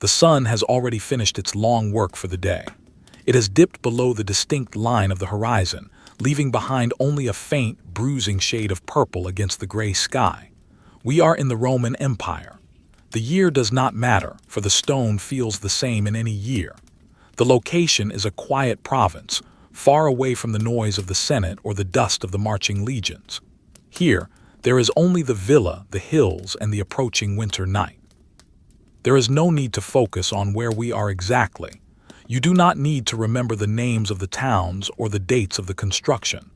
The sun has already finished its long work for the day. It has dipped below the distinct line of the horizon, leaving behind only a faint, bruising shade of purple against the gray sky. We are in the Roman Empire. The year does not matter, for the stone feels the same in any year. The location is a quiet province, far away from the noise of the Senate or the dust of the marching legions. Here, there is only the villa, the hills, and the approaching winter night. There is no need to focus on where we are exactly. You do not need to remember the names of the towns or the dates of the construction.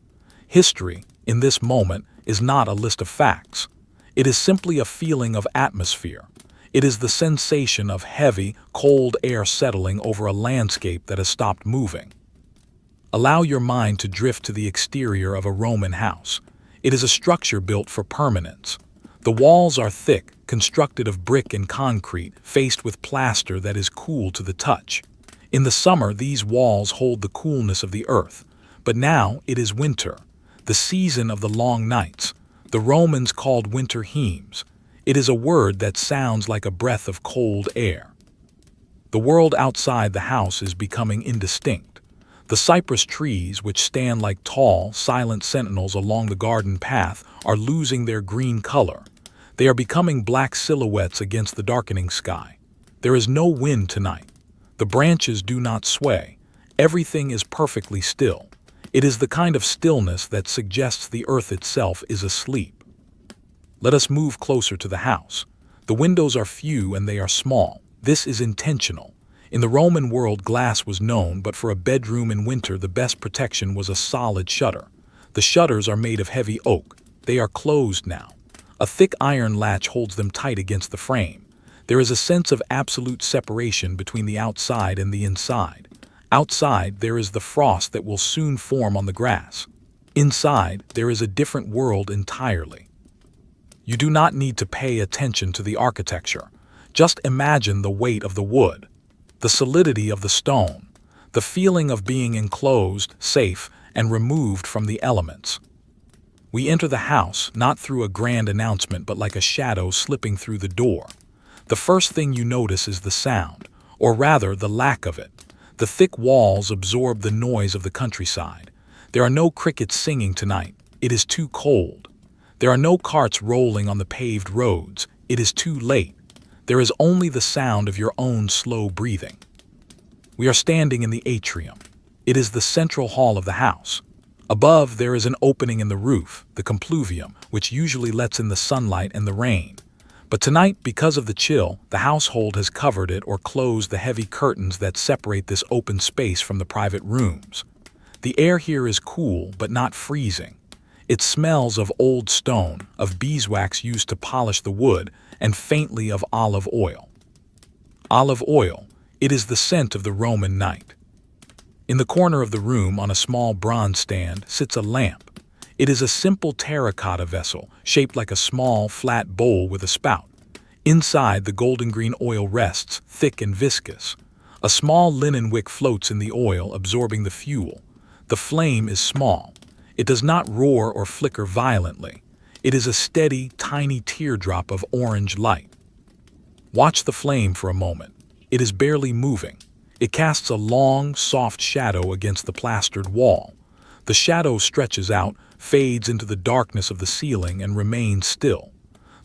History, in this moment, is not a list of facts. It is simply a feeling of atmosphere. It is the sensation of heavy, cold air settling over a landscape that has stopped moving. Allow your mind to drift to the exterior of a Roman house. It is a structure built for permanence. The walls are thick, constructed of brick and concrete, faced with plaster that is cool to the touch. In the summer, these walls hold the coolness of the earth, but now it is winter, the season of the long nights. The Romans called winter hemes. It is a word that sounds like a breath of cold air. The world outside the house is becoming indistinct. The cypress trees, which stand like tall, silent sentinels along the garden path, are losing their green color. They are becoming black silhouettes against the darkening sky. There is no wind tonight. The branches do not sway. Everything is perfectly still. It is the kind of stillness that suggests the earth itself is asleep. Let us move closer to the house. The windows are few and they are small. This is intentional. In the Roman world, glass was known, but for a bedroom in winter, the best protection was a solid shutter. The shutters are made of heavy oak. They are closed now. A thick iron latch holds them tight against the frame. There is a sense of absolute separation between the outside and the inside. Outside, there is the frost that will soon form on the grass. Inside, there is a different world entirely. You do not need to pay attention to the architecture. Just imagine the weight of the wood, the solidity of the stone, the feeling of being enclosed, safe, and removed from the elements. We enter the house not through a grand announcement but like a shadow slipping through the door. The first thing you notice is the sound, or rather the lack of it. The thick walls absorb the noise of the countryside. There are no crickets singing tonight. It is too cold. There are no carts rolling on the paved roads. It is too late. There is only the sound of your own slow breathing. We are standing in the atrium. It is the central hall of the house. Above, there is an opening in the roof, the compluvium, which usually lets in the sunlight and the rain. But tonight, because of the chill, the household has covered it or closed the heavy curtains that separate this open space from the private rooms. The air here is cool but not freezing. It smells of old stone, of beeswax used to polish the wood, and faintly of olive oil. Olive oil, it is the scent of the Roman night. In the corner of the room, on a small bronze stand, sits a lamp. It is a simple terracotta vessel, shaped like a small, flat bowl with a spout. Inside, the golden-green oil rests, thick and viscous. A small linen wick floats in the oil, absorbing the fuel. The flame is small. It does not roar or flicker violently. It is a steady, tiny teardrop of orange light. Watch the flame for a moment. It is barely moving. It casts a long, soft shadow against the plastered wall. The shadow stretches out, fades into the darkness of the ceiling, and remains still.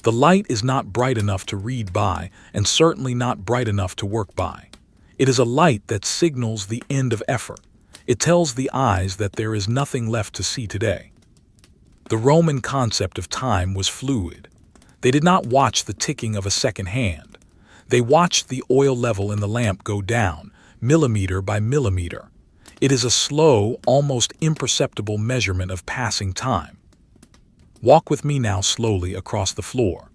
The light is not bright enough to read by, and certainly not bright enough to work by. It is a light that signals the end of effort. It tells the eyes that there is nothing left to see today. The Roman concept of time was fluid. They did not watch the ticking of a second hand. They watched the oil level in the lamp go down, millimeter by millimeter. It is a slow, almost imperceptible measurement of passing time. Walk with me now slowly across the floor.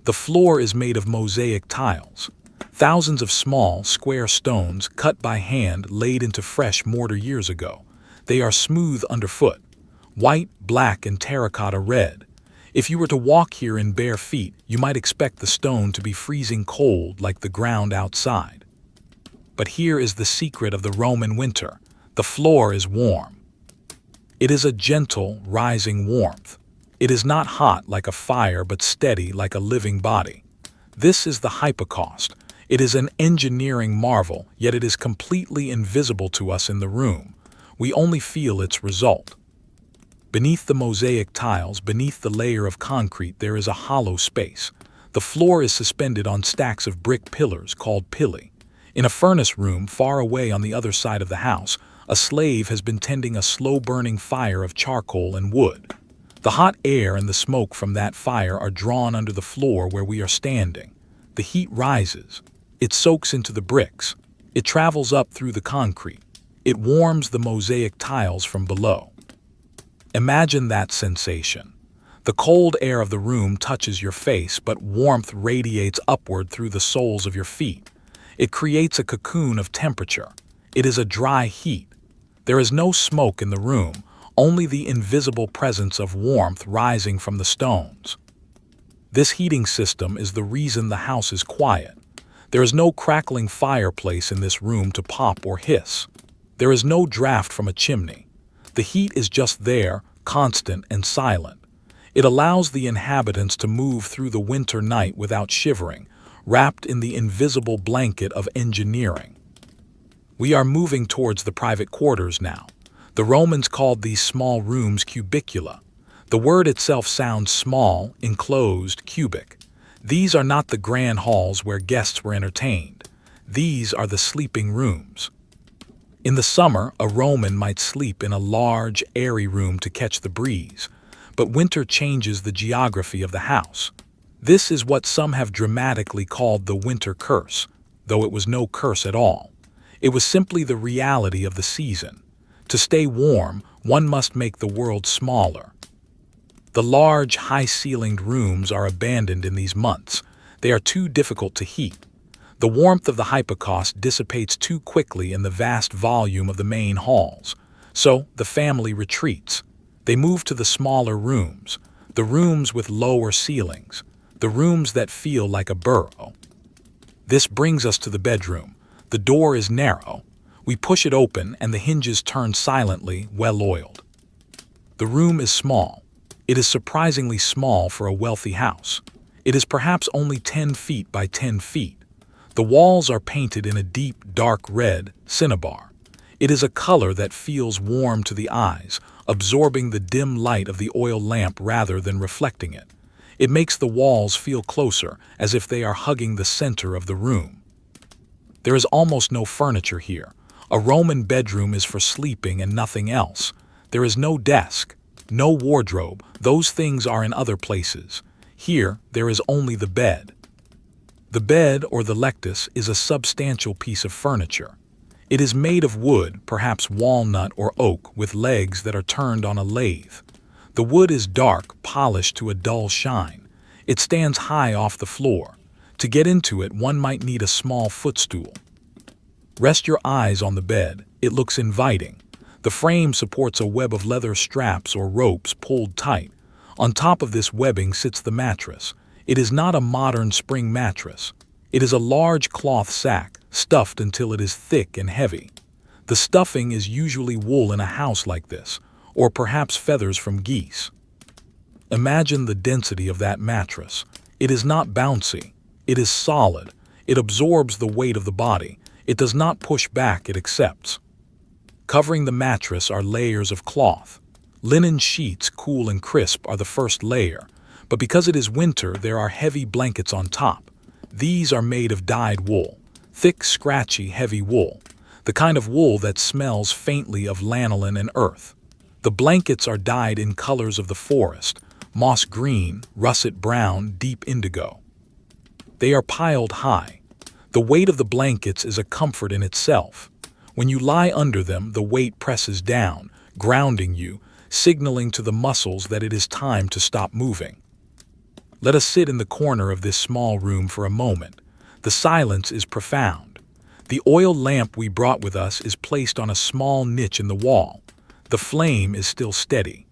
The floor is made of mosaic tiles. Thousands of small, square stones cut by hand laid into fresh mortar years ago. They are smooth underfoot, white, black, and terracotta red. If you were to walk here in bare feet, you might expect the stone to be freezing cold like the ground outside. But here is the secret of the Roman winter. The floor is warm. It is a gentle, rising warmth. It is not hot like a fire but steady like a living body. This is the hypocaust. It is an engineering marvel, yet it is completely invisible to us in the room. We only feel its result. Beneath the mosaic tiles, beneath the layer of concrete, there is a hollow space. The floor is suspended on stacks of brick pillars called pili. In a furnace room far away on the other side of the house, a slave has been tending a slow-burning fire of charcoal and wood. The hot air and the smoke from that fire are drawn under the floor where we are standing. The heat rises. It soaks into the bricks. It travels up through the concrete. It warms the mosaic tiles from below. Imagine that sensation. The cold air of the room touches your face, but warmth radiates upward through the soles of your feet. It creates a cocoon of temperature. It is a dry heat. There is no smoke in the room, only the invisible presence of warmth rising from the stones. This heating system is the reason the house is quiet. There is no crackling fireplace in this room to pop or hiss. There is no draft from a chimney. The heat is just there, constant and silent. It allows the inhabitants to move through the winter night without shivering, wrapped in the invisible blanket of engineering. We are moving towards the private quarters now. The Romans called these small rooms cubicula. The word itself sounds small, enclosed, cubic. These are not the grand halls where guests were entertained. These are the sleeping rooms. In the summer, a Roman might sleep in a large, airy room to catch the breeze, but winter changes the geography of the house. This is what some have dramatically called the winter curse, though it was no curse at all. It was simply the reality of the season. To stay warm, one must make the world smaller. The large, high-ceilinged rooms are abandoned in these months. They are too difficult to heat. The warmth of the hypocaust dissipates too quickly in the vast volume of the main halls. So, the family retreats. They move to the smaller rooms, the rooms with lower ceilings, the rooms that feel like a burrow. This brings us to the bedroom. The door is narrow. We push it open and the hinges turn silently, well-oiled. The room is small. It is surprisingly small for a wealthy house. It is perhaps only 10 feet by 10 feet. The walls are painted in a deep, dark red, cinnabar. It is a color that feels warm to the eyes, absorbing the dim light of the oil lamp rather than reflecting it. It makes the walls feel closer, as if they are hugging the center of the room. There is almost no furniture here. A Roman bedroom is for sleeping and nothing else. There is no desk, no wardrobe. Those things are in other places. Here, there is only the bed. The bed, or the lectus, is a substantial piece of furniture. It is made of wood, perhaps walnut or oak, with legs that are turned on a lathe. The wood is dark, polished to a dull shine. It stands high off the floor. To get into it, one might need a small footstool. Rest your eyes on the bed. It looks inviting. The frame supports a web of leather straps or ropes pulled tight. On top of this webbing sits the mattress. It is not a modern spring mattress. It is a large cloth sack, stuffed until it is thick and heavy. The stuffing is usually wool in a house like this, or perhaps feathers from geese. Imagine the density of that mattress. It is not bouncy. It is solid. It absorbs the weight of the body. It does not push back, it accepts. Covering the mattress are layers of cloth. Linen sheets, cool and crisp, are the first layer. But because it is winter, there are heavy blankets on top. These are made of dyed wool, thick, scratchy, heavy wool, the kind of wool that smells faintly of lanolin and earth. The blankets are dyed in colors of the forest, moss green, russet brown, deep indigo. They are piled high. The weight of the blankets is a comfort in itself. When you lie under them, the weight presses down, grounding you, signaling to the muscles that it is time to stop moving. Let us sit in the corner of this small room for a moment. The silence is profound. The oil lamp we brought with us is placed on a small niche in the wall. The flame is still steady.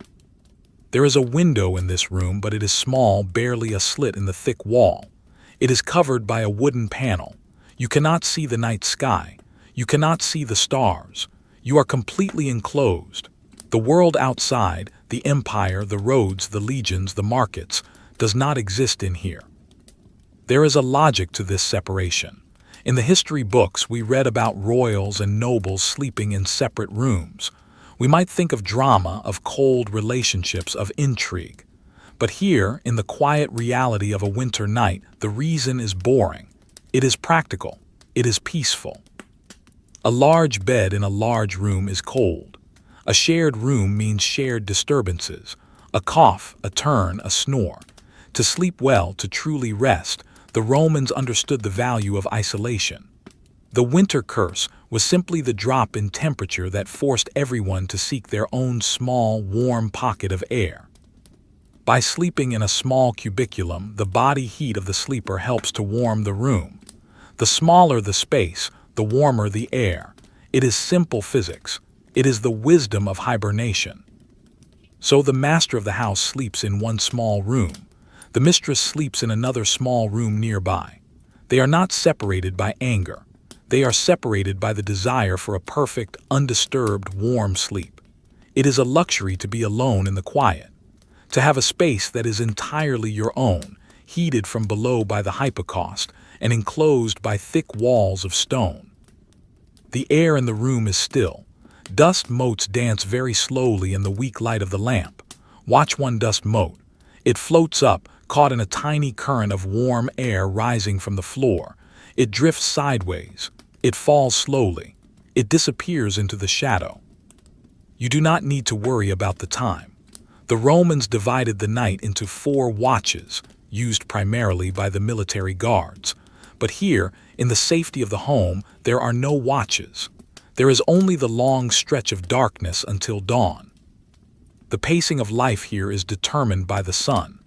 There is a window in this room, but it is small, barely a slit in the thick wall. It is covered by a wooden panel. You cannot see the night sky. You cannot see the stars. You are completely enclosed. The world outside, the empire, the roads, the legions, the markets, does not exist in here. There is a logic to this separation. In the history books, we read about royals and nobles sleeping in separate rooms. We might think of drama, of cold relationships, of intrigue. But here, in the quiet reality of a winter night, the reason is boring. It is practical. It is peaceful. A large bed in a large room is cold. A shared room means shared disturbances. A cough, a turn, a snore. To sleep well, to truly rest, the Romans understood the value of isolation. The winter curse was simply the drop in temperature that forced everyone to seek their own small, warm pocket of air. By sleeping in a small cubiculum, the body heat of the sleeper helps to warm the room. The smaller the space, the warmer the air. It is simple physics. It is the wisdom of hibernation. So the master of the house sleeps in one small room. The mistress sleeps in another small room nearby. They are not separated by anger. They are separated by the desire for a perfect, undisturbed, warm sleep. It is a luxury to be alone in the quiet, to have a space that is entirely your own, heated from below by the hypocaust and enclosed by thick walls of stone. The air in the room is still. Dust motes dance very slowly in the weak light of the lamp. Watch one dust mote. It floats up, caught in a tiny current of warm air rising from the floor. It drifts sideways. It falls slowly. It disappears into the shadow. You do not need to worry about the time. The Romans divided the night into 4 watches, used primarily by the military guards. But here, in the safety of the home, there are no watches. There is only the long stretch of darkness until dawn. The pacing of life here is determined by the sun.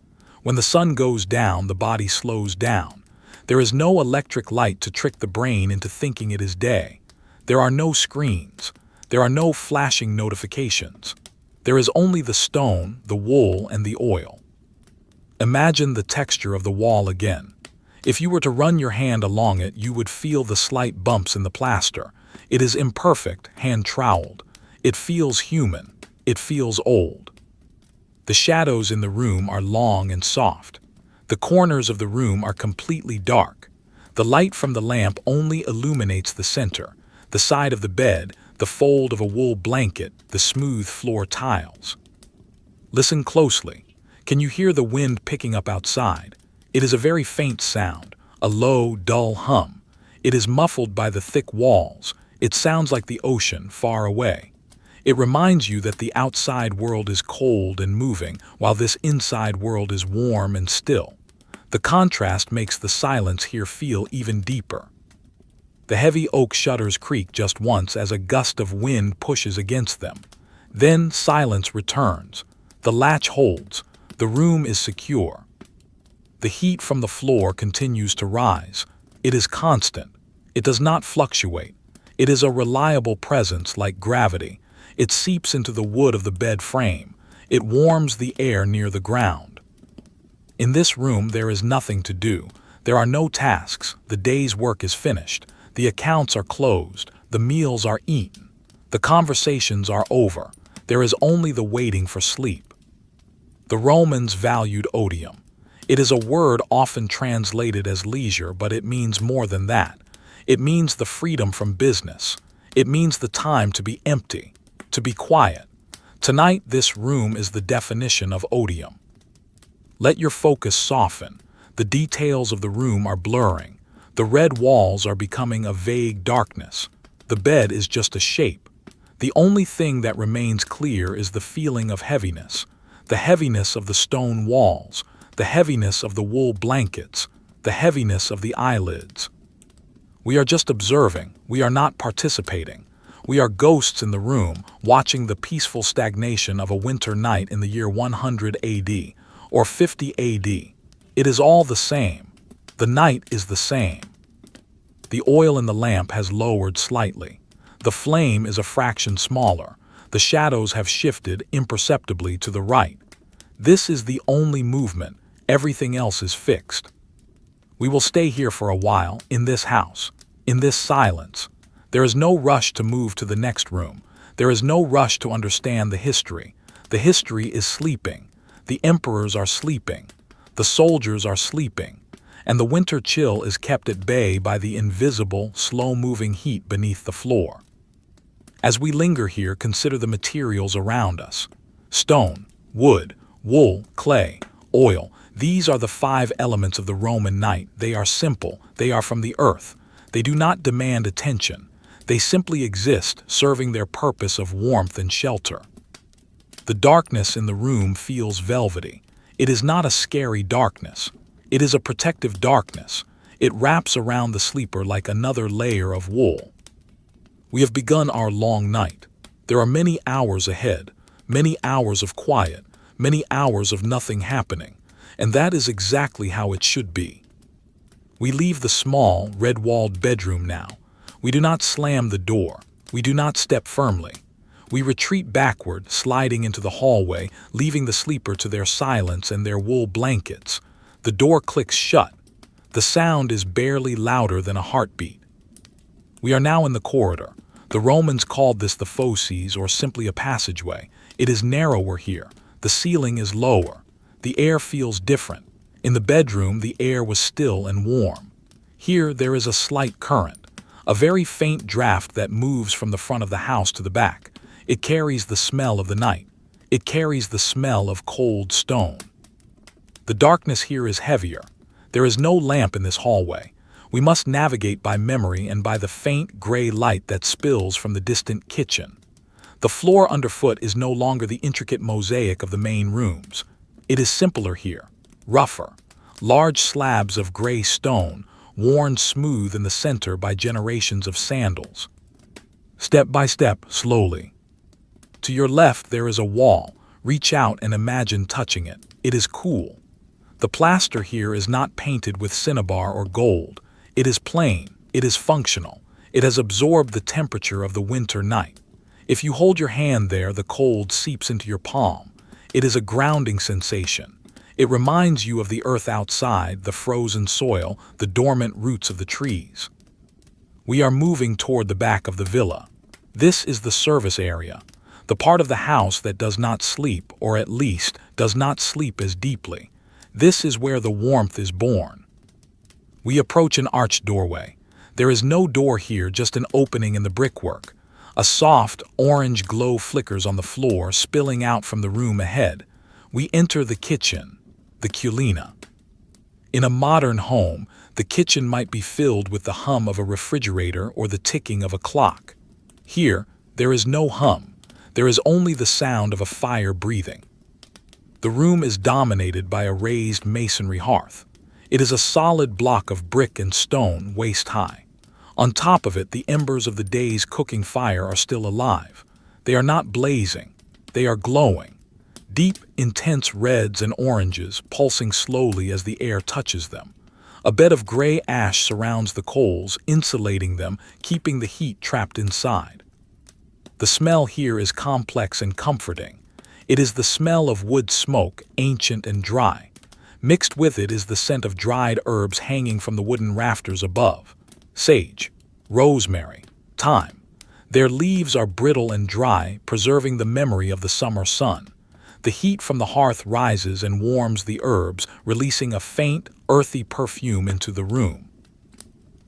When the sun goes down, the body slows down. There is no electric light to trick the brain into thinking it is day. There are no screens. There are no flashing notifications. There is only the stone, the wool, and the oil. Imagine the texture of the wall again. If you were to run your hand along it, you would feel the slight bumps in the plaster. It is imperfect, hand-troweled. It feels human. It feels old. The shadows in the room are long and soft. The corners of the room are completely dark. The light from the lamp only illuminates the center, the side of the bed, the fold of a wool blanket, the smooth floor tiles. Listen closely. Can you hear the wind picking up outside? It is a very faint sound, a low, dull hum. It is muffled by the thick walls. It sounds like the ocean far away. It reminds you that the outside world is cold and moving, while this inside world is warm and still. The contrast makes the silence here feel even deeper. The heavy oak shutters creak just once as a gust of wind pushes against them. Then silence returns. The latch holds. The room is secure. The heat from the floor continues to rise. It is constant. It does not fluctuate. It is a reliable presence like gravity. It seeps into the wood of the bed frame. It warms the air near the ground. In this room there is nothing to do. There are no tasks. The day's work is finished. The accounts are closed. The meals are eaten. The conversations are over. There is only the waiting for sleep. The Romans valued odium. It is a word often translated as leisure, but it means more than that. It means the freedom from business. It means the time to be empty, to be quiet. Tonight, this room is the definition of odium. Let your focus soften. The details of the room are blurring. The red walls are becoming a vague darkness. The bed is just a shape. The only thing that remains clear is the feeling of heaviness. The heaviness of the stone walls. The heaviness of the wool blankets. The heaviness of the eyelids. We are just observing. We are not participating. We are ghosts in the room, watching the peaceful stagnation of a winter night in the year 100 AD, or 50 AD. It is all the same. The night is the same. The oil in the lamp has lowered slightly. The flame is a fraction smaller. The shadows have shifted imperceptibly to the right. This is the only movement. Everything else is fixed. We will stay here for a while, in this house, in this silence. There is no rush to move to the next room. There is no rush to understand the history. The history is sleeping. The emperors are sleeping. The soldiers are sleeping. and the winter chill is kept at bay by the invisible, slow-moving heat beneath the floor. As we linger here, consider the materials around us. Stone, wood, wool, clay, oil. These are the 5 elements of the Roman night. They are simple. They are from the earth. They do not demand attention. They simply exist, serving their purpose of warmth and shelter. The darkness in the room feels velvety. It is not a scary darkness. It is a protective darkness. It wraps around the sleeper like another layer of wool. We have begun our long night. There are many hours ahead, many hours of quiet, many hours of nothing happening, and that is exactly how it should be. We leave the small, red-walled bedroom now. We do not slam the door. We do not step firmly. We retreat backward, sliding into the hallway, leaving the sleeper to their silence and their wool blankets. The door clicks shut. The sound is barely louder than a heartbeat. We are now in the corridor. The Romans called this the fauces, or simply a passageway. It is narrower here. The ceiling is lower. The air feels different. In the bedroom, the air was still and warm. Here, there is a slight current, a very faint draft that moves from the front of the house to the back. It carries the smell of the night. It carries the smell of cold stone. The darkness here is heavier. There is no lamp in this hallway. We must navigate by memory and by the faint gray light that spills from the distant kitchen. The floor underfoot is no longer the intricate mosaic of the main rooms. It is simpler here, rougher. Large slabs of gray stone, worn smooth in the center by generations of sandals. Step by step, slowly. To your left there is a wall. Reach out and imagine touching it. It is cool. The plaster here is not painted with cinnabar or gold. It is plain. It is functional. It has absorbed the temperature of the winter night. If you hold your hand there, the cold seeps into your palm. It is a grounding sensation. It reminds you of the earth outside, the frozen soil, the dormant roots of the trees. We are moving toward the back of the villa. This is the service area, the part of the house that does not sleep, or at least does not sleep as deeply. This is where the warmth is born. We approach an arched doorway. There is no door here, just an opening in the brickwork. A soft, orange glow flickers on the floor, spilling out from the room ahead. We enter the kitchen, the cucina. In a modern home, the kitchen might be filled with the hum of a refrigerator or the ticking of a clock. Here, there is no hum. There is only the sound of a fire breathing. The room is dominated by a raised masonry hearth. It is a solid block of brick and stone, waist high. On top of it, the embers of the day's cooking fire are still alive. They are not blazing. They are glowing. Deep, intense reds and oranges, pulsing slowly as the air touches them. A bed of gray ash surrounds the coals, insulating them, keeping the heat trapped inside. The smell here is complex and comforting. It is the smell of wood smoke, ancient and dry. Mixed with it is the scent of dried herbs hanging from the wooden rafters above. Sage, rosemary, thyme. Their leaves are brittle and dry, preserving the memory of the summer sun. The heat from the hearth rises and warms the herbs, releasing a faint, earthy perfume into the room.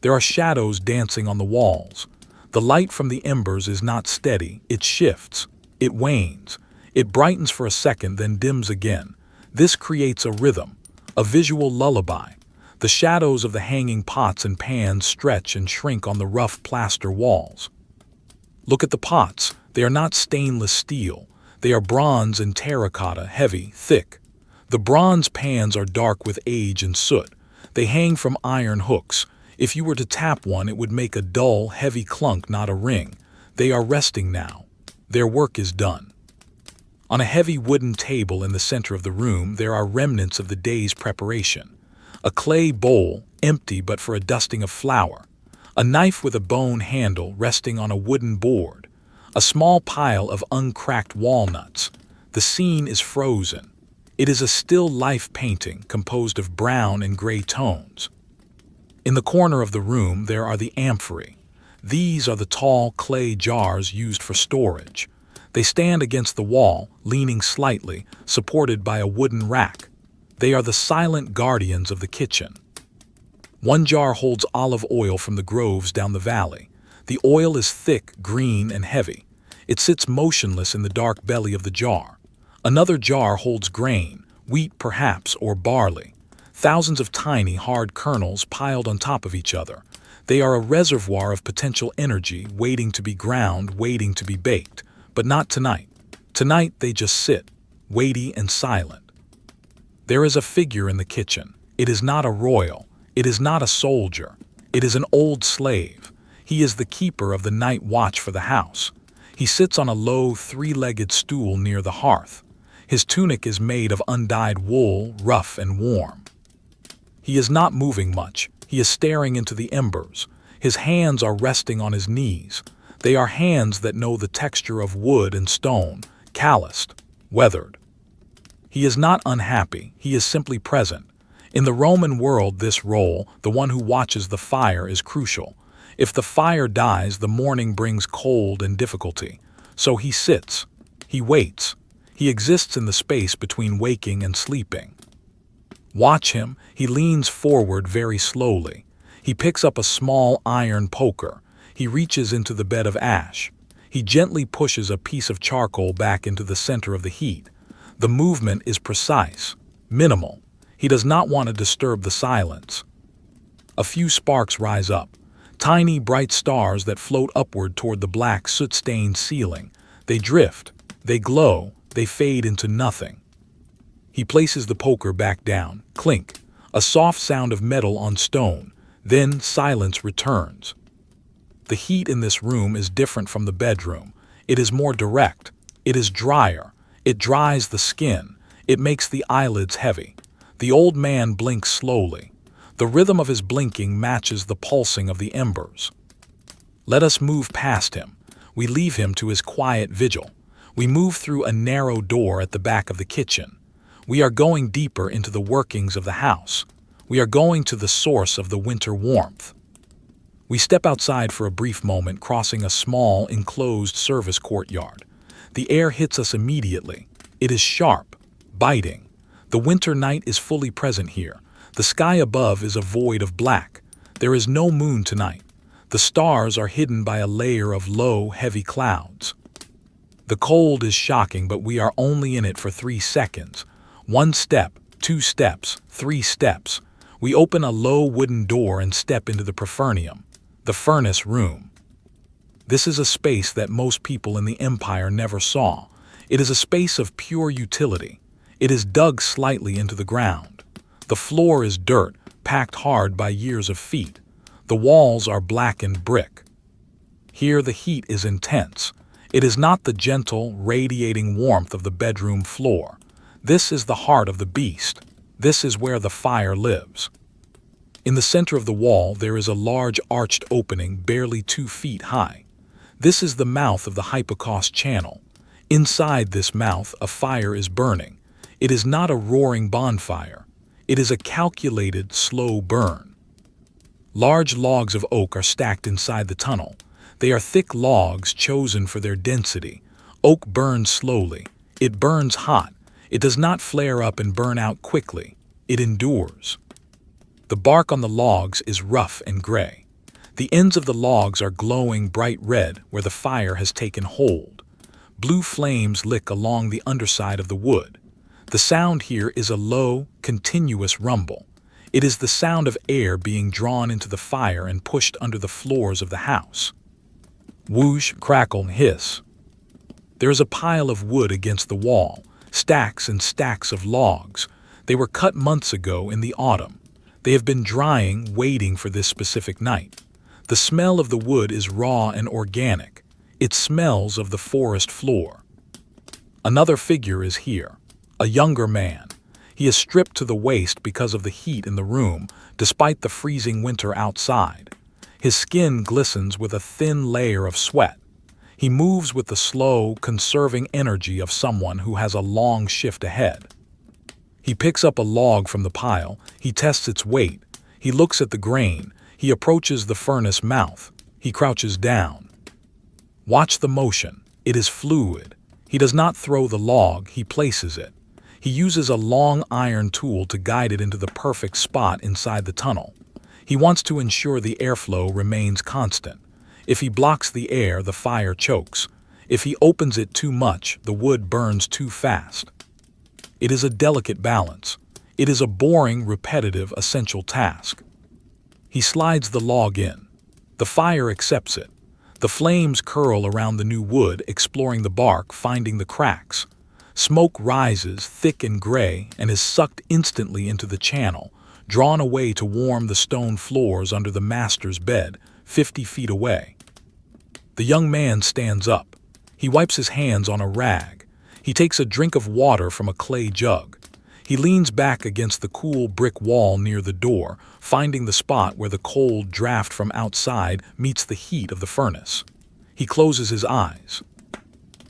There are shadows dancing on the walls. The light from the embers is not steady. It shifts. It wanes. It brightens for a second, then dims again. This creates a rhythm, a visual lullaby. The shadows of the hanging pots and pans stretch and shrink on the rough plaster walls. Look at the pots. They are not stainless steel. They are bronze and terracotta, heavy, thick. The bronze pans are dark with age and soot. They hang from iron hooks. If you were to tap one, it would make a dull, heavy clunk, not a ring. They are resting now. Their work is done. On a heavy wooden table in the center of the room, there are remnants of the day's preparation. A clay bowl, empty but for a dusting of flour. A knife with a bone handle resting on a wooden board. A small pile of uncracked walnuts. The scene is frozen. It is a still life painting composed of brown and gray tones. In the corner of the room, there are the amphorae. These are the tall clay jars used for storage. They stand against the wall, leaning slightly, supported by a wooden rack. They are the silent guardians of the kitchen. One jar holds olive oil from the groves down the valley. The oil is thick, green, and heavy. It sits motionless in the dark belly of the jar. Another jar holds grain, wheat perhaps, or barley. Thousands of tiny, hard kernels piled on top of each other. They are a reservoir of potential energy waiting to be ground, waiting to be baked. But not tonight. Tonight they just sit, weighty and silent. There is a figure in the kitchen. It is not a royal. It is not a soldier. It is an old slave. He is the keeper of the night watch for the house. He sits on a low, three-legged stool near the hearth. His tunic is made of undyed wool, rough and warm. He is not moving much. He is staring into the embers. His hands are resting on his knees. They are hands that know the texture of wood and stone, calloused, weathered. He is not unhappy. He is simply present. In the Roman world, this role, the one who watches the fire, is crucial. If the fire dies, the morning brings cold and difficulty. So he sits. He waits. He exists in the space between waking and sleeping. Watch him. He leans forward very slowly. He picks up a small iron poker. He reaches into the bed of ash. He gently pushes a piece of charcoal back into the center of the heat. The movement is precise, minimal. He does not want to disturb the silence. A few sparks rise up, tiny bright stars that float upward toward the black soot-stained ceiling. They drift, they glow, they fade into nothing. He places the poker back down. Clink, a soft sound of metal on stone. Then silence returns. The heat in this room is different from the bedroom. It is more direct. It is drier. It dries the skin. It makes the eyelids heavy. The old man blinks slowly. The rhythm of his blinking matches the pulsing of the embers. Let us move past him. We leave him to his quiet vigil. We move through a narrow door at the back of the kitchen. We are going deeper into the workings of the house. We are going to the source of the winter warmth. We step outside for a brief moment, crossing a small, enclosed service courtyard. The air hits us immediately. It is sharp, biting. The winter night is fully present here. The sky above is a void of black. There is no moon tonight. The stars are hidden by a layer of low, heavy clouds. The cold is shocking, but we are only in it for 3 seconds. 1 step, 2 steps, 3 steps. We open a low wooden door and step into the prefurnium, the furnace room. This is a space that most people in the empire never saw. It is a space of pure utility. It is dug slightly into the ground. The floor is dirt, packed hard by years of feet. The walls are blackened brick. Here the heat is intense. It is not the gentle, radiating warmth of the bedroom floor. This is the heart of the beast. This is where the fire lives. In the center of the wall there is a large arched opening barely 2 feet high. This is the mouth of the hypocaust channel. Inside this mouth a fire is burning. It is not a roaring bonfire. It is a calculated, slow burn. Large logs of oak are stacked inside the tunnel. They are thick logs chosen for their density. Oak burns slowly. It burns hot. It does not flare up and burn out quickly. It endures. The bark on the logs is rough and gray. The ends of the logs are glowing bright red where the fire has taken hold. Blue flames lick along the underside of the wood. The sound here is a low, continuous rumble. It is the sound of air being drawn into the fire and pushed under the floors of the house. Whoosh, crackle, hiss. There is a pile of wood against the wall, stacks and stacks of logs. They were cut months ago in the autumn. They have been drying, waiting for this specific night. The smell of the wood is raw and organic. It smells of the forest floor. Another figure is here, a younger man. He is stripped to the waist because of the heat in the room, despite the freezing winter outside. His skin glistens with a thin layer of sweat. He moves with the slow, conserving energy of someone who has a long shift ahead. He picks up a log from the pile. He tests its weight. He looks at the grain. He approaches the furnace mouth. He crouches down. Watch the motion. It is fluid. He does not throw the log. He places it. He uses a long iron tool to guide it into the perfect spot inside the tunnel. He wants to ensure the airflow remains constant. If he blocks the air, the fire chokes. If he opens it too much, the wood burns too fast. It is a delicate balance. It is a boring, repetitive, essential task. He slides the log in. The fire accepts it. The flames curl around the new wood, exploring the bark, finding the cracks. Smoke rises, thick and gray, and is sucked instantly into the channel, drawn away to warm the stone floors under the master's bed, 50 feet away. The young man stands up. He wipes his hands on a rag. He takes a drink of water from a clay jug. He leans back against the cool brick wall near the door, finding the spot where the cold draft from outside meets the heat of the furnace. He closes his eyes.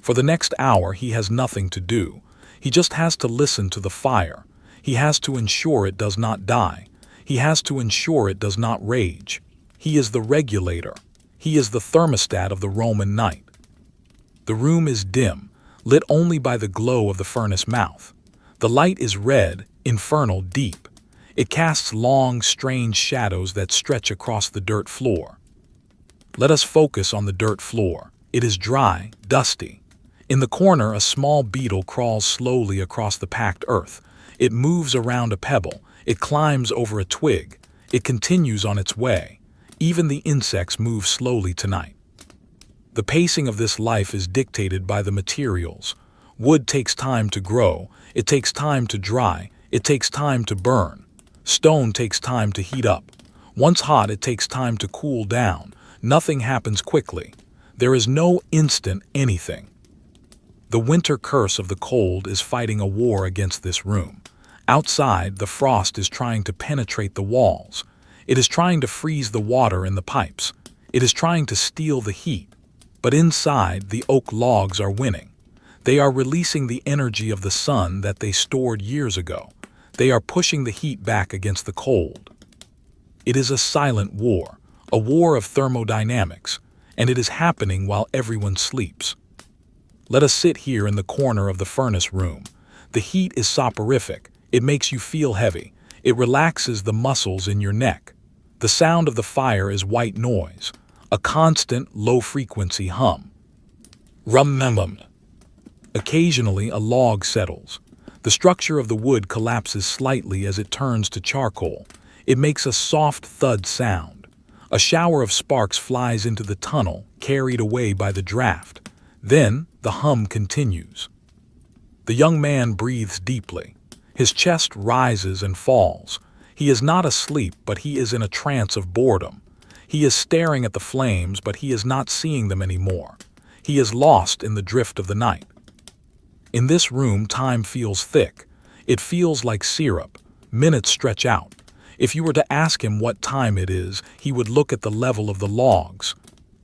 For the next hour, he has nothing to do. He just has to listen to the fire. He has to ensure it does not die. He has to ensure it does not rage. He is the regulator. He is the thermostat of the Roman night. The room is dim, lit only by the glow of the furnace mouth. The light is red, infernal, deep. It casts long, strange shadows that stretch across the dirt floor. Let us focus on the dirt floor. It is dry, dusty. In the corner, a small beetle crawls slowly across the packed earth. It moves around a pebble. It climbs over a twig. It continues on its way. Even the insects move slowly tonight. The pacing of this life is dictated by the materials. Wood takes time to grow. It takes time to dry. It takes time to burn. Stone takes time to heat up. Once hot, it takes time to cool down. Nothing happens quickly. There is no instant anything. The winter curse of the cold is fighting a war against this room. Outside, the frost is trying to penetrate the walls. It is trying to freeze the water in the pipes. It is trying to steal the heat. But inside, the oak logs are winning. They are releasing the energy of the sun that they stored years ago. They are pushing the heat back against the cold. It is a silent war, a war of thermodynamics, and it is happening while everyone sleeps. Let us sit here in the corner of the furnace room. The heat is soporific. It makes you feel heavy. It relaxes the muscles in your neck. The sound of the fire is white noise, a constant, low-frequency hum. Rum-mum. Occasionally, a log settles. The structure of the wood collapses slightly as it turns to charcoal. It makes a soft thud sound. A shower of sparks flies into the tunnel, carried away by the draft. Then, the hum continues. The young man breathes deeply. His chest rises and falls. He is not asleep, but he is in a trance of boredom. He is staring at the flames, but he is not seeing them anymore. He is lost in the drift of the night. In this room, time feels thick. It feels like syrup. Minutes stretch out. If you were to ask him what time it is, he would look at the level of the logs.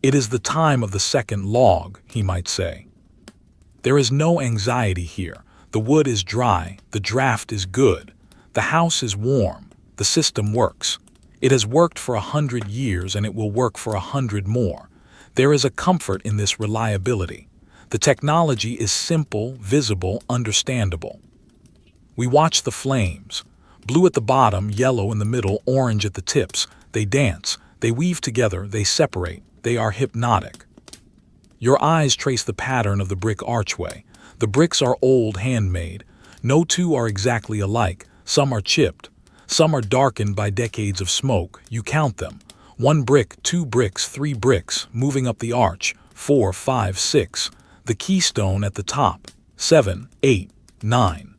It is the time of the second log, he might say. There is no anxiety here. The wood is dry. The draft is good. The house is warm. The system works. It has worked for 100 years, and it will work for 100 more. There is a comfort in this reliability. The technology is simple, visible, understandable. We watch the flames. Blue at the bottom, yellow in the middle, orange at the tips. They dance. They weave together. They separate. They are hypnotic. Your eyes trace the pattern of the brick archway. The bricks are old, handmade. No two are exactly alike. Some are chipped. Some are darkened by decades of smoke. You count them. 1 brick, 2 bricks, 3 bricks, moving up the arch. 4, 5, 6. The keystone at the top. 7, 8, 9.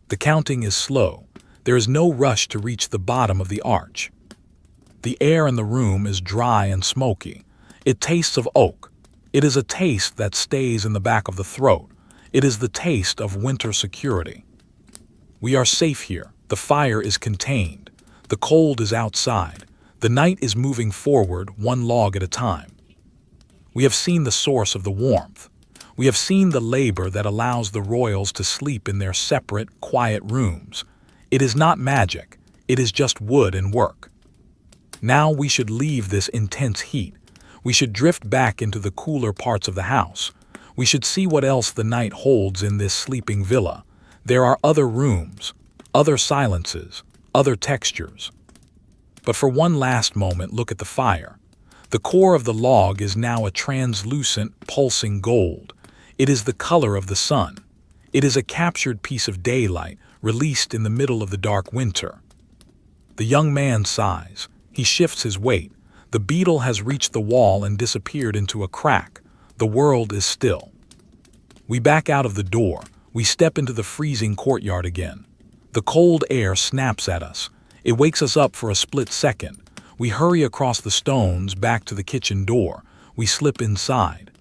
The counting is slow. There is no rush to reach the bottom of the arch. The air in the room is dry and smoky. It tastes of oak. It is a taste that stays in the back of the throat. It is the taste of winter security. We are safe here. The fire is contained. The cold is outside. The night is moving forward, 1 log at a time. We have seen the source of the warmth. We have seen the labor that allows the royals to sleep in their separate, quiet rooms. It is not magic. It is just wood and work. Now we should leave this intense heat. We should drift back into the cooler parts of the house. We should see what else the night holds in this sleeping villa. There are other rooms, other silences, other textures. But for one last moment, look at the fire. The core of the log is now a translucent, pulsing gold. It is the color of the sun. It is a captured piece of daylight, released in the middle of the dark winter. The young man sighs. He shifts his weight. The beetle has reached the wall and disappeared into a crack. The world is still. We back out of the door. We step into the freezing courtyard again. The cold air snaps at us. It wakes us up for a split second. We hurry across the stones back to the kitchen door. We slip inside.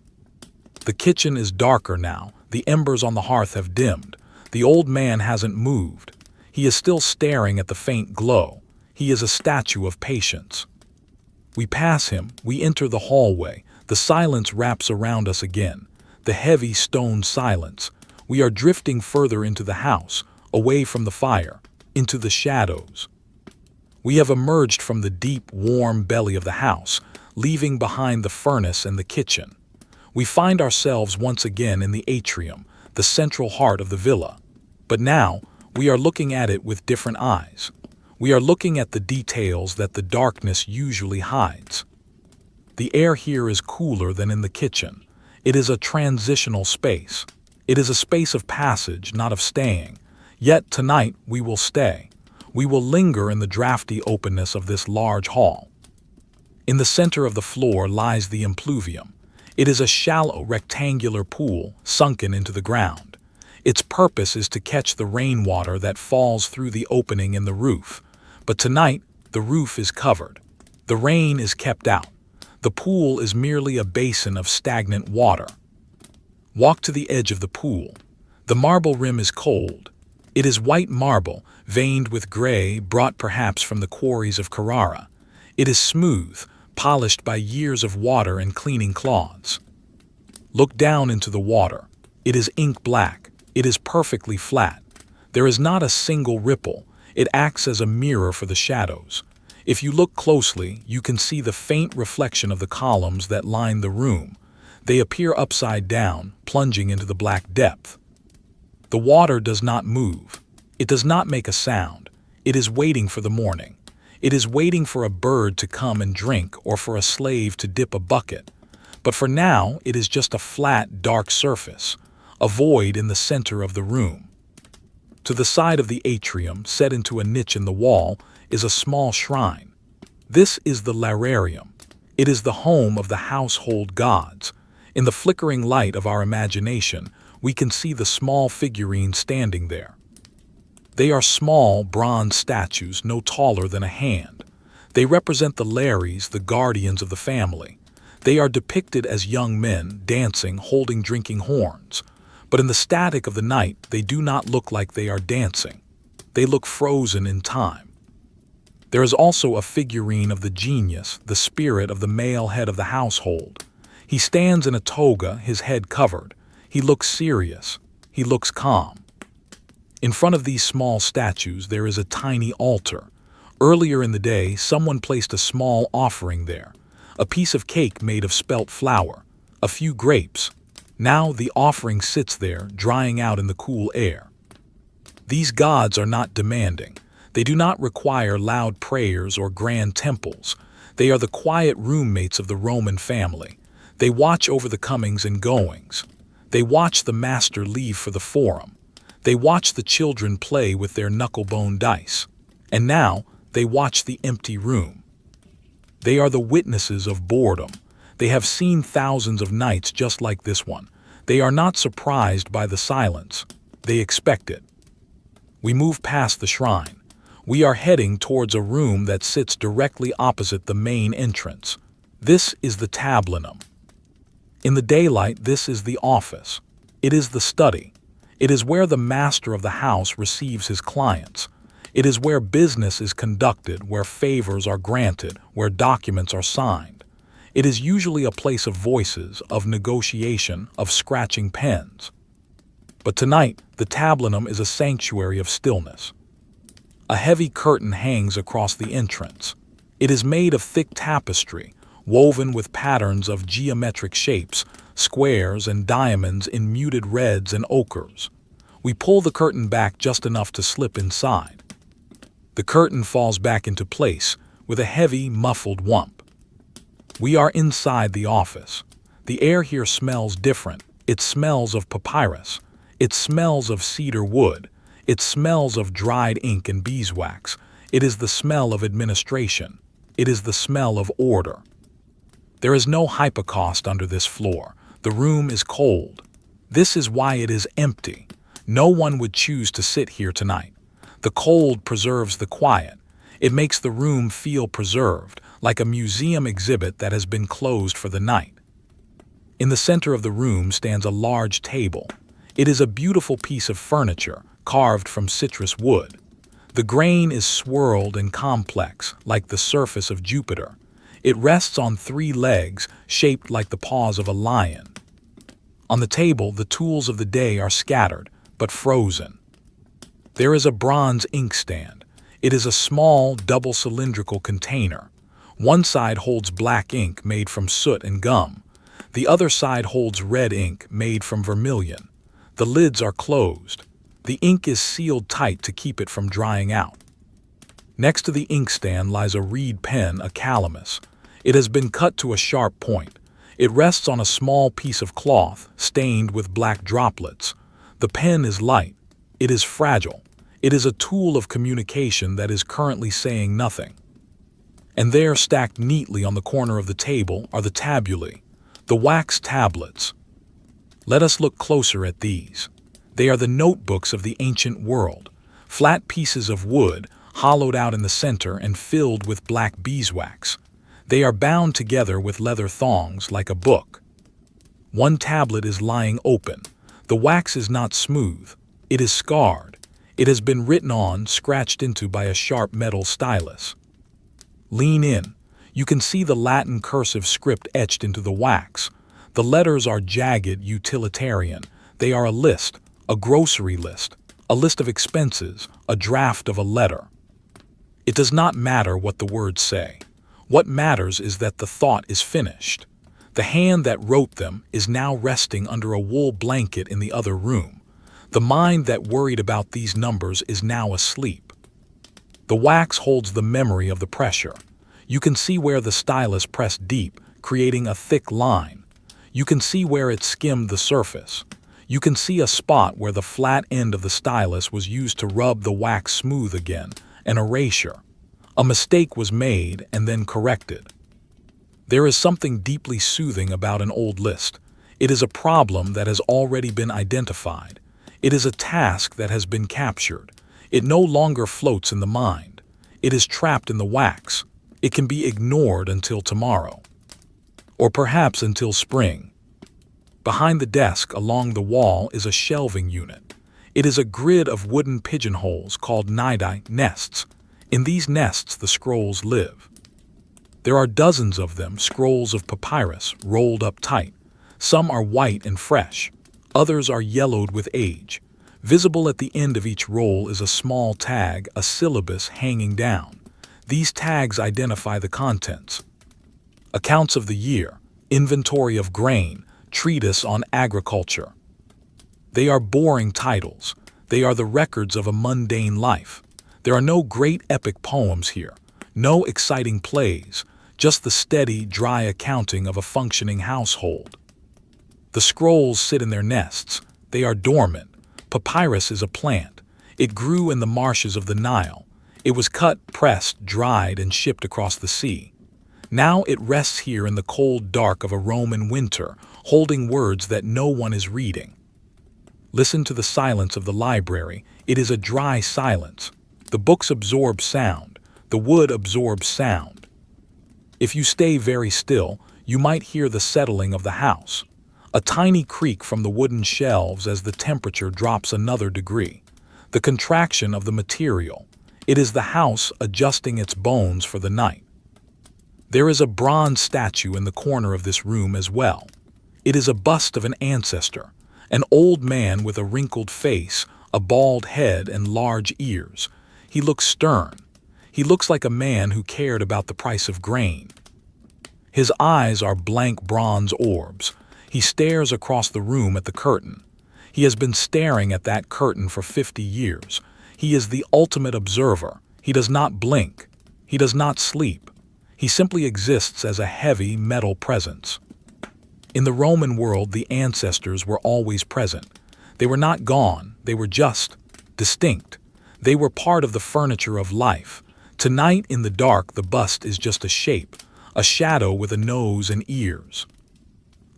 The kitchen is darker now. The embers on the hearth have dimmed. The old man hasn't moved. He is still staring at the faint glow. He is a statue of patience. We pass him. We enter the hallway. The silence wraps around us again. The heavy stone silence. We are drifting further into the house, away from the fire, into the shadows. We have emerged from the deep, warm belly of the house, leaving behind the furnace and the kitchen. We find ourselves once again in the atrium, the central heart of the villa. But now, we are looking at it with different eyes. We are looking at the details that the darkness usually hides. The air here is cooler than in the kitchen. It is a transitional space. It is a space of passage, not of staying. Yet tonight we will stay. We will linger in the drafty openness of this large hall. In the center of the floor lies the impluvium. It is a shallow, rectangular pool sunken into the ground. Its purpose is to catch the rainwater that falls through the opening in the roof. But tonight, the roof is covered. The rain is kept out. The pool is merely a basin of stagnant water. Walk to the edge of the pool. The marble rim is cold. It is white marble, veined with gray, brought perhaps from the quarries of Carrara. It is smooth, polished by years of water and cleaning cloths. Look down into the water. It is ink black. It is perfectly flat. There is not a single ripple. It acts as a mirror for the shadows. If you look closely, you can see the faint reflection of the columns that line the room. They appear upside down, plunging into the black depth. The water does not move. It does not make a sound. It is waiting for the morning. It is waiting for a bird to come and drink or for a slave to dip a bucket. But for now, it is just a flat, dark surface, a void in the center of the room. To the side of the atrium, set into a niche in the wall, is a small shrine. This is the lararium. It is the home of the household gods. In the flickering light of our imagination, we can see the small figurines standing there. They are small bronze statues no taller than a hand. They represent the Lares, the guardians of the family. They are depicted as young men, dancing, holding drinking horns. But in the static of the night, they do not look like they are dancing. They look frozen in time. There is also a figurine of the genius, the spirit of the male head of the household. He stands in a toga, his head covered. He looks serious. He looks calm. In front of these small statues, there is a tiny altar. Earlier in the day, someone placed a small offering there. A piece of cake made of spelt flour, a few grapes. Now the offering sits there, drying out in the cool air. These gods are not demanding. They do not require loud prayers or grand temples. They are the quiet roommates of the Roman family. They watch over the comings and goings. They watch the master leave for the forum. They watch the children play with their knucklebone dice. And now they watch the empty room. They are the witnesses of boredom. They have seen thousands of nights just like this one. They are not surprised by the silence. They expect it. We move past the shrine. We are heading towards a room that sits directly opposite the main entrance. This is the tablinum. In the daylight, this is the office. It is the study. It is where the master of the house receives his clients. It is where business is conducted, where favors are granted, where documents are signed. It is usually a place of voices, of negotiation, of scratching pens. But tonight, the tablinum is a sanctuary of stillness. A heavy curtain hangs across the entrance. It is made of thick tapestry, woven with patterns of geometric shapes, squares and diamonds in muted reds and ochres. We pull the curtain back just enough to slip inside. The curtain falls back into place. with a heavy, muffled whump. We are inside the office. The air here smells different. It smells of papyrus. It smells of cedar wood. It smells of dried ink and beeswax. It is the smell of administration. It is the smell of order. There is no hypocaust under this floor. The room is cold. This is why it is empty. No one would choose to sit here tonight. The cold preserves the quiet. It makes the room feel preserved, like a museum exhibit that has been closed for the night. In the center of the room stands a large table. It is a beautiful piece of furniture, carved from citrus wood. The grain is swirled and complex, like the surface of Jupiter. It rests on 3 legs, shaped like the paws of a lion. On the table, the tools of the day are scattered, but frozen. There is a bronze inkstand. It is a small, double-cylindrical container. One side holds black ink made from soot and gum. The other side holds red ink made from vermilion. The lids are closed. The ink is sealed tight to keep it from drying out. Next to the inkstand lies a reed pen, a calamus. It has been cut to a sharp point. It rests on a small piece of cloth, stained with black droplets. The pen is light. It is fragile. It is a tool of communication that is currently saying nothing. And there, stacked neatly on the corner of the table, are the tabulae, the wax tablets. Let us look closer at these. They are the notebooks of the ancient world, flat pieces of wood, hollowed out in the center and filled with black beeswax. They are bound together with leather thongs like a book. One tablet is lying open. The wax is not smooth. It is scarred. It has been written on, scratched into by a sharp metal stylus. Lean in. You can see the Latin cursive script etched into the wax. The letters are jagged, utilitarian. They are a list, a grocery list, a list of expenses, a draft of a letter. It does not matter what the words say. What matters is that the thought is finished. The hand that wrote them is now resting under a wool blanket in the other room. The mind that worried about these numbers is now asleep. The wax holds the memory of the pressure. You can see where the stylus pressed deep, creating a thick line. You can see where it skimmed the surface. You can see a spot where the flat end of the stylus was used to rub the wax smooth again, an erasure. A mistake was made and then corrected. There is something deeply soothing about an old list. It is a problem that has already been identified. It is a task that has been captured. It no longer floats in the mind. It is trapped in the wax. It can be ignored until tomorrow. Or perhaps until spring. Behind the desk along the wall is a shelving unit. It is a grid of wooden pigeonholes called nidai, nests. In these nests the scrolls live. There are dozens of them, scrolls of papyrus, rolled up tight. Some are white and fresh. Others are yellowed with age. Visible at the end of each roll is a small tag, a syllabus hanging down. These tags identify the contents. Accounts of the year, inventory of grain, treatise on agriculture. They are boring titles. They are the records of a mundane life. There are no great epic poems here, no exciting plays, just the steady, dry accounting of a functioning household. The scrolls sit in their nests. They are dormant. Papyrus is a plant. It grew in the marshes of the Nile. It was cut, pressed, dried, and shipped across the sea. Now it rests here in the cold dark of a Roman winter, holding words that no one is reading. Listen to the silence of the library. It is a dry silence. The books absorb sound. The wood absorbs sound. If you stay very still, you might hear the settling of the house. A tiny creak from the wooden shelves as the temperature drops another degree. The contraction of the material. It is the house adjusting its bones for the night. There is a bronze statue in the corner of this room as well. It is a bust of an ancestor, an old man with a wrinkled face, a bald head, and large ears. He looks stern. He looks like a man who cared about the price of grain. His eyes are blank bronze orbs. He stares across the room at the curtain. He has been staring at that curtain for 50 years. He is the ultimate observer. He does not blink. He does not sleep. He simply exists as a heavy metal presence. In the Roman world, the ancestors were always present. They were not gone, they were just distinct. They were part of the furniture of life. Tonight in the dark, the bust is just a shape, a shadow with a nose and ears.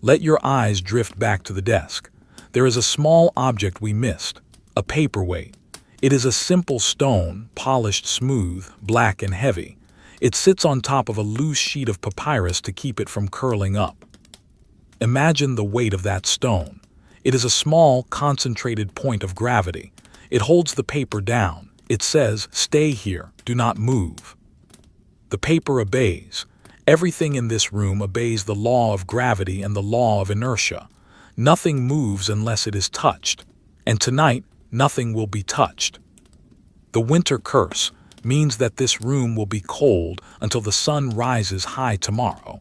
Let your eyes drift back to the desk. There is a small object we missed, a paperweight. It is a simple stone, polished smooth, black and heavy. It sits on top of a loose sheet of papyrus to keep it from curling up. Imagine the weight of that stone. It is a small, concentrated point of gravity. It holds the paper down. It says, "Stay here, do not move." The paper obeys. Everything in this room obeys the law of gravity and the law of inertia. Nothing moves unless it is touched. And tonight, nothing will be touched. The winter curse means that this room will be cold until the sun rises high tomorrow.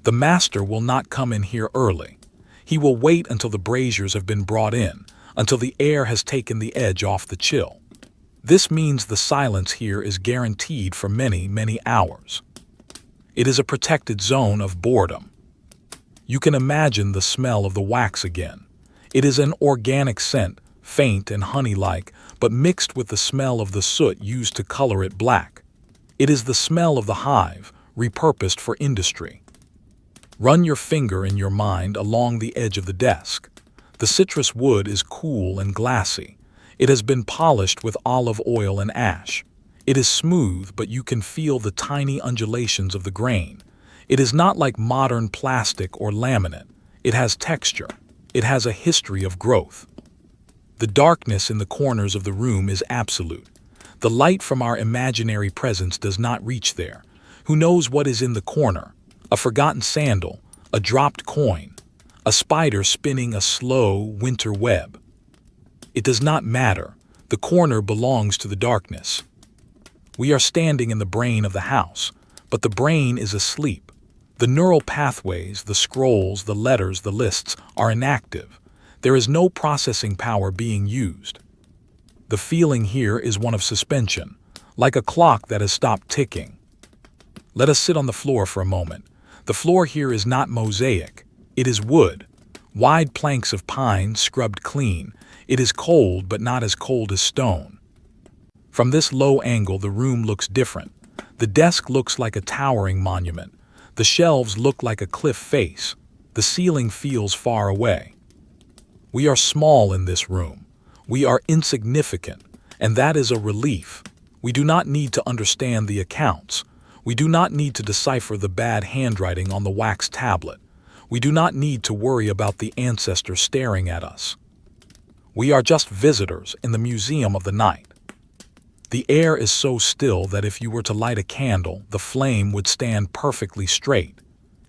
The master will not come in here early. He will wait until the braziers have been brought in, until the air has taken the edge off the chill. This means the silence here is guaranteed for many, many hours. It is a protected zone of boredom. You can imagine the smell of the wax again. It is an organic scent, faint and honey-like, but mixed with the smell of the soot used to color it black. It is the smell of the hive, repurposed for industry. Run your finger in your mind along the edge of the desk. The citrus wood is cool and glassy. It has been polished with olive oil and ash. It is smooth, but you can feel the tiny undulations of the grain. It is not like modern plastic or laminate. It has texture. It has a history of growth. The darkness in the corners of the room is absolute. The light from our imaginary presence does not reach there. Who knows what is in the corner? A forgotten sandal, a dropped coin, a spider spinning a slow winter web. It does not matter. The corner belongs to the darkness. We are standing in the brain of the house, but the brain is asleep. The neural pathways, the scrolls, the letters, the lists are inactive. There is no processing power being used. The feeling here is one of suspension, like a clock that has stopped ticking. Let us sit on the floor for a moment. The floor here is not mosaic. It is wood. Wide planks of pine scrubbed clean. It is cold, but not as cold as stone. From this low angle, the room looks different. The desk looks like a towering monument. The shelves look like a cliff face. The ceiling feels far away. We are small in this room. We are insignificant, and that is a relief. We do not need to understand the accounts. We do not need to decipher the bad handwriting on the wax tablet. We do not need to worry about the ancestor staring at us. We are just visitors in the museum of the night. The air is so still that if you were to light a candle, the flame would stand perfectly straight.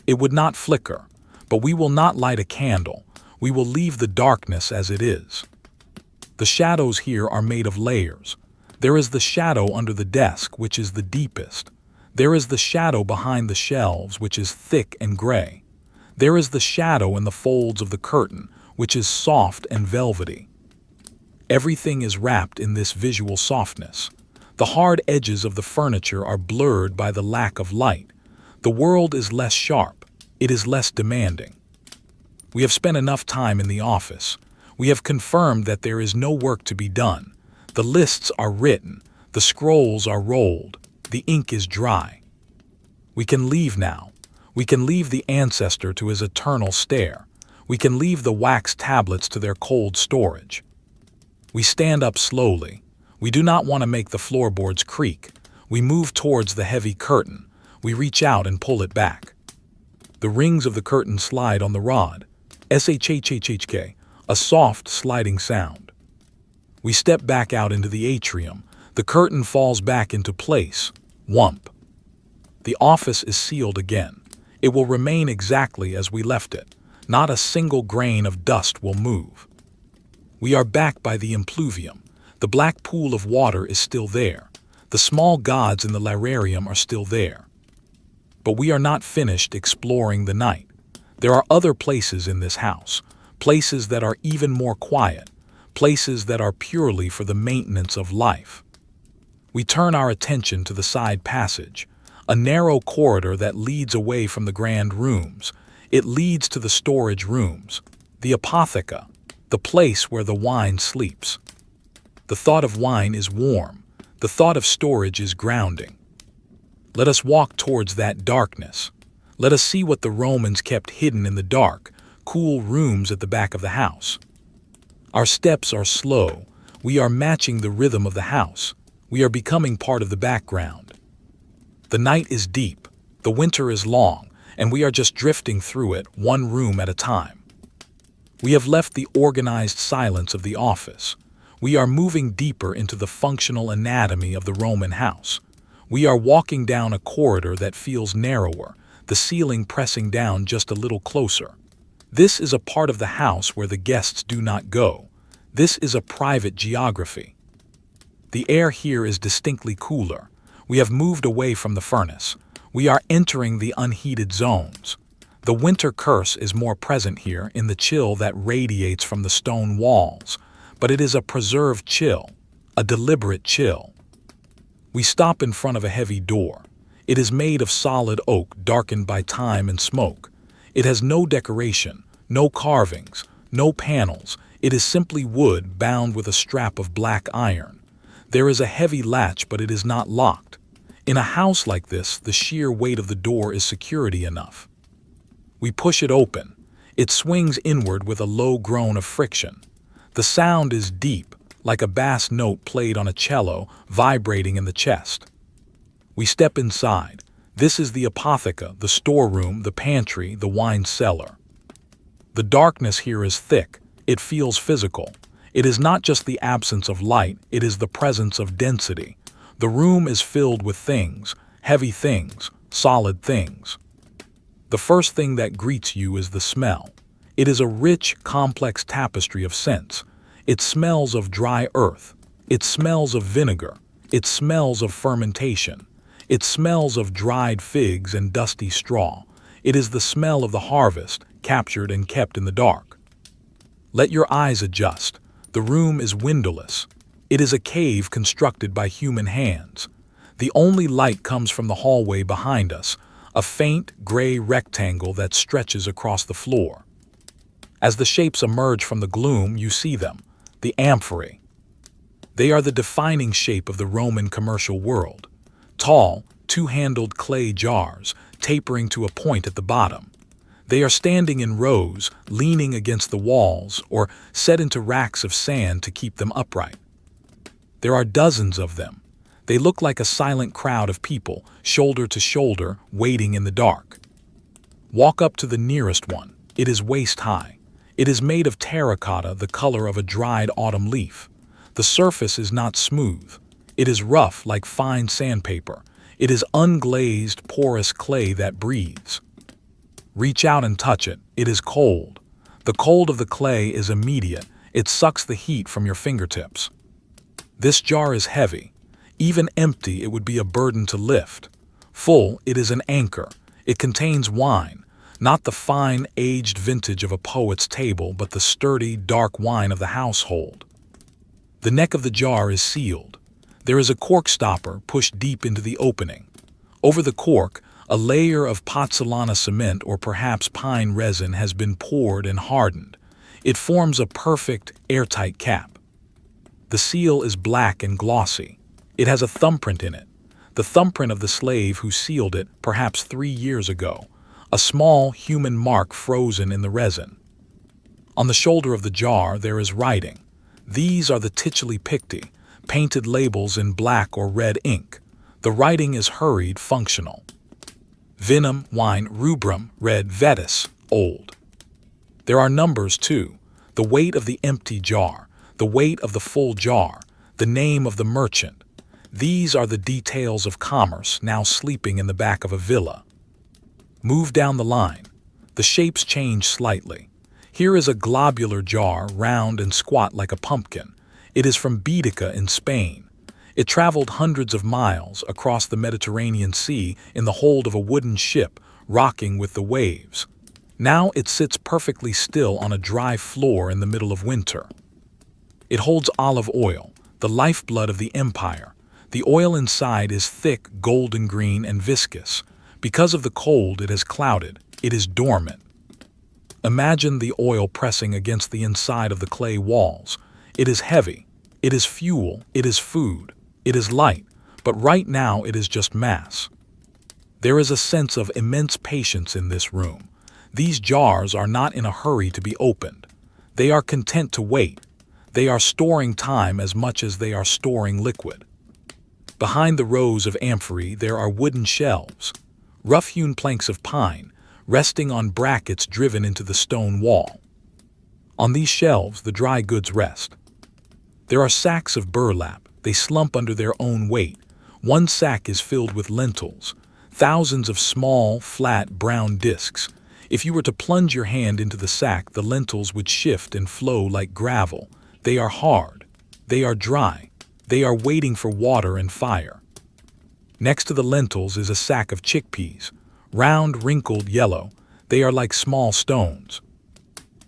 It would not flicker, but we will not light a candle. We will leave the darkness as it is. The shadows here are made of layers. There is the shadow under the desk, which is the deepest. There is the shadow behind the shelves, which is thick and gray. There is the shadow in the folds of the curtain, which is soft and velvety. Everything is wrapped in this visual softness. The hard edges of the furniture are blurred by the lack of light. The world is less sharp. It is less demanding. We have spent enough time in the office. We have confirmed that there is no work to be done. The lists are written. The scrolls are rolled. The ink is dry. We can leave now. We can leave the ancestor to his eternal stare. We can leave the wax tablets to their cold storage. We stand up slowly. We do not want to make the floorboards creak. We move towards the heavy curtain. We reach out and pull it back. The rings of the curtain slide on the rod. SHHHHK, a soft sliding sound. We step back out into the atrium. The curtain falls back into place. Whump. The office is sealed again. It will remain exactly as we left it. Not a single grain of dust will move. We are back by the impluvium. The black pool of water is still there. The small gods in the lararium are still there. But we are not finished exploring the night. There are other places in this house, places that are even more quiet, places that are purely for the maintenance of life. We turn our attention to the side passage, a narrow corridor that leads away from the grand rooms. It leads to the storage rooms, the apotheca, the place where the wine sleeps. The thought of wine is warm. The thought of storage is grounding. Let us walk towards that darkness. Let us see what the Romans kept hidden in the dark, cool rooms at the back of the house. Our steps are slow. We are matching the rhythm of the house. We are becoming part of the background. The night is deep, the winter is long, and we are just drifting through it, one room at a time. We have left the organized silence of the office. We are moving deeper into the functional anatomy of the Roman house. We are walking down a corridor that feels narrower, the ceiling pressing down just a little closer. This is a part of the house where the guests do not go. This is a private geography. The air here is distinctly cooler. We have moved away from the furnace. We are entering the unheated zones. The winter curse is more present here in the chill that radiates from the stone walls, but it is a preserved chill, a deliberate chill. We stop in front of a heavy door. It is made of solid oak darkened by time and smoke. It has no decoration, no carvings, no panels. It is simply wood bound with a strap of black iron. There is a heavy latch, but it is not locked. In a house like this, the sheer weight of the door is security enough. We push it open. It swings inward with a low groan of friction. The sound is deep, like a bass note played on a cello, vibrating in the chest. We step inside. This is the apotheca, the storeroom, the pantry, the wine cellar. The darkness here is thick. It feels physical. It is not just the absence of light, it is the presence of density. The room is filled with things, heavy things, solid things. The first thing that greets you is the smell. It is a rich, complex tapestry of scents. It smells of dry earth. It smells of vinegar. It smells of fermentation. It smells of dried figs and dusty straw. It is the smell of the harvest, captured and kept in the dark. Let your eyes adjust. The room is windowless. It is a cave constructed by human hands. The only light comes from the hallway behind us, a faint, gray rectangle that stretches across the floor. As the shapes emerge from the gloom, you see them, the amphorae. They are the defining shape of the Roman commercial world. Tall, two-handled clay jars, tapering to a point at the bottom. They are standing in rows, leaning against the walls, or set into racks of sand to keep them upright. There are dozens of them. They look like a silent crowd of people, shoulder to shoulder, waiting in the dark. Walk up to the nearest one. It is waist-high. It is made of terracotta, the color of a dried autumn leaf. The surface is not smooth. It is rough like fine sandpaper. It is unglazed, porous clay that breathes. Reach out and touch it. It is cold. The cold of the clay is immediate. It sucks the heat from your fingertips. This jar is heavy. Even empty, it would be a burden to lift. Full, it is an anchor. It contains wine. Not the fine, aged vintage of a poet's table, but the sturdy, dark wine of the household. The neck of the jar is sealed. There is a cork stopper pushed deep into the opening. Over the cork, a layer of pozzolana cement or perhaps pine resin has been poured and hardened. It forms a perfect, airtight cap. The seal is black and glossy. It has a thumbprint in it, the thumbprint of the slave who sealed it perhaps 3 years ago. A small human mark frozen in the resin. On the shoulder of the jar there is writing. These are the tituli picti, painted labels in black or red ink. The writing is hurried, functional. Vinum, wine, rubrum, red, vetus, old. There are numbers too. The weight of the empty jar, the weight of the full jar, the name of the merchant. These are the details of commerce now sleeping in the back of a villa. Move down the line. The shapes change slightly. Here is a globular jar, round and squat like a pumpkin. It is from Baetica in Spain. It traveled hundreds of miles across the Mediterranean Sea in the hold of a wooden ship, rocking with the waves. Now it sits perfectly still on a dry floor in the middle of winter. It holds olive oil, the lifeblood of the empire. The oil inside is thick, golden green, and viscous. Because of the cold, it has clouded. It is dormant. Imagine the oil pressing against the inside of the clay walls. It is heavy. It is fuel. It is food. It is light. But right now it is just mass. There is a sense of immense patience in this room. These jars are not in a hurry to be opened. They are content to wait. They are storing time as much as they are storing liquid. Behind the rows of amphorae there are wooden shelves, rough-hewn planks of pine, resting on brackets driven into the stone wall. On these shelves the dry goods rest. There are sacks of burlap. They slump under their own weight. One sack is filled with lentils, thousands of small, flat, brown discs. If you were to plunge your hand into the sack, the lentils would shift and flow like gravel. They are hard. They are dry. They are waiting for water and fire. Next to the lentils is a sack of chickpeas, round, wrinkled, yellow. They are like small stones.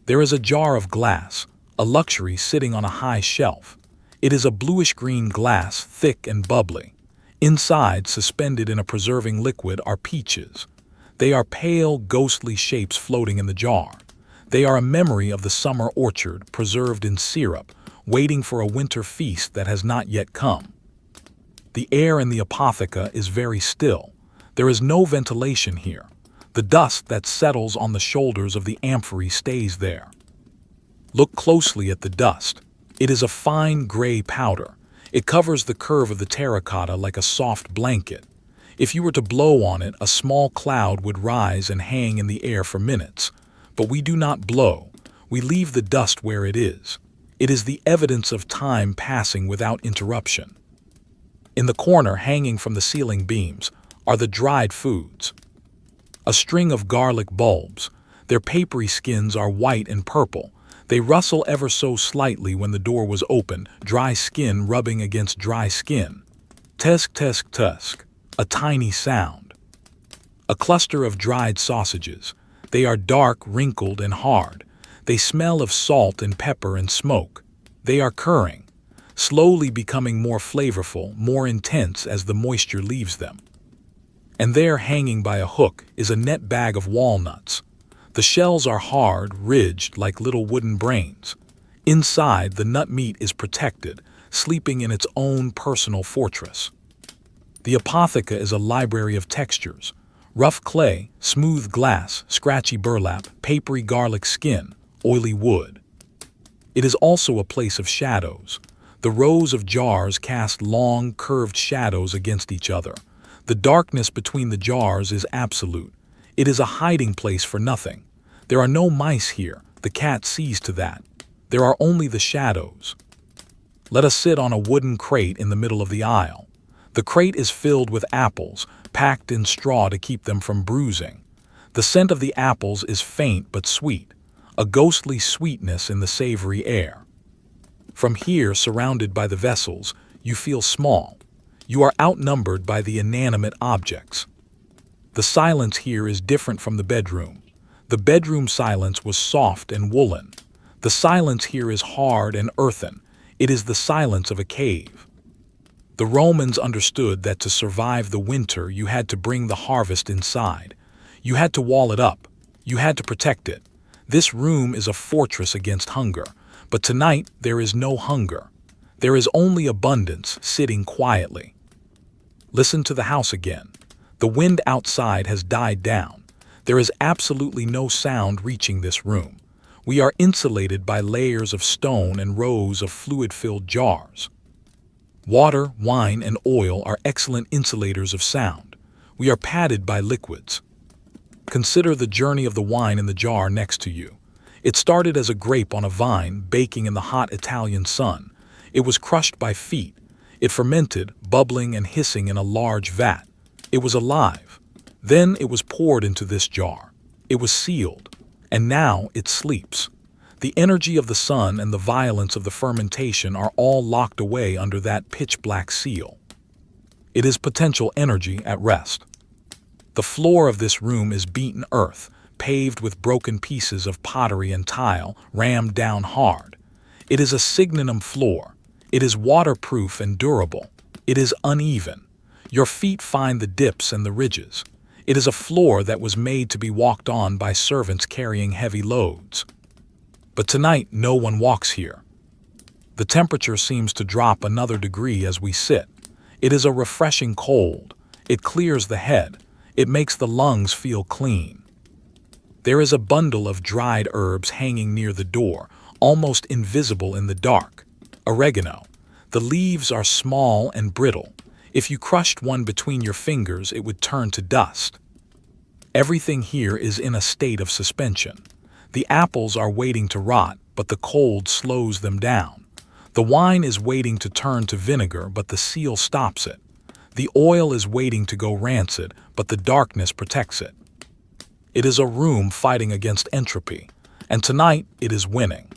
There is a jar of glass, a luxury sitting on a high shelf. It is a bluish-green glass, thick and bubbly. Inside, suspended in a preserving liquid, are peaches. They are pale, ghostly shapes floating in the jar. They are a memory of the summer orchard, preserved in syrup, waiting for a winter feast that has not yet come. The air in the apotheca is very still. There is no ventilation here. The dust that settles on the shoulders of the amphorae stays there. Look closely at the dust. It is a fine gray powder. It covers the curve of the terracotta like a soft blanket. If you were to blow on it, a small cloud would rise and hang in the air for minutes. But we do not blow. We leave the dust where it is. It is the evidence of time passing without interruption. In the corner, hanging from the ceiling beams, are the dried foods. A string of garlic bulbs. Their papery skins are white and purple. They rustle ever so slightly when the door was opened, dry skin rubbing against dry skin. Tusk, tusk, tusk. A tiny sound. A cluster of dried sausages. They are dark, wrinkled, and hard. They smell of salt and pepper and smoke. They are curing, slowly becoming more flavorful, more intense as the moisture leaves them. And there, hanging by a hook, is a net bag of walnuts. The shells are hard, ridged like little wooden brains. Inside, the nut meat is protected, sleeping in its own personal fortress. The apotheca is a library of textures. Rough clay, smooth glass, scratchy burlap, papery garlic skin, oily wood. It is also a place of shadows. The rows of jars cast long, curved shadows against each other. The darkness between the jars is absolute. It is a hiding place for nothing. There are no mice here. The cat sees to that. There are only the shadows. Let us sit on a wooden crate in the middle of the aisle. The crate is filled with apples, packed in straw to keep them from bruising. The scent of the apples is faint but sweet, a ghostly sweetness in the savory air. From here, surrounded by the vessels, you feel small. You are outnumbered by the inanimate objects. The silence here is different from the bedroom. The bedroom silence was soft and woolen. The silence here is hard and earthen. It is the silence of a cave. The Romans understood that to survive the winter you had to bring the harvest inside. You had to wall it up. You had to protect it. This room is a fortress against hunger. But tonight there is no hunger. There is only abundance sitting quietly. Listen to the house again. The wind outside has died down. There is absolutely no sound reaching this room. We are insulated by layers of stone and rows of fluid-filled jars. Water, wine, and oil are excellent insulators of sound. We are padded by liquids. Consider the journey of the wine in the jar next to you. It started as a grape on a vine, baking in the hot Italian sun. It was crushed by feet. It fermented, bubbling and hissing in a large vat. It was alive. Then it was poured into this jar. It was sealed. And now it sleeps. The energy of the sun and the violence of the fermentation are all locked away under that pitch-black seal. It is potential energy at rest. The floor of this room is beaten earth, paved with broken pieces of pottery and tile, rammed down hard. It is a signinum floor. It is waterproof and durable. It is uneven. Your feet find the dips and the ridges. It is a floor that was made to be walked on by servants carrying heavy loads. But tonight, no one walks here. The temperature seems to drop another degree as we sit. It is a refreshing cold. It clears the head. It makes the lungs feel clean. There is a bundle of dried herbs hanging near the door, almost invisible in the dark. Oregano. The leaves are small and brittle. If you crushed one between your fingers, it would turn to dust. Everything here is in a state of suspension. The apples are waiting to rot, but the cold slows them down. The wine is waiting to turn to vinegar, but the seal stops it. The oil is waiting to go rancid, but the darkness protects it. It is a room fighting against entropy, and tonight it is winning.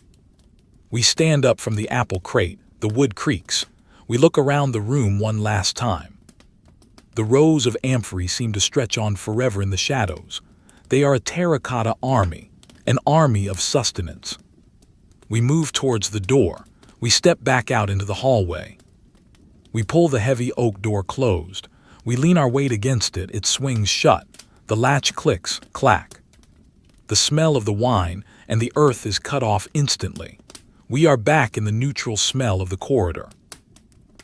We stand up from the apple crate, the wood creaks. We look around the room one last time. The rows of amphorae seem to stretch on forever in the shadows. They are a terracotta army, an army of sustenance. We move towards the door. We step back out into the hallway. We pull the heavy oak door closed. We lean our weight against it. It swings shut. The latch clicks, clack. The smell of the wine and the earth is cut off instantly. We are back in the neutral smell of the corridor.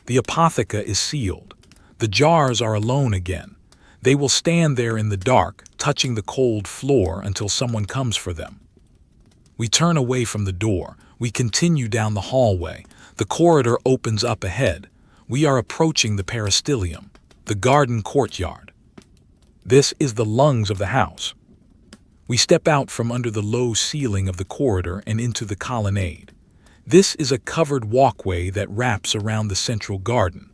The apotheca is sealed. The jars are alone again. They will stand there in the dark, touching the cold floor until someone comes for them. We turn away from the door. We continue down the hallway. The corridor opens up ahead. We are approaching the peristyllium, the garden courtyard. This is the lungs of the house. We step out from under the low ceiling of the corridor and into the colonnade. This is a covered walkway that wraps around the central garden.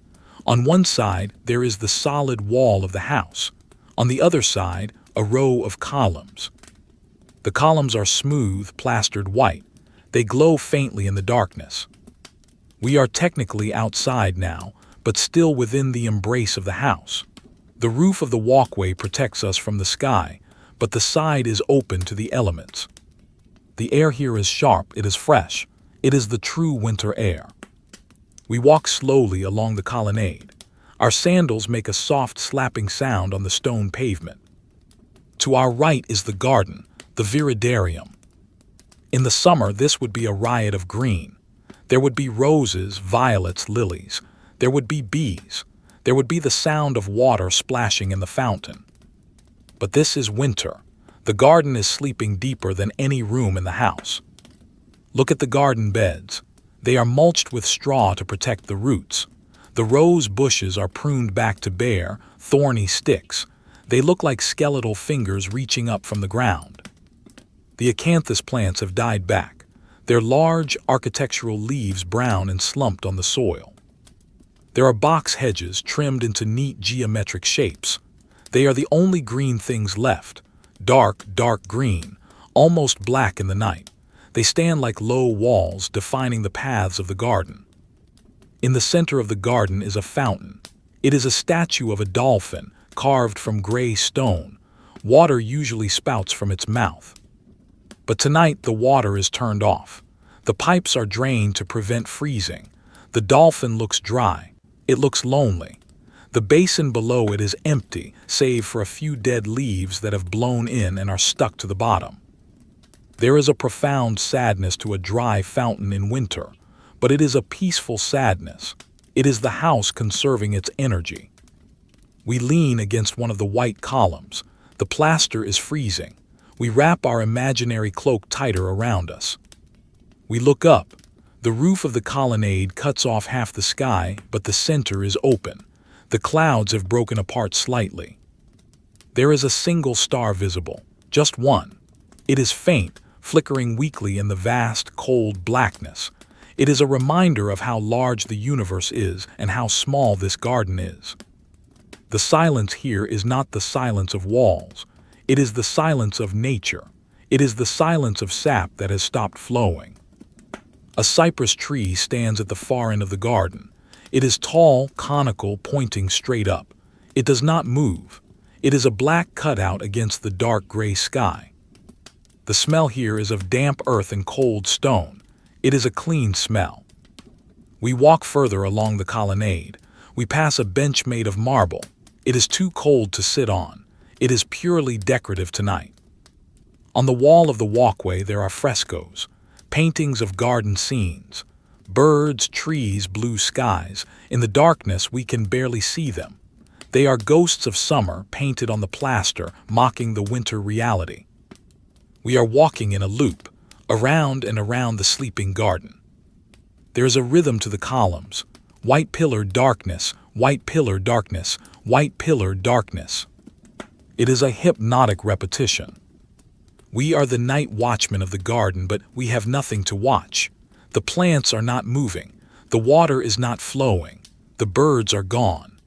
On one side, there is the solid wall of the house. On the other side, a row of columns. The columns are smooth, plastered white. They glow faintly in the darkness. We are technically outside now, but still within the embrace of the house. The roof of the walkway protects us from the sky, but the side is open to the elements. The air here is sharp, it is fresh. It is the true winter air. We walk slowly along the colonnade. Our sandals make a soft slapping sound on the stone pavement. To our right is the garden, the viridarium. In the summer, this would be a riot of green. There would be roses, violets, lilies. There would be bees. There would be the sound of water splashing in the fountain. But this is winter. The garden is sleeping deeper than any room in the house. Look at the garden beds. They are mulched with straw to protect the roots. The rose bushes are pruned back to bare, thorny sticks. They look like skeletal fingers reaching up from the ground. The acanthus plants have died back, their large architectural leaves brown and slumped on the soil. There are box hedges trimmed into neat geometric shapes. They are the only green things left, dark, dark green, almost black in the night. They stand like low walls defining the paths of the garden. In the center of the garden is a fountain. It is a statue of a dolphin carved from gray stone. Water usually spouts from its mouth. But tonight the water is turned off. The pipes are drained to prevent freezing. The dolphin looks dry. It looks lonely. The basin below it is empty, save for a few dead leaves that have blown in and are stuck to the bottom. There is a profound sadness to a dry fountain in winter, but it is a peaceful sadness. It is the house conserving its energy. We lean against one of the white columns. The plaster is freezing. We wrap our imaginary cloak tighter around us. We look up. The roof of the colonnade cuts off half the sky, but the center is open. The clouds have broken apart slightly. There is a single star visible, just one. It is faint, flickering weakly in the vast, cold blackness. It is a reminder of how large the universe is and how small this garden is. The silence here is not the silence of walls. It is the silence of nature. It is the silence of sap that has stopped flowing. A cypress tree stands at the far end of the garden. It is tall, conical, pointing straight up. It does not move. It is a black cutout against the dark gray sky. The smell here is of damp earth and cold stone. It is a clean smell. We walk further along the colonnade. We pass a bench made of marble. It is too cold to sit on. It is purely decorative tonight. On the wall of the walkway there are frescoes, paintings of garden scenes, birds, trees, blue skies. In the darkness we can barely see them. They are ghosts of summer painted on the plaster, mocking the winter reality. We are walking in a loop, around and around the sleeping garden. There is a rhythm to the columns. White pillar, darkness, white pillar, darkness, white pillar, darkness. It is a hypnotic repetition. We are the night watchmen of the garden, but we have nothing to watch. The plants are not moving. The water is not flowing. The birds are gone.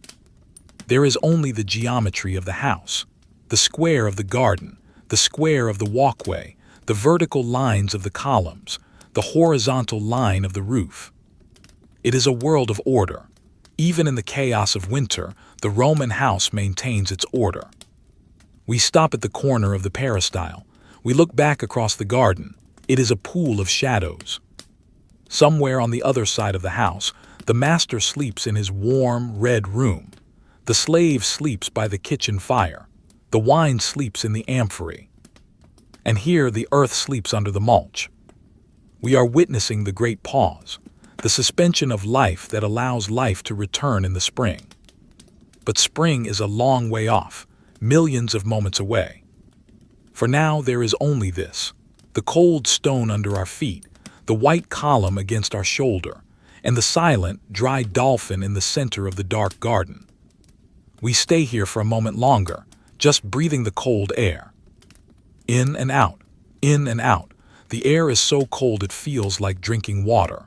There is only the geometry of the house, the square of the garden, the square of the walkway, the vertical lines of the columns, the horizontal line of the roof. It is a world of order. Even in the chaos of winter, the Roman house maintains its order. We stop at the corner of the peristyle. We look back across the garden. It is a pool of shadows. Somewhere on the other side of the house, the master sleeps in his warm, red room. The slave sleeps by the kitchen fire. The wine sleeps in the amphory. And here the earth sleeps under the mulch. We are witnessing the great pause, the suspension of life that allows life to return in the spring. But spring is a long way off, millions of moments away. For now there is only this, the cold stone under our feet, the white column against our shoulder, and the silent, dry dolphin in the center of the dark garden. We stay here for a moment longer, just breathing the cold air. In and out, in and out. The air is so cold it feels like drinking water.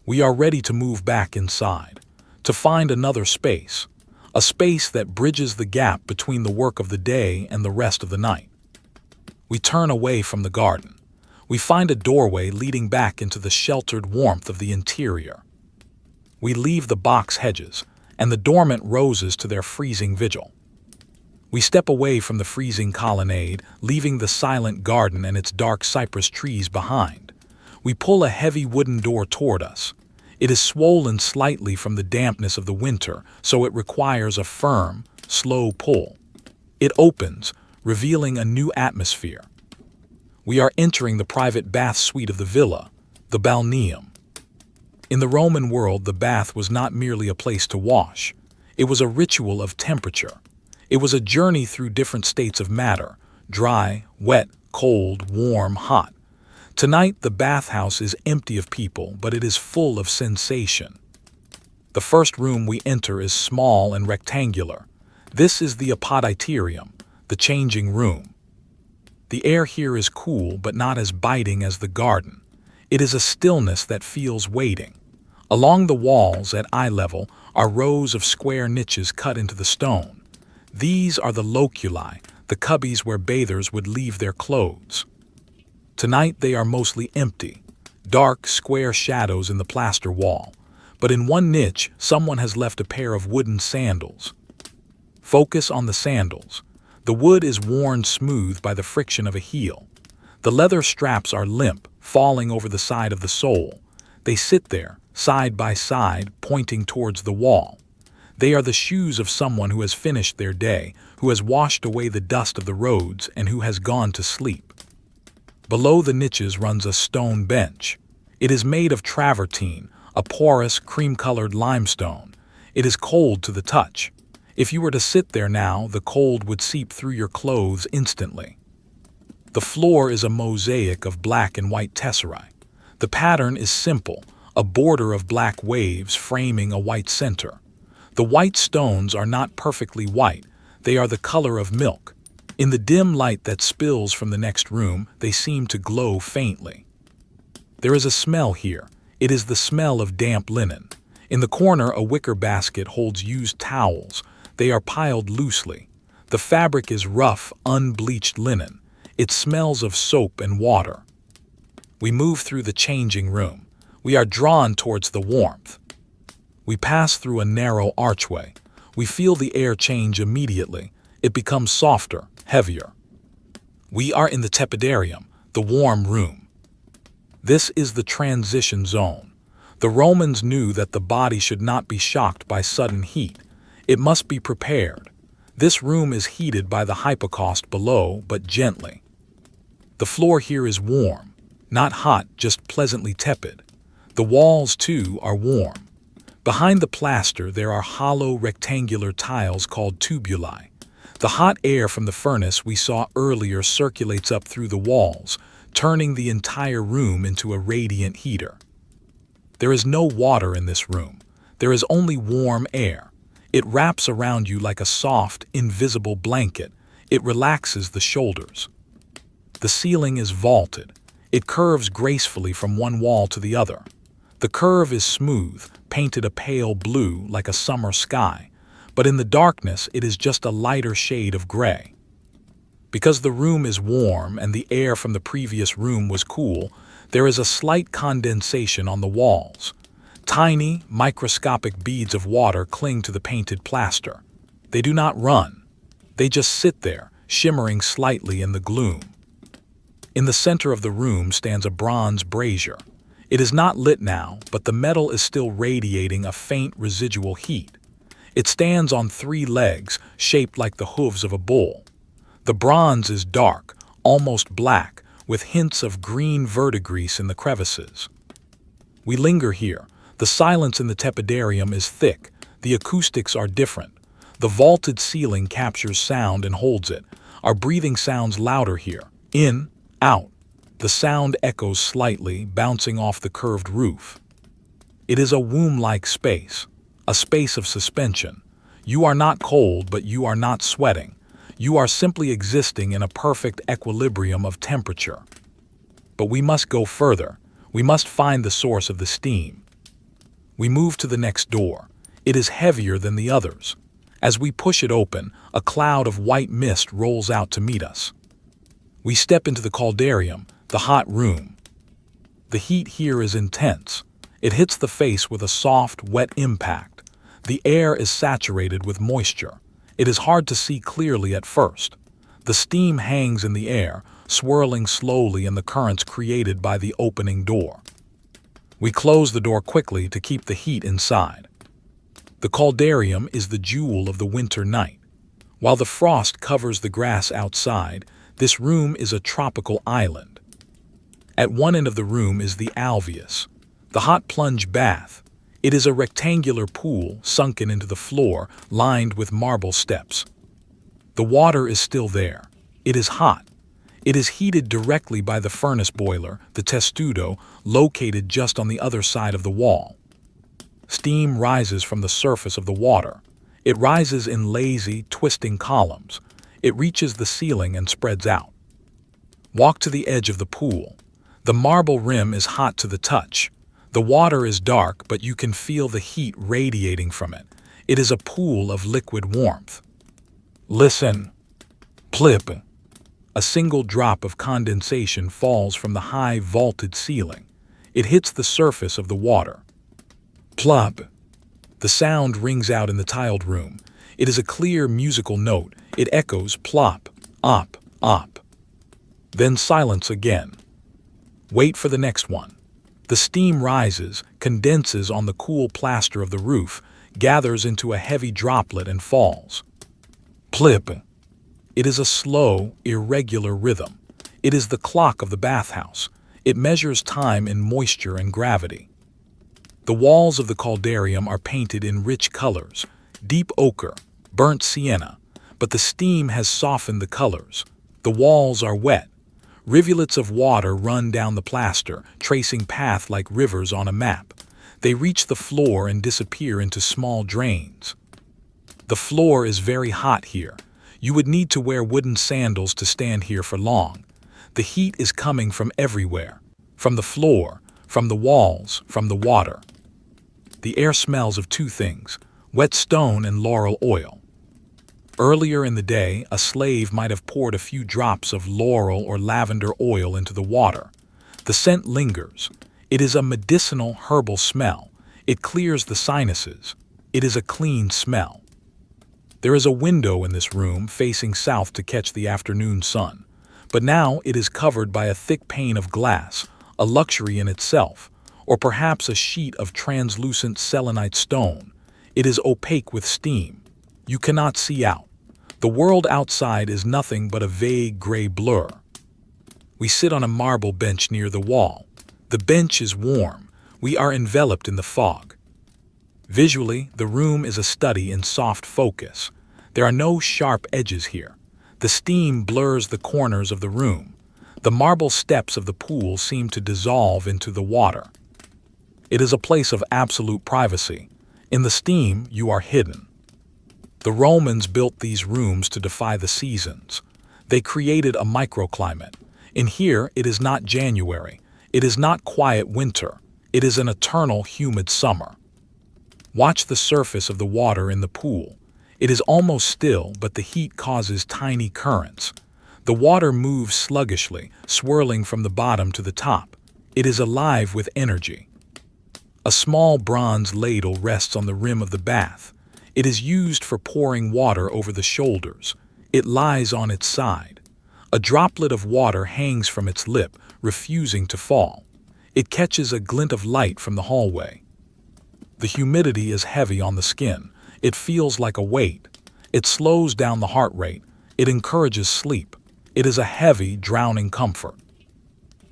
We are ready to move back inside, to find another space, a space that bridges the gap between the work of the day and the rest of the night. We turn away from the garden. We find a doorway leading back into the sheltered warmth of the interior. We leave the box hedges and the dormant roses to their freezing vigil. We step away from the freezing colonnade, leaving the silent garden and its dark cypress trees behind. We pull a heavy wooden door toward us. It is swollen slightly from the dampness of the winter, so it requires a firm, slow pull. It opens, revealing a new atmosphere. We are entering the private bath suite of the villa, the balneum. In the Roman world, the bath was not merely a place to wash. It was a ritual of temperature. It was a journey through different states of matter, dry, wet, cold, warm, hot. Tonight, the bathhouse is empty of people, but it is full of sensation. The first room we enter is small and rectangular. This is the atrium, the changing room. The air here is cool, but not as biting as the garden. It is a stillness that feels waiting. Along the walls, at eye level, are rows of square niches cut into the stone. These are the loculi, the cubbies where bathers would leave their clothes. Tonight they are mostly empty, dark, square shadows in the plaster wall. But in one niche, someone has left a pair of wooden sandals. Focus on the sandals. The wood is worn smooth by the friction of a heel. The leather straps are limp, falling over the side of the sole. They sit there, side by side, pointing towards the wall. They are the shoes of someone who has finished their day, who has washed away the dust of the roads, and who has gone to sleep. Below the niches runs a stone bench. It is made of travertine, a porous, cream-colored limestone. It is cold to the touch. If you were to sit there now, the cold would seep through your clothes instantly. The floor is a mosaic of black and white tesserae. The pattern is simple, a border of black waves framing a white center. The white stones are not perfectly white. They are the color of milk. In the dim light that spills from the next room, they seem to glow faintly. There is a smell here. It is the smell of damp linen. In the corner, a wicker basket holds used towels. They are piled loosely. The fabric is rough, unbleached linen. It smells of soap and water. We move through the changing room. We are drawn towards the warmth. We pass through a narrow archway. We feel the air change immediately. It becomes softer, heavier. We are in the tepidarium, the warm room. This is the transition zone. The Romans knew that the body should not be shocked by sudden heat. It must be prepared. This room is heated by the hypocaust below, but gently. The floor here is warm, not hot, just pleasantly tepid. The walls, too, are warm. Behind the plaster there are hollow rectangular tiles called tubuli. The hot air from the furnace we saw earlier circulates up through the walls, turning the entire room into a radiant heater. There is no water in this room. There is only warm air. It wraps around you like a soft, invisible blanket. It relaxes the shoulders. The ceiling is vaulted. It curves gracefully from one wall to the other. The curve is smooth, painted a pale blue like a summer sky, but in the darkness it is just a lighter shade of gray. Because the room is warm and the air from the previous room was cool, there is a slight condensation on the walls. Tiny, microscopic beads of water cling to the painted plaster. They do not run. They just sit there, shimmering slightly in the gloom. In the center of the room stands a bronze brazier. It is not lit now, but the metal is still radiating a faint residual heat. It stands on 3 legs, shaped like the hooves of a bull. The bronze is dark, almost black, with hints of green verdigris in the crevices. We linger here. The silence in the tepidarium is thick. The acoustics are different. The vaulted ceiling captures sound and holds it. Our breathing sounds louder here. In, out. The sound echoes slightly, bouncing off the curved roof. It is a womb-like space, a space of suspension. You are not cold, but you are not sweating. You are simply existing in a perfect equilibrium of temperature. But we must go further. We must find the source of the steam. We move to the next door. It is heavier than the others. As we push it open, a cloud of white mist rolls out to meet us. We step into the caldarium, the hot room. The heat here is intense. It hits the face with a soft, wet impact. The air is saturated with moisture. It is hard to see clearly at first. The steam hangs in the air, swirling slowly in the currents created by the opening door. We close the door quickly to keep the heat inside. The caldarium is the jewel of the winter night. While the frost covers the grass outside, this room is a tropical island. At one end of the room is the alveus, the hot plunge bath. It is a rectangular pool sunken into the floor, lined with marble steps. The water is still there. It is hot. It is heated directly by the furnace boiler, the testudo, located just on the other side of the wall. Steam rises from the surface of the water. It rises in lazy, twisting columns. It reaches the ceiling and spreads out. Walk to the edge of the pool. The marble rim is hot to the touch. The water is dark, but you can feel the heat radiating from it. It is a pool of liquid warmth. Listen. Plip. A single drop of condensation falls from the high vaulted ceiling. It hits the surface of the water. Plop. The sound rings out in the tiled room. It is a clear musical note. It echoes plop, op, op. Then silence again. Wait for the next one. The steam rises, condenses on the cool plaster of the roof, gathers into a heavy droplet and falls. Plip. It is a slow, irregular rhythm. It is the clock of the bathhouse. It measures time in moisture and gravity. The walls of the caldarium are painted in rich colors, deep ochre, burnt sienna, but the steam has softened the colors. The walls are wet. Rivulets of water run down the plaster, tracing paths like rivers on a map. They reach the floor and disappear into small drains. The floor is very hot here. You would need to wear wooden sandals to stand here for long. The heat is coming from everywhere. From the floor, from the walls, from the water. The air smells of 2 things, wet stone and laurel oil. Earlier in the day, a slave might have poured a few drops of laurel or lavender oil into the water. The scent lingers. It is a medicinal herbal smell. It clears the sinuses. It is a clean smell. There is a window in this room facing south to catch the afternoon sun, but now it is covered by a thick pane of glass, a luxury in itself. or perhaps a sheet of translucent selenite stone. It is opaque with steam. You cannot see out. The world outside is nothing but a vague gray blur. We sit on a marble bench near the wall. The bench is warm. We are enveloped in the fog. Visually, the room is a study in soft focus. There are no sharp edges here. The steam blurs the corners of the room. The marble steps of the pool seem to dissolve into the water. It is a place of absolute privacy. In the steam, you are hidden. The Romans built these rooms to defy the seasons. They created a microclimate. In here, it is not January. It is not quiet winter. It is an eternal humid summer. Watch the surface of the water in the pool. It is almost still, but the heat causes tiny currents. The water moves sluggishly, swirling from the bottom to the top. It is alive with energy. A small bronze ladle rests on the rim of the bath. It is used for pouring water over the shoulders. It lies on its side. A droplet of water hangs from its lip, refusing to fall. It catches a glint of light from the hallway. The humidity is heavy on the skin. It feels like a weight. It slows down the heart rate. It encourages sleep. It is a heavy, drowning comfort.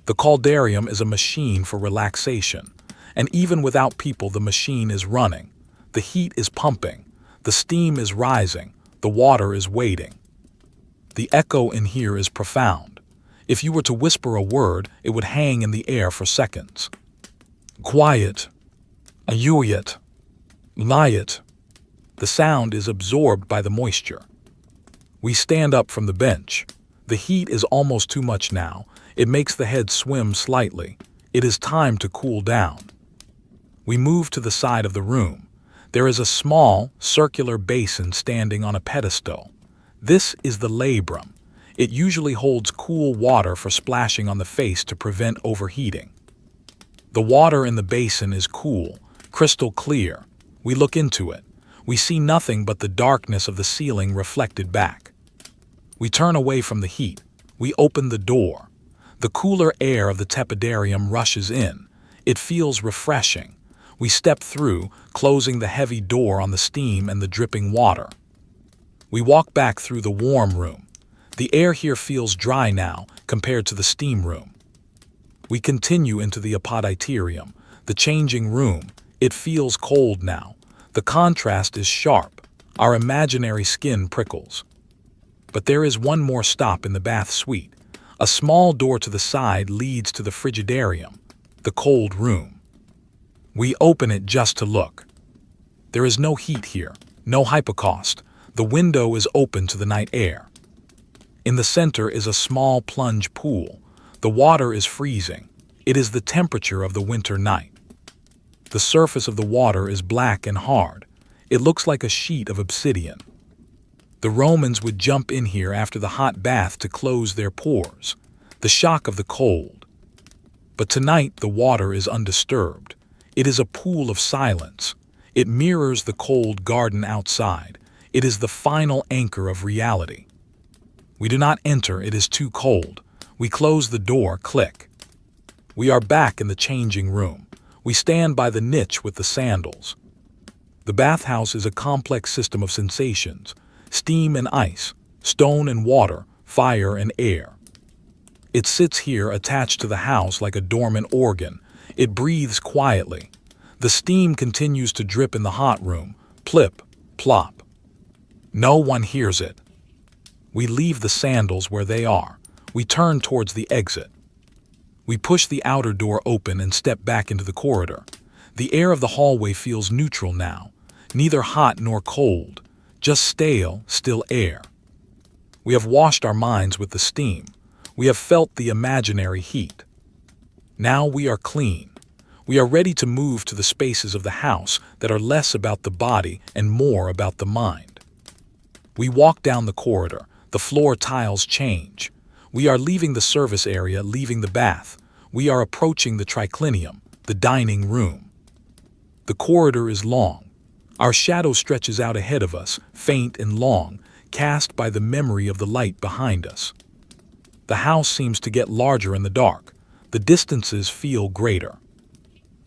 The caldarium is a machine for relaxation. And even without people, the machine is running. The heat is pumping. The steam is rising. The water is waiting. The echo in here is profound. If you were to whisper a word, it would hang in the air for seconds. Quiet. Ayuyet. Layet. The sound is absorbed by the moisture. We stand up from the bench. The heat is almost too much now. It makes the head swim slightly. It is time to cool down. We move to the side of the room. There is a small, circular basin standing on a pedestal. This is the labrum. It usually holds cool water for splashing on the face to prevent overheating. The water in the basin is cool, crystal clear. We look into it. We see nothing but the darkness of the ceiling reflected back. We turn away from the heat. We open the door. The cooler air of the tepidarium rushes in. It feels refreshing. We step through, closing the heavy door on the steam and the dripping water. We walk back through the warm room. The air here feels dry now compared to the steam room. We continue into the apoditerium, the changing room. It feels cold now. The contrast is sharp. Our imaginary skin prickles. But there is one more stop in the bath suite. A small door to the side leads to the frigidarium, the cold room. We open it just to look. There is no heat here, no hypocaust. The window is open to the night air. In the center is a small plunge pool. The water is freezing. It is the temperature of the winter night. The surface of the water is black and hard. It looks like a sheet of obsidian. The Romans would jump in here after the hot bath to close their pores. The shock of the cold. But tonight the water is undisturbed. It is a pool of silence. It mirrors the cold garden outside. It is the final anchor of reality. We do not enter, it is too cold. We close the door, click. We are back in the changing room. We stand by the niche with the sandals. The bathhouse is a complex system of sensations. Steam and ice, stone and water, fire and air. It sits here attached to the house like a dormant organ. It breathes quietly. The steam continues to drip in the hot room, plip, plop. No one hears it. We leave the sandals where they are. We turn towards the exit. We push the outer door open and step back into the corridor. The air of the hallway feels neutral now, neither hot nor cold, just stale, still air. We have washed our minds with the steam. We have felt the imaginary heat. Now we are clean. We are ready to move to the spaces of the house that are less about the body and more about the mind. We walk down the corridor. The floor tiles change. We are leaving the service area, leaving the bath. We are approaching the triclinium, the dining room. The corridor is long. Our shadow stretches out ahead of us, faint and long, cast by the memory of the light behind us. The house seems to get larger in the dark. The distances feel greater.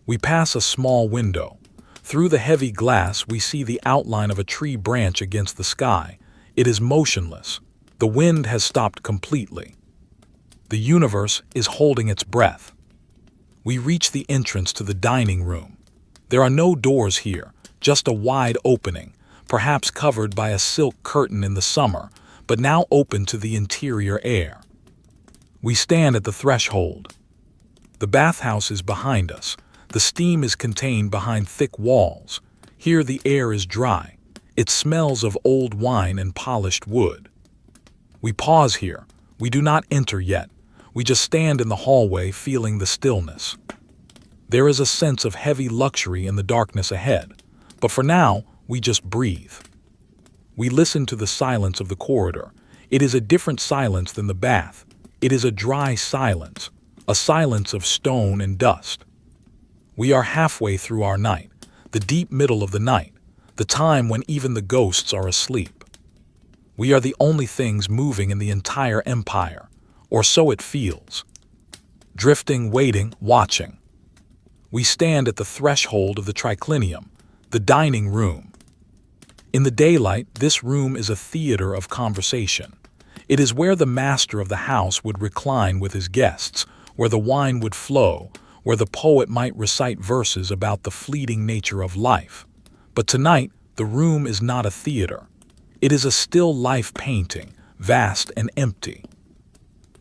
We pass a small window. Through the heavy glass, we see the outline of a tree branch against the sky. It is motionless. The wind has stopped completely. The universe is holding its breath. We reach the entrance to the dining room. There are no doors here, just a wide opening, perhaps covered by a silk curtain in the summer, but now open to the interior air. We stand at the threshold. The bathhouse is behind us. The steam is contained behind thick walls. Here the air is dry. It smells of old wine and polished wood. We pause here. We do not enter yet. We just stand in the hallway feeling the stillness. There is a sense of heavy luxury in the darkness ahead, but for now, we just breathe. We listen to the silence of the corridor. It is a different silence than the bath. It is a dry silence, a silence of stone and dust. We are halfway through our night, the deep middle of the night, the time when even the ghosts are asleep. We are the only things moving in the entire empire, or so it feels. Drifting, waiting, watching. We stand at the threshold of the triclinium, the dining room. In the daylight, this room is a theater of conversation. It is where the master of the house would recline with his guests, where the wine would flow, where the poet might recite verses about the fleeting nature of life. But tonight, the room is not a theater. It is a still life painting, vast and empty.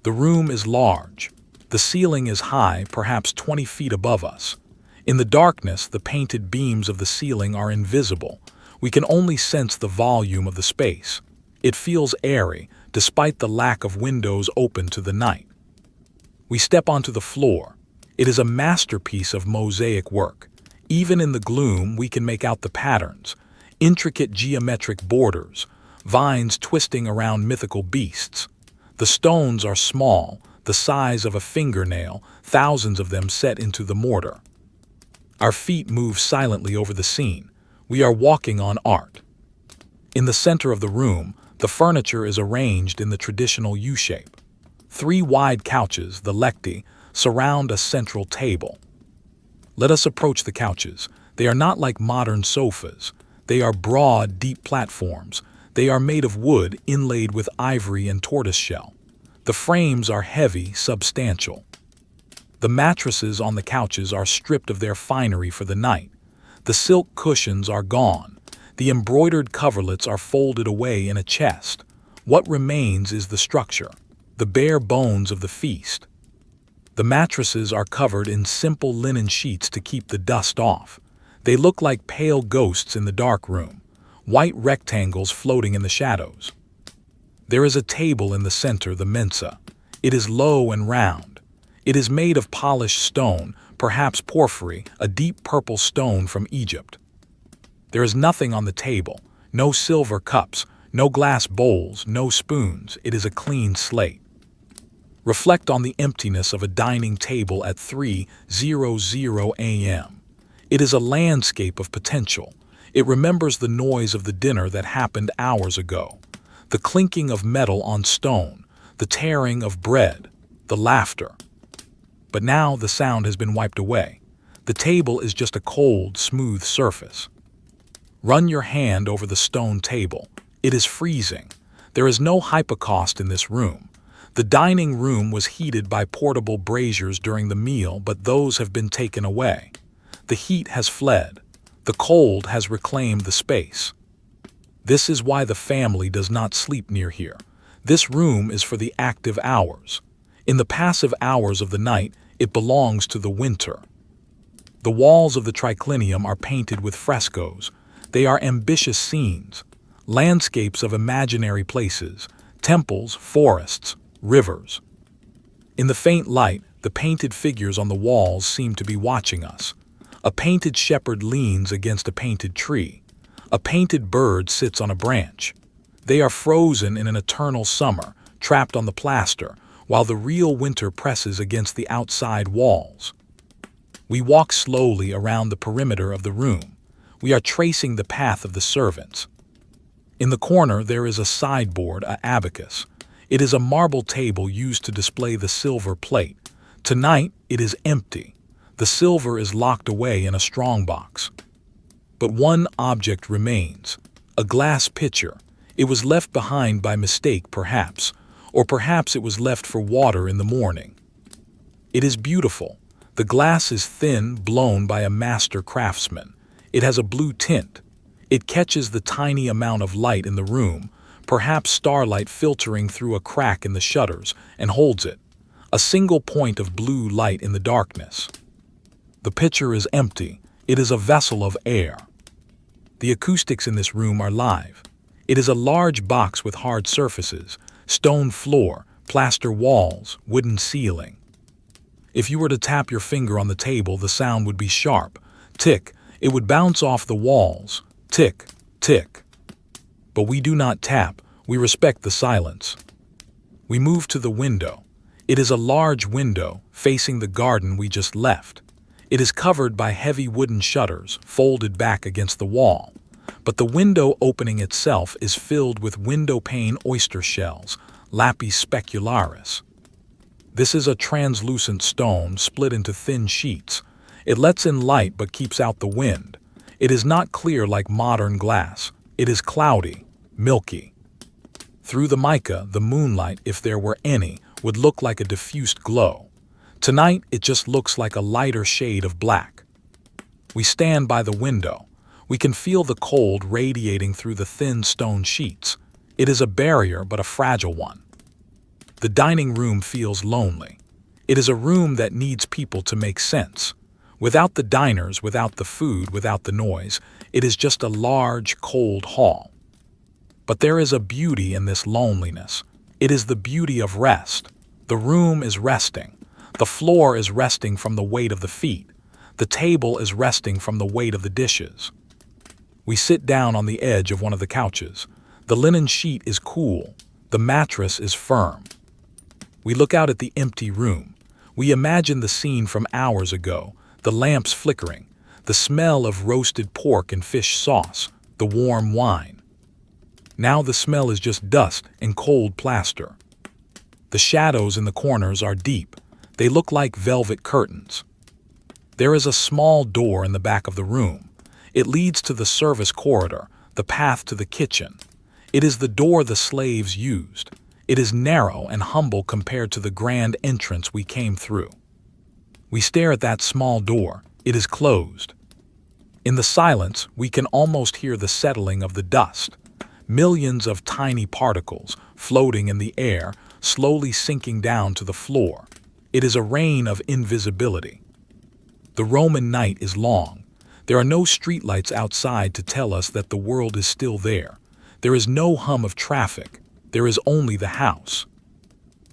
The room is large. The ceiling is high, perhaps 20 feet above us. In the darkness, the painted beams of the ceiling are invisible. We can only sense the volume of the space. It feels airy, despite the lack of windows open to the night. We step onto the floor. It is a masterpiece of mosaic work. Even in the gloom, we can make out the patterns, intricate geometric borders, vines twisting around mythical beasts. The stones are small, the size of a fingernail, thousands of them set into the mortar. Our feet move silently over the scene. We are walking on art. In the center of the room, the furniture is arranged in the traditional U-shape. 3 wide couches, the lecti, surround a central table. Let us approach the couches. They are not like modern sofas. They are broad, deep platforms. They are made of wood inlaid with ivory and tortoiseshell. The frames are heavy, substantial. The mattresses on the couches are stripped of their finery for the night. The silk cushions are gone. The embroidered coverlets are folded away in a chest. What remains is the structure, the bare bones of the feast. The mattresses are covered in simple linen sheets to keep the dust off. They look like pale ghosts in the dark room, white rectangles floating in the shadows. There is a table in the center, the mensa. It is low and round. It is made of polished stone, perhaps porphyry, a deep purple stone from Egypt. There is nothing on the table, no silver cups, no glass bowls, no spoons. It is a clean slate. Reflect on the emptiness of a dining table at 3:00 a.m. It is a landscape of potential. It remembers the noise of the dinner that happened hours ago, the clinking of metal on stone, the tearing of bread, the laughter. But now the sound has been wiped away. The table is just a cold, smooth surface. Run your hand over the stone table. It is freezing. There is no hypocaust in this room. The dining room was heated by portable braziers during the meal, but those have been taken away. The heat has fled. The cold has reclaimed the space. This is why the family does not sleep near here. This room is for the active hours. In the passive hours of the night, it belongs to the winter. The walls of the triclinium are painted with frescoes. They are ambitious scenes, landscapes of imaginary places, temples, forests, rivers. In the faint light, the painted figures on the walls seem to be watching us. A painted shepherd leans against a painted tree. A painted bird sits on a branch. They are frozen in an eternal summer, trapped on the plaster, while the real winter presses against the outside walls. We walk slowly around the perimeter of the room. We are tracing the path of the servants. In the corner there is a sideboard, a abacus. It is a marble table used to display the silver plate. Tonight it is empty. The silver is locked away in a strongbox. But one object remains, a glass pitcher. It was left behind by mistake, perhaps, or perhaps it was left for water in the morning. It is beautiful. The glass is thin, blown by a master craftsman. It has a blue tint. It catches the tiny amount of light in the room, perhaps starlight filtering through a crack in the shutters, and holds it, a single point of blue light in the darkness. The pitcher is empty. It is a vessel of air. The acoustics in this room are live. It is a large box with hard surfaces, stone floor, plaster walls, wooden ceiling. If you were to tap your finger on the table, the sound would be sharp. Tick. It would bounce off the walls. Tick, tick. But we do not tap. We respect the silence. We move to the window. It is a large window facing the garden we just left. It is covered by heavy wooden shutters folded back against the wall. But the window opening itself is filled with window pane oyster shells, lapis specularis. This is a translucent stone split into thin sheets. It lets in light but keeps out the wind. It is not clear like modern glass. It is cloudy, milky. Through the mica, the moonlight, if there were any, would look like a diffused glow. Tonight, it just looks like a lighter shade of black. We stand by the window. We can feel the cold radiating through the thin stone sheets. It is a barrier, but a fragile one. The dining room feels lonely. It is a room that needs people to make sense. Without the diners, without the food, without the noise, it is just a large, cold hall. But there is a beauty in this loneliness. It is the beauty of rest. The room is resting. The floor is resting from the weight of the feet. The table is resting from the weight of the dishes. We sit down on the edge of one of the couches. The linen sheet is cool. The mattress is firm. We look out at the empty room. We imagine the scene from hours ago, the lamps flickering, the smell of roasted pork and fish sauce, the warm wine. Now the smell is just dust and cold plaster. The shadows in the corners are deep. They look like velvet curtains. There is a small door in the back of the room. It leads to the service corridor, the path to the kitchen. It is the door the slaves used. It is narrow and humble compared to the grand entrance we came through. We stare at that small door. It is closed. In the silence, we can almost hear the settling of the dust. Millions of tiny particles floating in the air, slowly sinking down to the floor. It is a rain of invisibility. The Roman night is long. There are no streetlights outside to tell us that the world is still there. There is no hum of traffic. There is only the house.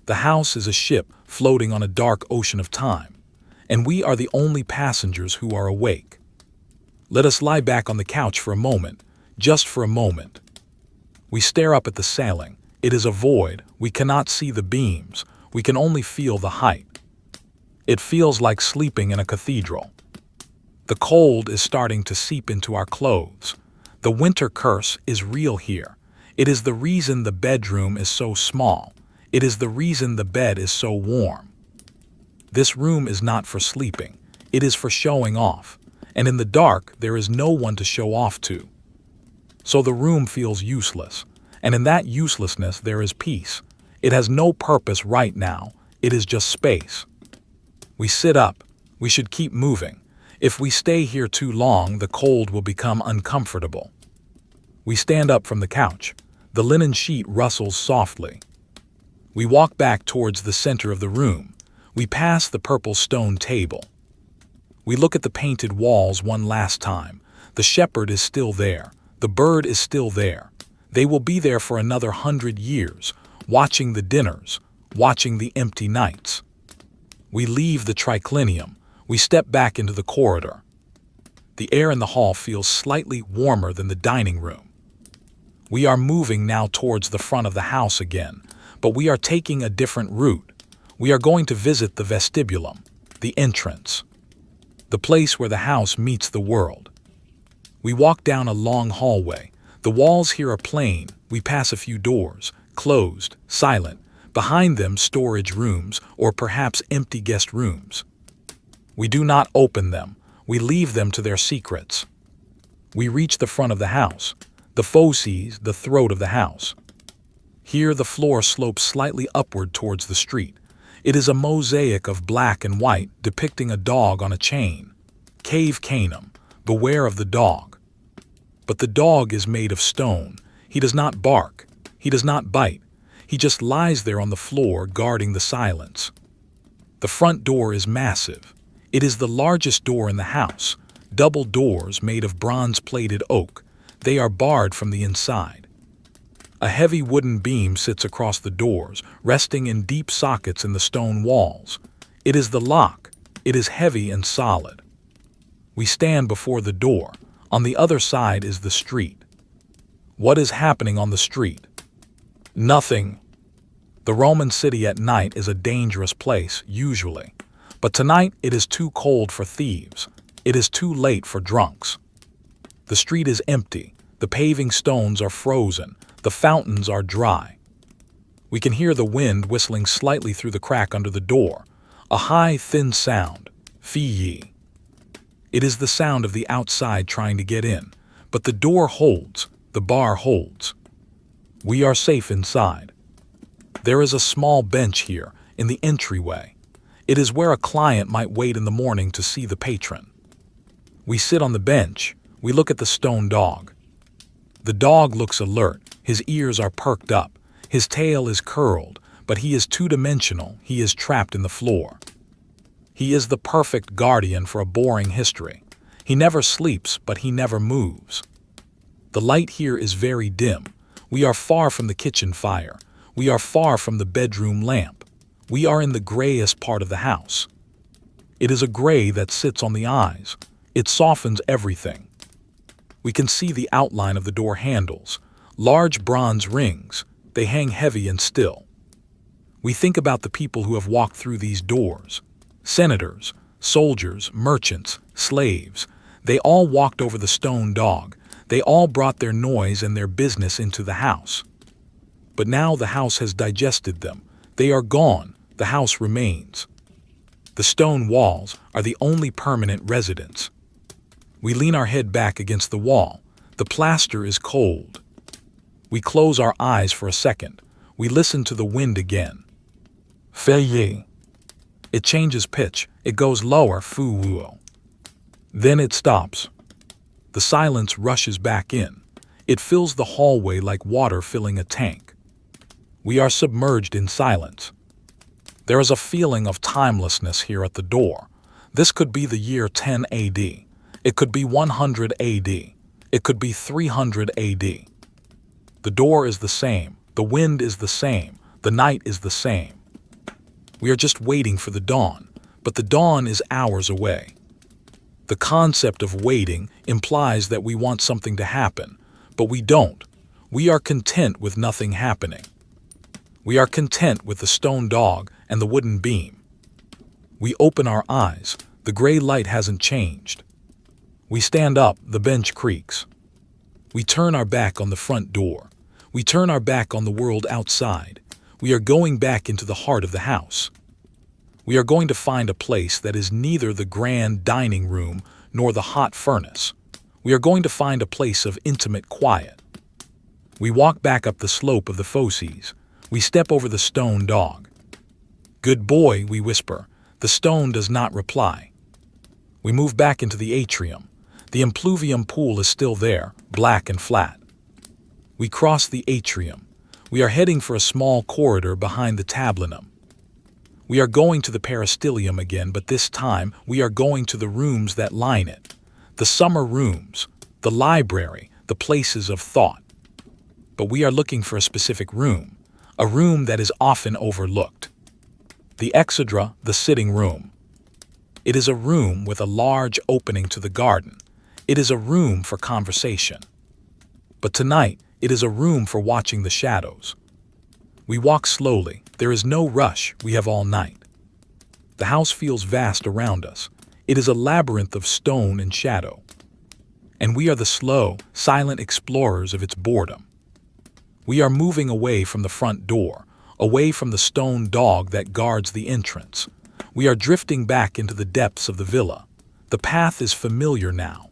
The house is a ship floating on a dark ocean of time, and we are the only passengers who are awake. Let us lie back on the couch for a moment, just for a moment. We stare up at the ceiling. It is a void. We cannot see the beams. We can only feel the height. It feels like sleeping in a cathedral. The cold is starting to seep into our clothes. The winter curse is real here. It is the reason the bedroom is so small. It is the reason the bed is so warm. This room is not for sleeping. It is for showing off. And in the dark, there is no one to show off to. So the room feels useless. And in that uselessness, there is peace. It has no purpose right now. It is just space. We sit up. We should keep moving. If we stay here too long, the cold will become uncomfortable. We stand up from the couch. The linen sheet rustles softly. We walk back towards the center of the room. We pass the purple stone table. We look at the painted walls one last time. The shepherd is still there. The bird is still there. They will be there for another 100 years, watching the dinners, watching the empty nights. We leave the triclinium. We step back into the corridor. The air in the hall feels slightly warmer than the dining room. We are moving now towards the front of the house again, but we are taking a different route. We are going to visit the vestibulum, the entrance, the place where the house meets the world. We walk down a long hallway. The walls here are plain. We pass a few doors, closed, silent. Behind them, storage rooms, or perhaps empty guest rooms. We do not open them. We leave them to their secrets. We reach the front of the house, the facies, the throat of the house. Here the floor slopes slightly upward towards the street. It is a mosaic of black and white depicting a dog on a chain. Cave Canem, beware of the dog. But the dog is made of stone. He does not bark. He does not bite. He just lies there on the floor guarding the silence. The front door is massive. It is the largest door in the house. Double doors made of bronze-plated oak. They are barred from the inside. A heavy wooden beam sits across the doors, resting in deep sockets in the stone walls. It is the lock. It is heavy and solid. We stand before the door. On the other side is the street. What is happening on the street? Nothing. The Roman city at night is a dangerous place, usually. But tonight it is too cold for thieves. It is too late for drunks. The street is empty. The paving stones are frozen. The fountains are dry. We can hear the wind whistling slightly through the crack under the door. A high, thin sound. Fee-yee. It is the sound of the outside trying to get in. But the door holds. The bar holds. We are safe inside. There is a small bench here, in the entryway. It is where a client might wait in the morning to see the patron. We sit on the bench. We look at the stone dog. The dog looks alert. His ears are perked up. His tail is curled, but he is two-dimensional. He is trapped in the floor. He is the perfect guardian for a boring history. He never sleeps, but he never moves. The light here is very dim. We are far from the kitchen fire. We are far from the bedroom lamp. We are in the grayest part of the house. It is a gray that sits on the eyes. It softens everything. We can see the outline of the door handles. Large bronze rings. They hang heavy and still. We think about the people who have walked through these doors. Senators, soldiers, merchants, slaves. They all walked over the stone dog. They all brought their noise and their business into the house. But now the house has digested them. They are gone. The house remains. The stone walls are the only permanent residence. We lean our head back against the wall. The plaster is cold. We close our eyes for a second. We listen to the wind again. Feye. It changes pitch. It goes lower, fu-wuo. Then it stops. The silence rushes back in. It fills the hallway like water filling a tank. We are submerged in silence. There is a feeling of timelessness here at the door. This could be the year 10 AD. It could be 100 AD. It could be 300 AD. The door is the same. The wind is the same. The night is the same. We are just waiting for the dawn, but the dawn is hours away. The concept of waiting implies that we want something to happen, but we don't. We are content with nothing happening. We are content with the stone dog and the wooden beam. We open our eyes. The gray light hasn't changed. We stand up. The bench creaks. We turn our back on the front door. We turn our back on the world outside. We are going back into the heart of the house. We are going to find a place that is neither the grand dining room nor the hot furnace. We are going to find a place of intimate quiet. We walk back up the slope of the facies. We step over the stone dog. "Good boy," we whisper. The stone does not reply. We move back into the atrium. The impluvium pool is still there, black and flat. We cross the atrium. We are heading for a small corridor behind the tablinum. We are going to the peristyllium again, but this time we are going to the rooms that line it. The summer rooms, the library, the places of thought. But we are looking for a specific room, a room that is often overlooked. The exedra, the sitting room. It is a room with a large opening to the garden. It is a room for conversation. But tonight, it is a room for watching the shadows. We walk slowly. There is no rush. We have all night. The house feels vast around us. It is a labyrinth of stone and shadow. And we are the slow, silent explorers of its boredom. We are moving away from the front door, away from the stone dog that guards the entrance. We are drifting back into the depths of the villa. The path is familiar now.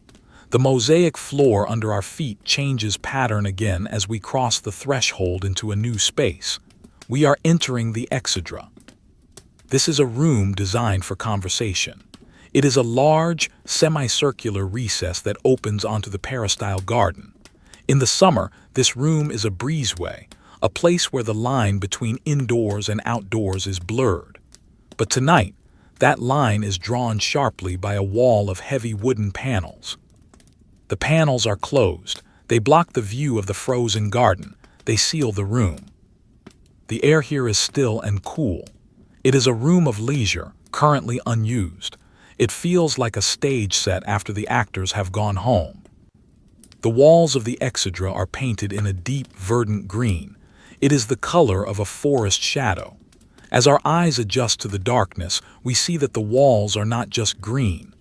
The mosaic floor under our feet changes pattern again as we cross the threshold into a new space. We are entering the exedra. This is a room designed for conversation. It is a large, semicircular recess that opens onto the peristyle garden. In the summer, this room is a breezeway, a place where the line between indoors and outdoors is blurred. But tonight, that line is drawn sharply by a wall of heavy wooden panels. The panels are closed. They block the view of the frozen garden. They seal the room. The air here is still and cool. It is a room of leisure, currently unused. It feels like a stage set after the actors have gone home. The walls of the exedra are painted in a deep, verdant green. It is the color of a forest shadow. As our eyes adjust to the darkness, we see that the walls are not just green.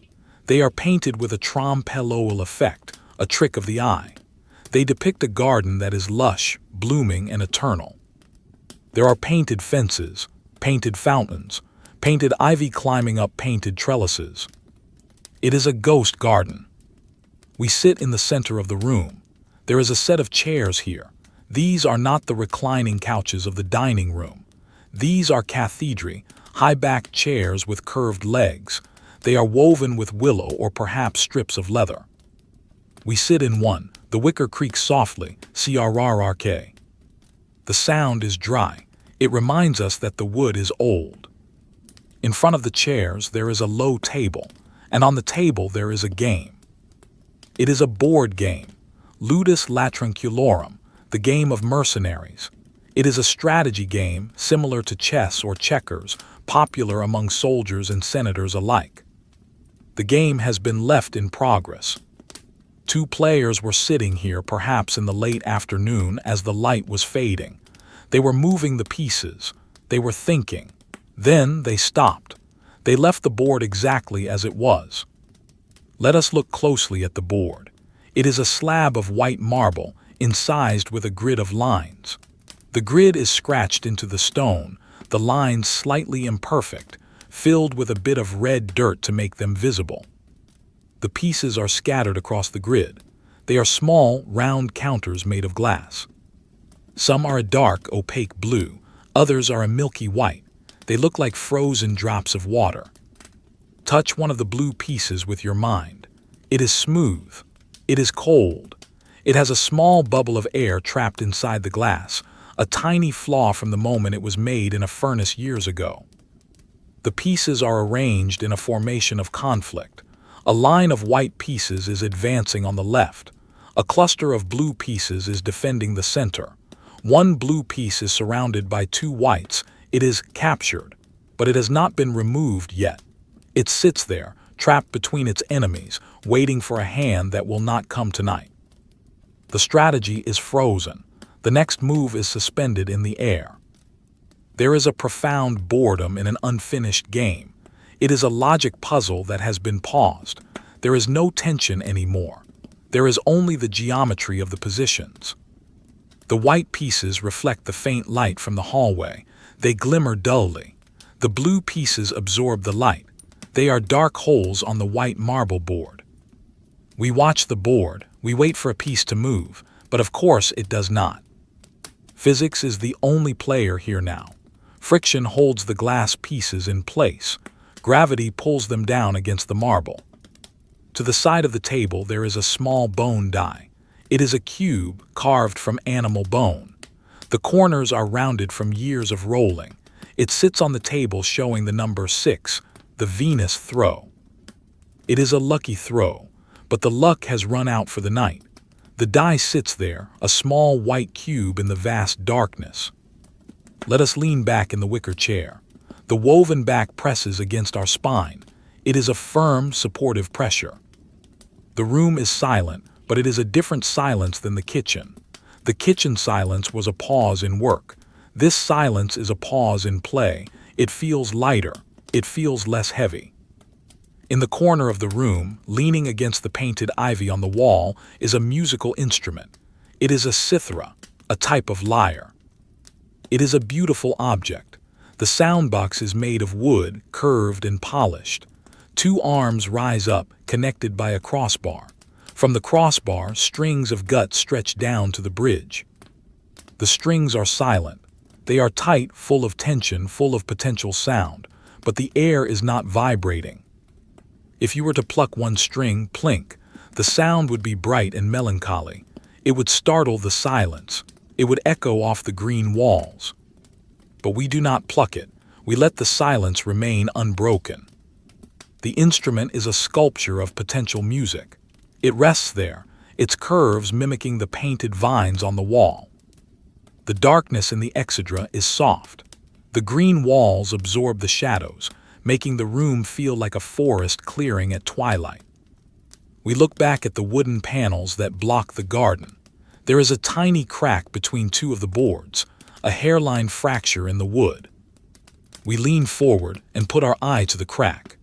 They are painted with a trompe-l'oeil effect, a trick of the eye. They depict a garden that is lush, blooming, and eternal. There are painted fences, painted fountains, painted ivy climbing up painted trellises. It is a ghost garden. We sit in the center of the room. There is a set of chairs here. These are not the reclining couches of the dining room. These are cathedri, high-backed chairs with curved legs. They are woven with willow or perhaps strips of leather. We sit in one. The wicker creaks softly, crrrk. The sound is dry. It reminds us that the wood is old. In front of the chairs there is a low table, and on the table there is a game. It is a board game, Ludus Latrunculorum, the game of mercenaries. It is a strategy game similar to chess or checkers, popular among soldiers and senators alike. The game has been left in progress. 2 players were sitting here perhaps in the late afternoon as the light was fading. They were moving the pieces. They were thinking. Then they stopped. They left the board exactly as it was. Let us look closely at the board. It is a slab of white marble, incised with a grid of lines. The grid is scratched into the stone, the lines slightly imperfect, filled with a bit of red dirt to make them visible. The pieces are scattered across the grid. They are small, round counters made of glass. Some are a dark, opaque blue. Others are a milky white. They look like frozen drops of water. Touch one of the blue pieces with your mind. It is smooth. It is cold. It has a small bubble of air trapped inside the glass, a tiny flaw from the moment it was made in a furnace years ago. The pieces are arranged in a formation of conflict. A line of white pieces is advancing on the left. A cluster of blue pieces is defending the center. One blue piece is surrounded by 2 whites. It is captured, but it has not been removed yet. It sits there, trapped between its enemies, waiting for a hand that will not come tonight. The strategy is frozen. The next move is suspended in the air. There is a profound boredom in an unfinished game. It is a logic puzzle that has been paused. There is no tension anymore. There is only the geometry of the positions. The white pieces reflect the faint light from the hallway. They glimmer dully. The blue pieces absorb the light. They are dark holes on the white marble board. We watch the board. We wait for a piece to move, but of course it does not. Physics is the only player here now. Friction holds the glass pieces in place. Gravity pulls them down against the marble. To the side of the table there is a small bone die. It is a cube carved from animal bone. The corners are rounded from years of rolling. It sits on the table showing the number 6, the Venus throw. It is a lucky throw, but the luck has run out for the night. The die sits there, a small white cube in the vast darkness. Let us lean back in the wicker chair. The woven back presses against our spine. It is a firm, supportive pressure. The room is silent, but it is a different silence than the kitchen. The kitchen silence was a pause in work. This silence is a pause in play. It feels lighter. It feels less heavy. In the corner of the room, leaning against the painted ivy on the wall, is a musical instrument. It is a cithara, a type of lyre. It is a beautiful object. The soundbox is made of wood, curved and polished. Two arms rise up, connected by a crossbar. From the crossbar, strings of gut stretch down to the bridge. The strings are silent. They are tight, full of tension, full of potential sound, but the air is not vibrating. If you were to pluck one string, plink, the sound would be bright and melancholy. It would startle the silence. It would echo off the green walls. But we do not pluck it. We let the silence remain unbroken. The instrument is a sculpture of potential music. It rests there, its curves mimicking the painted vines on the wall. The darkness in the exedra is soft. The green walls absorb the shadows, making the room feel like a forest clearing at twilight. We look back at the wooden panels that block the garden. There is a tiny crack between two of the boards, a hairline fracture in the wood. We lean forward and put our eye to the crack.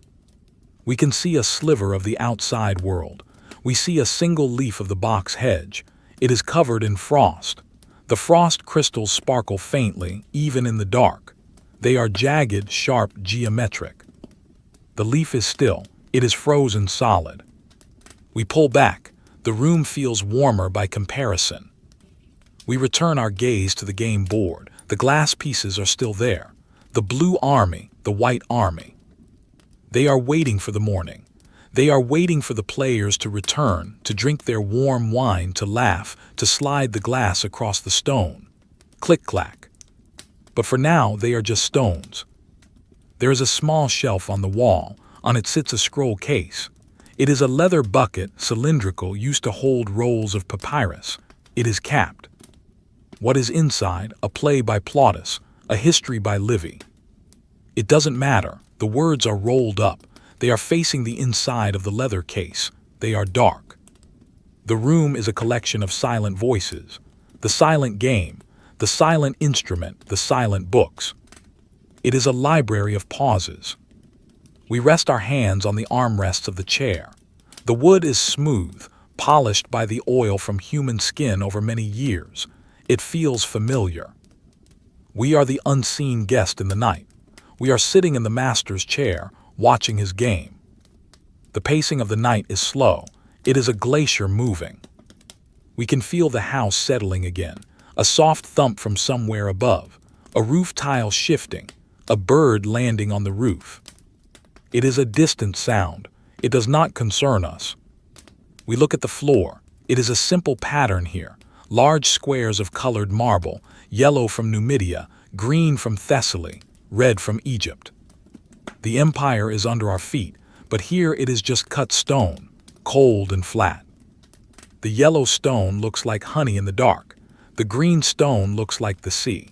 We can see a sliver of the outside world. We see a single leaf of the box hedge. It is covered in frost. The frost crystals sparkle faintly, even in the dark. They are jagged, sharp, geometric. The leaf is still. It is frozen solid. We pull back. The room feels warmer by comparison. We return our gaze to the game board. The glass pieces are still there. The blue army, the white army. They are waiting for the morning. They are waiting for the players to return, to drink their warm wine, to laugh, to slide the glass across the stone. Click-clack. But for now, they are just stones. There is a small shelf on the wall. On it sits a scroll case. It is a leather bucket, cylindrical, used to hold rolls of papyrus. It is capped. What is inside? A play by Plautus, a history by Livy. It doesn't matter. The words are rolled up. They are facing the inside of the leather case. They are dark. The room is a collection of silent voices. The silent game, the silent instrument, the silent books. It is a library of pauses. We rest our hands on the armrests of the chair. The wood is smooth, polished by the oil from human skin over many years. It feels familiar. We are the unseen guest in the night. We are sitting in the master's chair, watching his game. The pacing of the night is slow. It is a glacier moving. We can feel the house settling again, a soft thump from somewhere above, a roof tile shifting, a bird landing on the roof. It is a distant sound. It does not concern us. We look at the floor. It is a simple pattern here. Large squares of colored marble, yellow from Numidia, green from Thessaly, red from Egypt. The empire is under our feet, but here it is just cut stone, cold and flat. The yellow stone looks like honey in the dark. The green stone looks like the sea.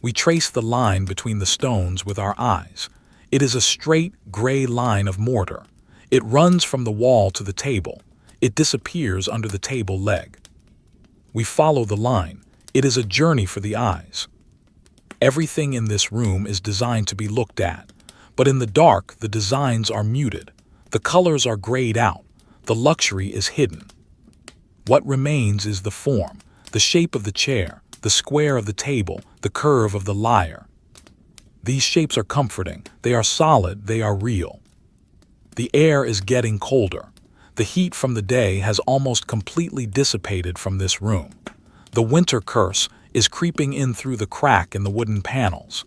We trace the line between the stones with our eyes. It is a straight, gray line of mortar. It runs from the wall to the table. It disappears under the table leg. We follow the line. It is a journey for the eyes. Everything in this room is designed to be looked at, but in the dark, the designs are muted. The colors are grayed out. The luxury is hidden. What remains is the form, the shape of the chair, the square of the table, the curve of the lyre. These shapes are comforting. They are solid. They are real. The air is getting colder. The heat from the day has almost completely dissipated from this room. The winter curse is creeping in through the crack in the wooden panels.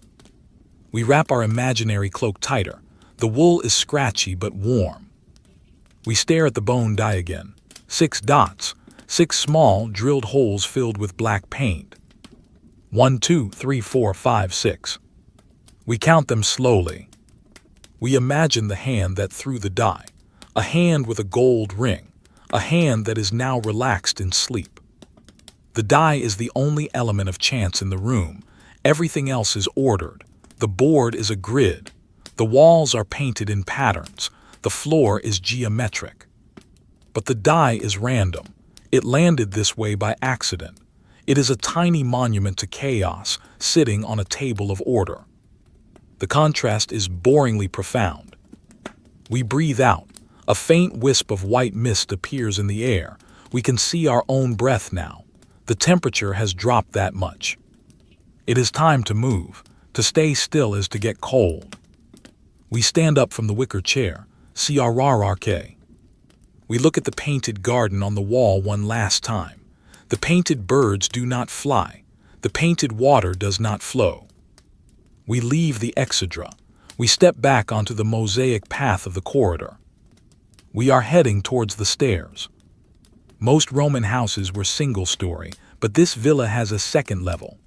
We wrap our imaginary cloak tighter. The wool is scratchy but warm. We stare at the bone die again. 6 dots, 6 small drilled holes filled with black paint. 1, 2, 3, 4, 5, 6. We count them slowly. We imagine the hand that threw the die, a hand with a gold ring, a hand that is now relaxed in sleep. The die is the only element of chance in the room. Everything else is ordered. The board is a grid. The walls are painted in patterns. The floor is geometric. But the die is random. It landed this way by accident. It is a tiny monument to chaos, sitting on a table of order. The contrast is boringly profound. We breathe out. A faint wisp of white mist appears in the air. We can see our own breath now. The temperature has dropped that much. It is time to move, To stay still is to get cold. We stand up from the wicker chair, CRRRK. We look at the painted garden on the wall one last time. The painted birds do not fly. The painted water does not flow. We leave the exedra. We step back onto the mosaic path of the corridor. We are heading towards the stairs. Most Roman houses were single-story, but this villa has a second level.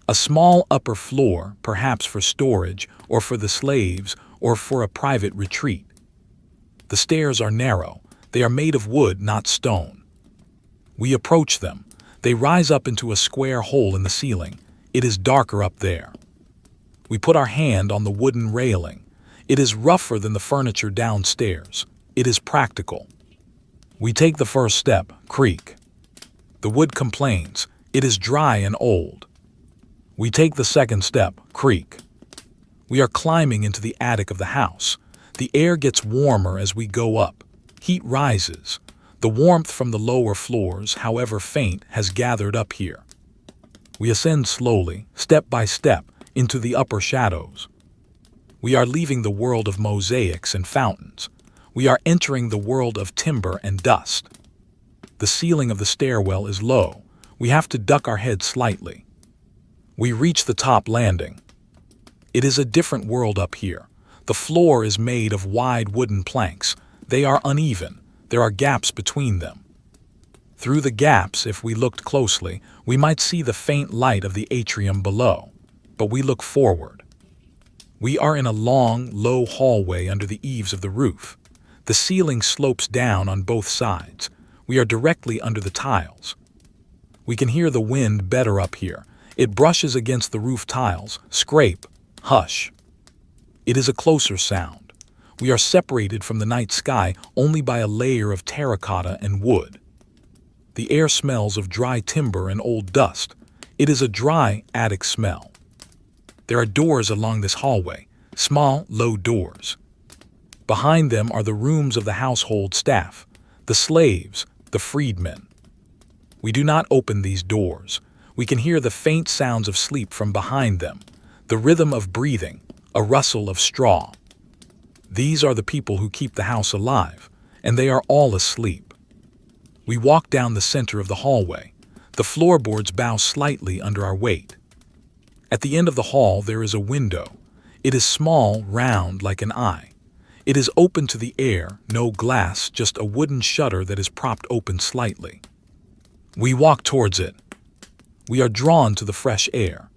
A small upper floor, perhaps for storage, or for the slaves, or for a private retreat. The stairs are narrow. They are made of wood, not stone. We approach them. They rise up into a square hole in the ceiling. It is darker up there. We put our hand on the wooden railing. It is rougher than the furniture downstairs. It is practical. We take the first step, creak. The wood complains. It is dry and old. We take the second step, creak. We are climbing into the attic of the house. The air gets warmer as we go up. Heat rises. The warmth from the lower floors, however faint, has gathered up here. We ascend slowly, step by step, into the upper shadows. We are leaving the world of mosaics and fountains. We are entering the world of timber and dust. The ceiling of the stairwell is low. We have to duck our heads slightly. We reach the top landing. It is a different world up here. The floor is made of wide wooden planks. They are uneven. There are gaps between them. Through the gaps, if we looked closely, we might see the faint light of the atrium below. But we look forward. We are in a long, low hallway under the eaves of the roof. The ceiling slopes down on both sides. We are directly under the tiles. We can hear the wind better up here. It brushes against the roof tiles, scrape, hush. It is a closer sound. We are separated from the night sky only by a layer of terracotta and wood. The air smells of dry timber and old dust. It is a dry attic smell. There are doors along this hallway, small, low doors. Behind them are the rooms of the household staff, the slaves, the freedmen. We do not open these doors. We can hear the faint sounds of sleep from behind them, the rhythm of breathing, a rustle of straw. These are the people who keep the house alive, and they are all asleep. We walk down the center of the hallway. The floorboards bow slightly under our weight. At the end of the hall there is a window. It is small, round, like an eye. It is open to the air, no glass, just a wooden shutter that is propped open slightly. We walk towards it. We are drawn to the fresh air.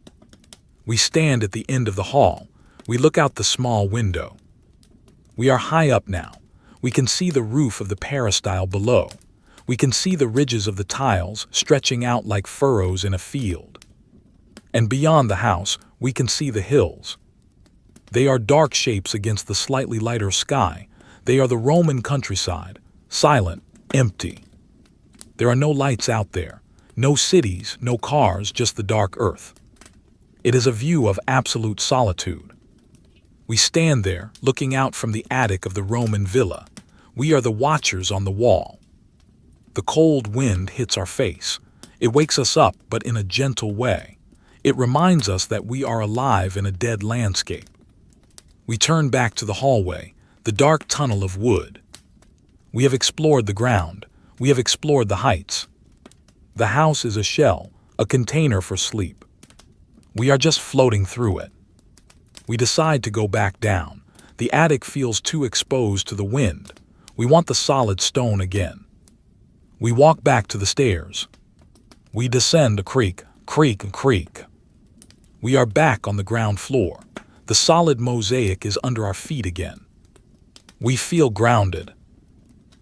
We stand at the end of the hall. We look out the small window. We are high up now. We can see the roof of the peristyle below. We can see the ridges of the tiles stretching out like furrows in a field. And beyond the house, we can see the hills. They are dark shapes against the slightly lighter sky. They are the Roman countryside, silent, empty. There are no lights out there, no cities, no cars, just the dark earth. It is a view of absolute solitude. We stand there, looking out from the attic of the Roman villa. We are the watchers on the wall. The cold wind hits our face. It wakes us up, but in a gentle way. It reminds us that we are alive in a dead landscape. We turn back to the hallway, the dark tunnel of wood. We have explored the ground. We have explored the heights. The house is a shell, a container for sleep. We are just floating through it. We decide to go back down. The attic feels too exposed to the wind. We want the solid stone again. We walk back to the stairs. We descend a creak, creak, creak. We are back on the ground floor. The solid mosaic is under our feet again. We feel grounded.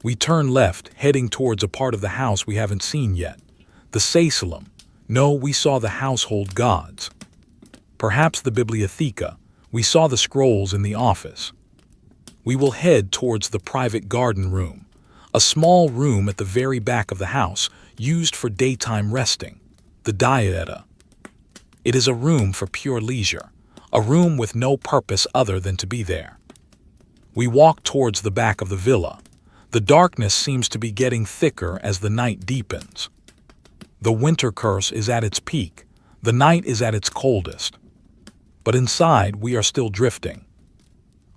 We turn left, heading towards a part of the house we haven't seen yet. The Caecilium. No, we saw the household gods. Perhaps the Bibliotheca. We saw the scrolls in the office. We will head towards the private garden room, a small room at the very back of the house, used for daytime resting, the dieta. It is a room for pure leisure, a room with no purpose other than to be there. We walk towards the back of the villa. The darkness seems to be getting thicker as the night deepens. The winter curse is at its peak. The night is at its coldest. But inside, we are still drifting.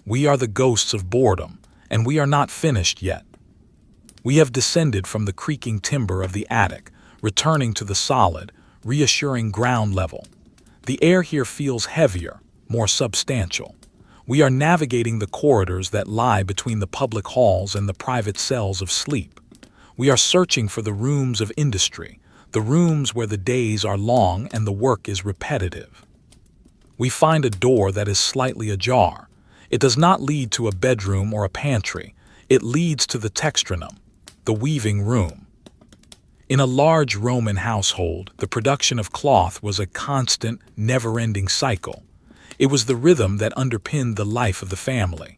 We are the ghosts of boredom, and we are not finished yet. We have descended from the creaking timber of the attic, returning to the solid, reassuring ground level. The air here feels heavier, more substantial. We are navigating the corridors that lie between the public halls and the private cells of sleep. We are searching for the rooms of industry, the rooms where the days are long and the work is repetitive. We find a door that is slightly ajar. It does not lead to a bedroom or a pantry. It leads to the textronum, the weaving room. In a large Roman household, the production of cloth was a constant, never-ending cycle. It was the rhythm that underpinned the life of the family.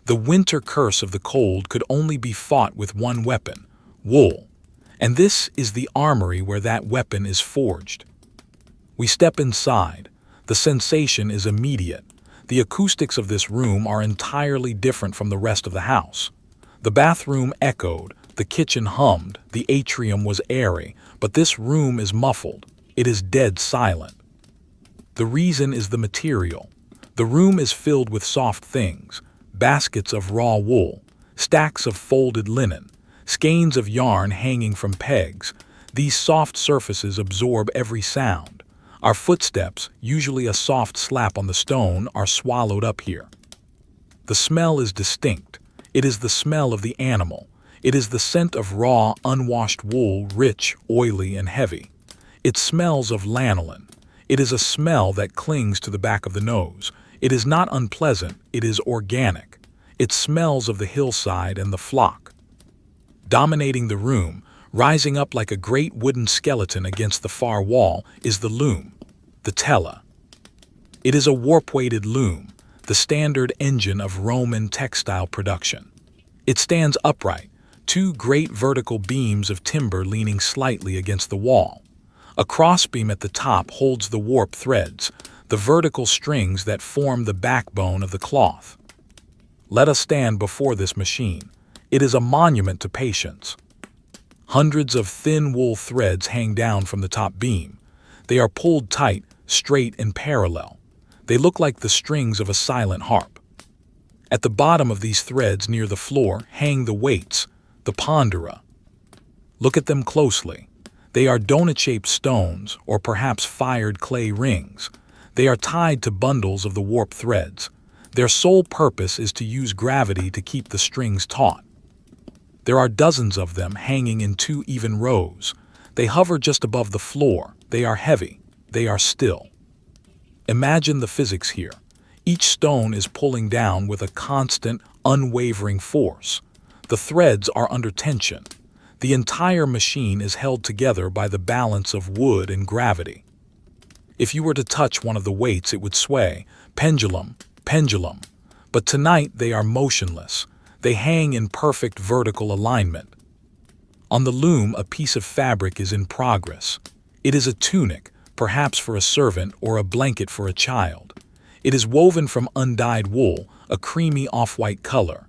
The winter curse of the cold could only be fought with one weapon, wool. And this is the armory where that weapon is forged. We step inside. The sensation is immediate. The acoustics of this room are entirely different from the rest of the house. The bathroom echoed, the kitchen hummed, the atrium was airy, but this room is muffled. It is dead silent. The reason is the material. The room is filled with soft things, baskets of raw wool, stacks of folded linen, skeins of yarn hanging from pegs. These soft surfaces absorb every sound. Our footsteps, usually a soft slap on the stone, are swallowed up here. The smell is distinct. It is the smell of the animal. It is the scent of raw, unwashed wool, rich, oily, and heavy. It smells of lanolin. It is a smell that clings to the back of the nose. It is not unpleasant, it is organic. It smells of the hillside and the flock. Dominating the room, rising up like a great wooden skeleton against the far wall, is the loom, the tela. It is a warp-weighted loom, the standard engine of Roman textile production. It stands upright, two great vertical beams of timber leaning slightly against the wall. A crossbeam at the top holds the warp threads, the vertical strings that form the backbone of the cloth. Let us stand before this machine. It is a monument to patience. Hundreds of thin wool threads hang down from the top beam. They are pulled tight, straight and parallel. They look like the strings of a silent harp. At the bottom of these threads near the floor hang the weights, the pondera. Look at them closely. They are donut-shaped stones or perhaps fired clay rings. They are tied to bundles of the warp threads. Their sole purpose is to use gravity to keep the strings taut. There are dozens of them hanging in two even rows. They hover just above the floor. They are heavy. They are still. Imagine the physics here. Each stone is pulling down with a constant, unwavering force. The threads are under tension. The entire machine is held together by the balance of wood and gravity. If you were to touch one of the weights, it would sway. Pendulum, pendulum. But tonight they are motionless. They hang in perfect vertical alignment. On the loom, a piece of fabric is in progress. It is a tunic, perhaps for a servant or a blanket for a child. It is woven from undyed wool, a creamy off-white color.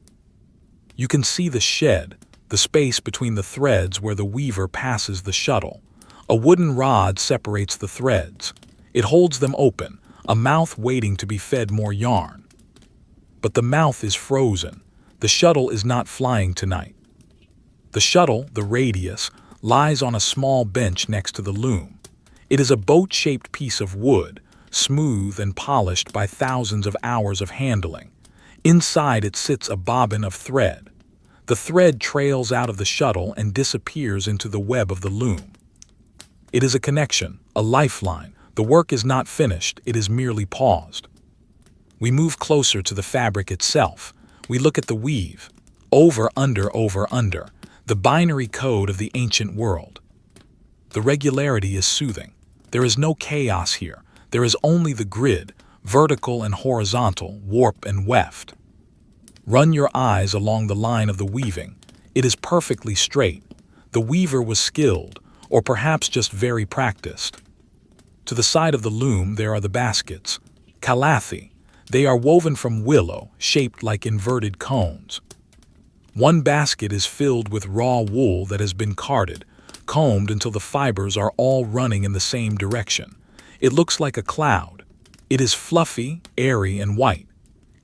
You can see the shed, the space between the threads where the weaver passes the shuttle. A wooden rod separates the threads. It holds them open, a mouth waiting to be fed more yarn. But the mouth is frozen. The shuttle is not flying tonight. The shuttle, the radius, lies on a small bench next to the loom. It is a boat-shaped piece of wood, smooth and polished by thousands of hours of handling. Inside it sits a bobbin of thread. The thread trails out of the shuttle and disappears into the web of the loom. It is a connection, a lifeline. The work is not finished, it is merely paused. We move closer to the fabric itself. We look at the weave. Over, under, the binary code of the ancient world. The regularity is soothing. There is no chaos here. There is only the grid, vertical and horizontal, warp and weft. Run your eyes along the line of the weaving. It is perfectly straight. The weaver was skilled, or perhaps just very practiced. To the side of the loom there are the baskets, calathi. They are woven from willow, shaped like inverted cones. One basket is filled with raw wool that has been carded, combed until the fibers are all running in the same direction. It looks like a cloud. It is fluffy, airy, and white.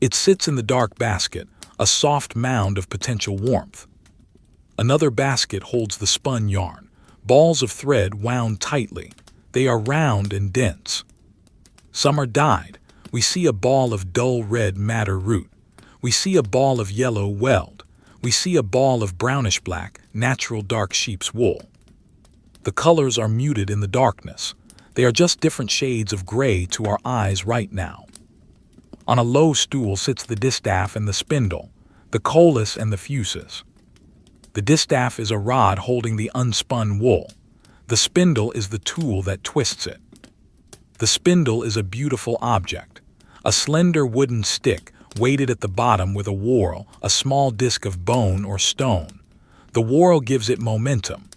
It sits in the dark basket, a soft mound of potential warmth. Another basket holds the spun yarn, balls of thread wound tightly. They are round and dense. Some are dyed. We see a ball of dull red madder root. We see a ball of yellow weld. We see a ball of brownish black, natural dark sheep's wool. The colors are muted in the darkness. They are just different shades of gray to our eyes right now. On a low stool sits the distaff and the spindle, the cullis and the fuses. The distaff is a rod holding the unspun wool. The spindle is the tool that twists it. The spindle is a beautiful object, a slender wooden stick weighted at the bottom with a whorl, a small disc of bone or stone. The whorl gives it momentum.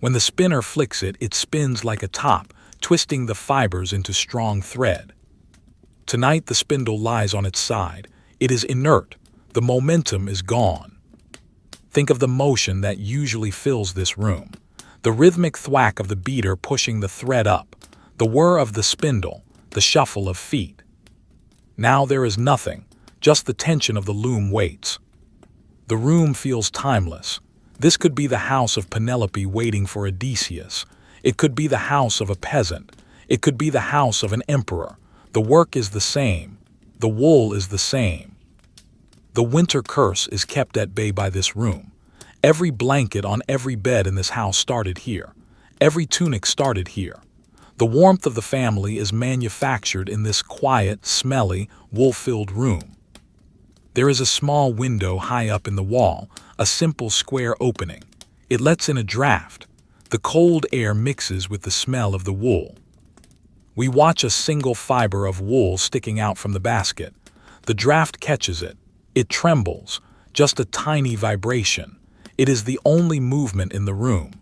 When the spinner flicks it, it spins like a top, twisting the fibers into strong thread. Tonight the spindle lies on its side. It is inert. The momentum is gone. Think of the motion that usually fills this room. The rhythmic thwack of the beater pushing the thread up, the whir of the spindle, the shuffle of feet. Now there is nothing, just the tension of the loom weights. The room feels timeless. This could be the house of Penelope waiting for Odysseus. It could be the house of a peasant. It could be the house of an emperor. The work is the same. The wool is the same. The winter curse is kept at bay by this room. Every blanket on every bed in this house started here. Every tunic started here. The warmth of the family is manufactured in this quiet, smelly, wool-filled room. There is a small window high up in the wall, a simple square opening. It lets in a draft. The cold air mixes with the smell of the wool. We watch a single fiber of wool sticking out from the basket. The draft catches it. It trembles, just a tiny vibration. It is the only movement in the room.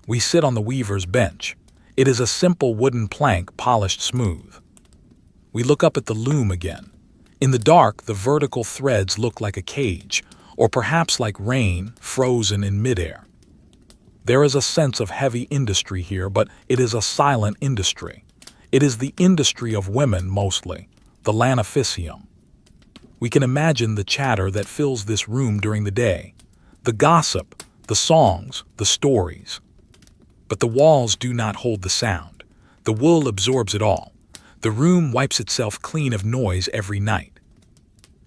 We sit on the weaver's bench. It is a simple wooden plank polished smooth. We look up at the loom again. In the dark, the vertical threads look like a cage, or perhaps like rain frozen in midair. There is a sense of heavy industry here, but it is a silent industry. It is the industry of women mostly, the lanificium. We can imagine the chatter that fills this room during the day, the gossip, the songs, the stories. But the walls do not hold the sound. The wool absorbs it all. The room wipes itself clean of noise every night.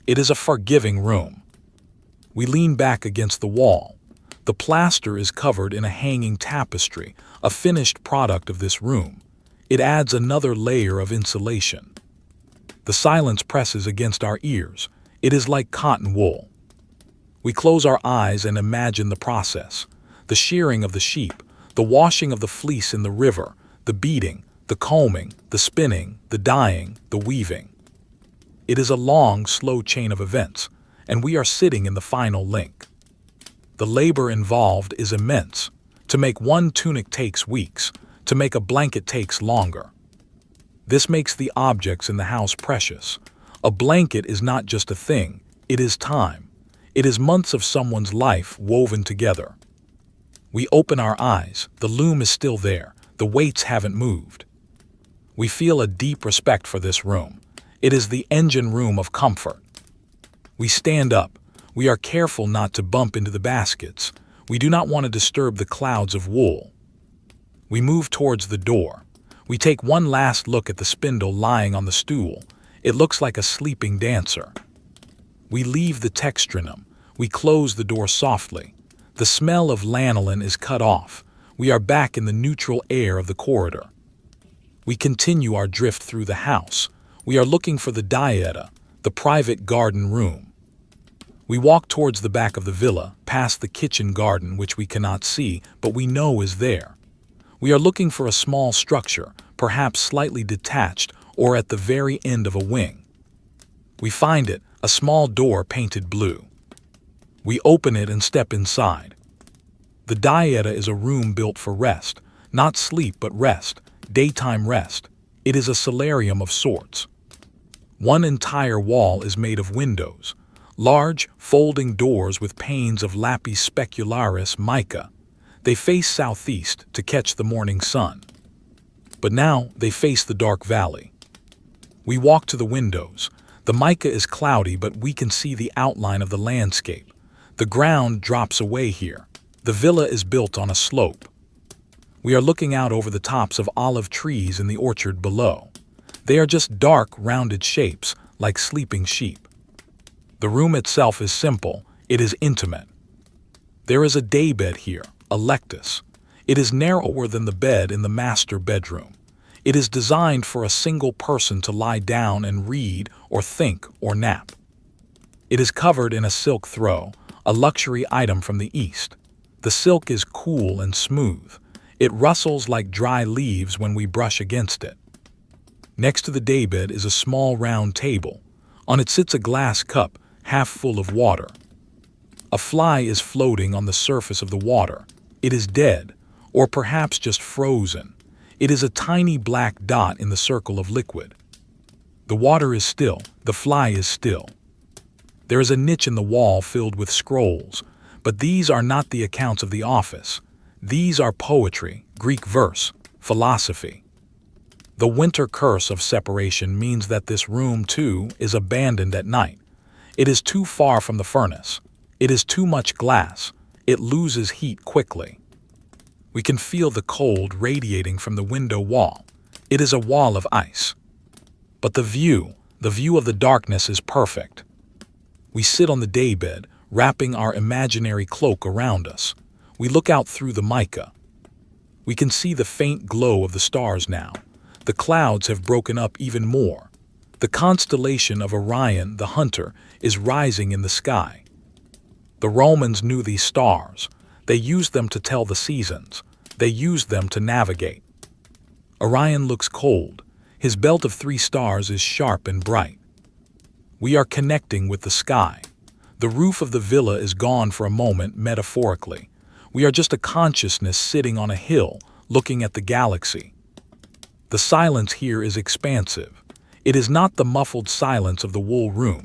It is a forgiving room. We lean back against the wall. The plaster is covered in a hanging tapestry, a finished product of this room. It adds another layer of insulation. The silence presses against our ears. It is like cotton wool. We close our eyes and imagine the process. The shearing of the sheep, the washing of the fleece in the river, the beating, the combing, the spinning, the dyeing, the weaving. It is a long, slow chain of events, and we are sitting in the final link. The labor involved is immense. To make one tunic takes weeks. To make a blanket takes longer. This makes the objects in the house precious. A blanket is not just a thing, it is time. It is months of someone's life woven together. We open our eyes, the loom is still there, the weights haven't moved. We feel a deep respect for this room. It is the engine room of comfort. We stand up. We are careful not to bump into the baskets. We do not want to disturb the clouds of wool. We move towards the door. We take one last look at the spindle lying on the stool. It looks like a sleeping dancer. We leave the textrinum. We close the door softly. The smell of lanolin is cut off. We are back in the neutral air of the corridor. We continue our drift through the house. We are looking for the dieta, the private garden room. We walk towards the back of the villa, past the kitchen garden, which we cannot see, but we know is there. We are looking for a small structure, perhaps slightly detached or at the very end of a wing. We find it, a small door painted blue. We open it and step inside. The dieta is a room built for rest, not sleep but rest, daytime rest. It is a solarium of sorts. One entire wall is made of windows, large, folding doors with panes of lapis specularis mica. They face southeast to catch the morning sun. But now they face the dark valley. We walk to the windows. The mica is cloudy, but we can see the outline of the landscape. The ground drops away here. The villa is built on a slope. We are looking out over the tops of olive trees in the orchard below. They are just dark, rounded shapes, like sleeping sheep. The room itself is simple. It is intimate. There is a daybed here, a lectus. It is narrower than the bed in the master bedroom. It is designed for a single person to lie down and read or think or nap. It is covered in a silk throw, a luxury item from the East. The silk is cool and smooth. It rustles like dry leaves when we brush against it. Next to the daybed is a small round table. On it sits a glass cup, half full of water. A fly is floating on the surface of the water. It is dead, or perhaps just frozen. It is a tiny black dot in the circle of liquid. The water is still, the fly is still. There is a niche in the wall filled with scrolls, but these are not the accounts of the office. These are poetry, Greek verse, philosophy. The winter curse of separation means that this room, too, is abandoned at night. It is too far from the furnace. It is too much glass. It loses heat quickly. We can feel the cold radiating from the window wall. It is a wall of ice. But the view of the darkness is perfect. We sit on the daybed, wrapping our imaginary cloak around us. We look out through the mica. We can see the faint glow of the stars now. The clouds have broken up even more. The constellation of Orion, the hunter, is rising in the sky. The Romans knew these stars. They used them to tell the seasons. They used them to navigate. Orion looks cold. His belt of 3 stars is sharp and bright. We are connecting with the sky. The roof of the villa is gone for a moment, metaphorically. We are just a consciousness sitting on a hill, looking at the galaxy. The silence here is expansive. It is not the muffled silence of the wool room.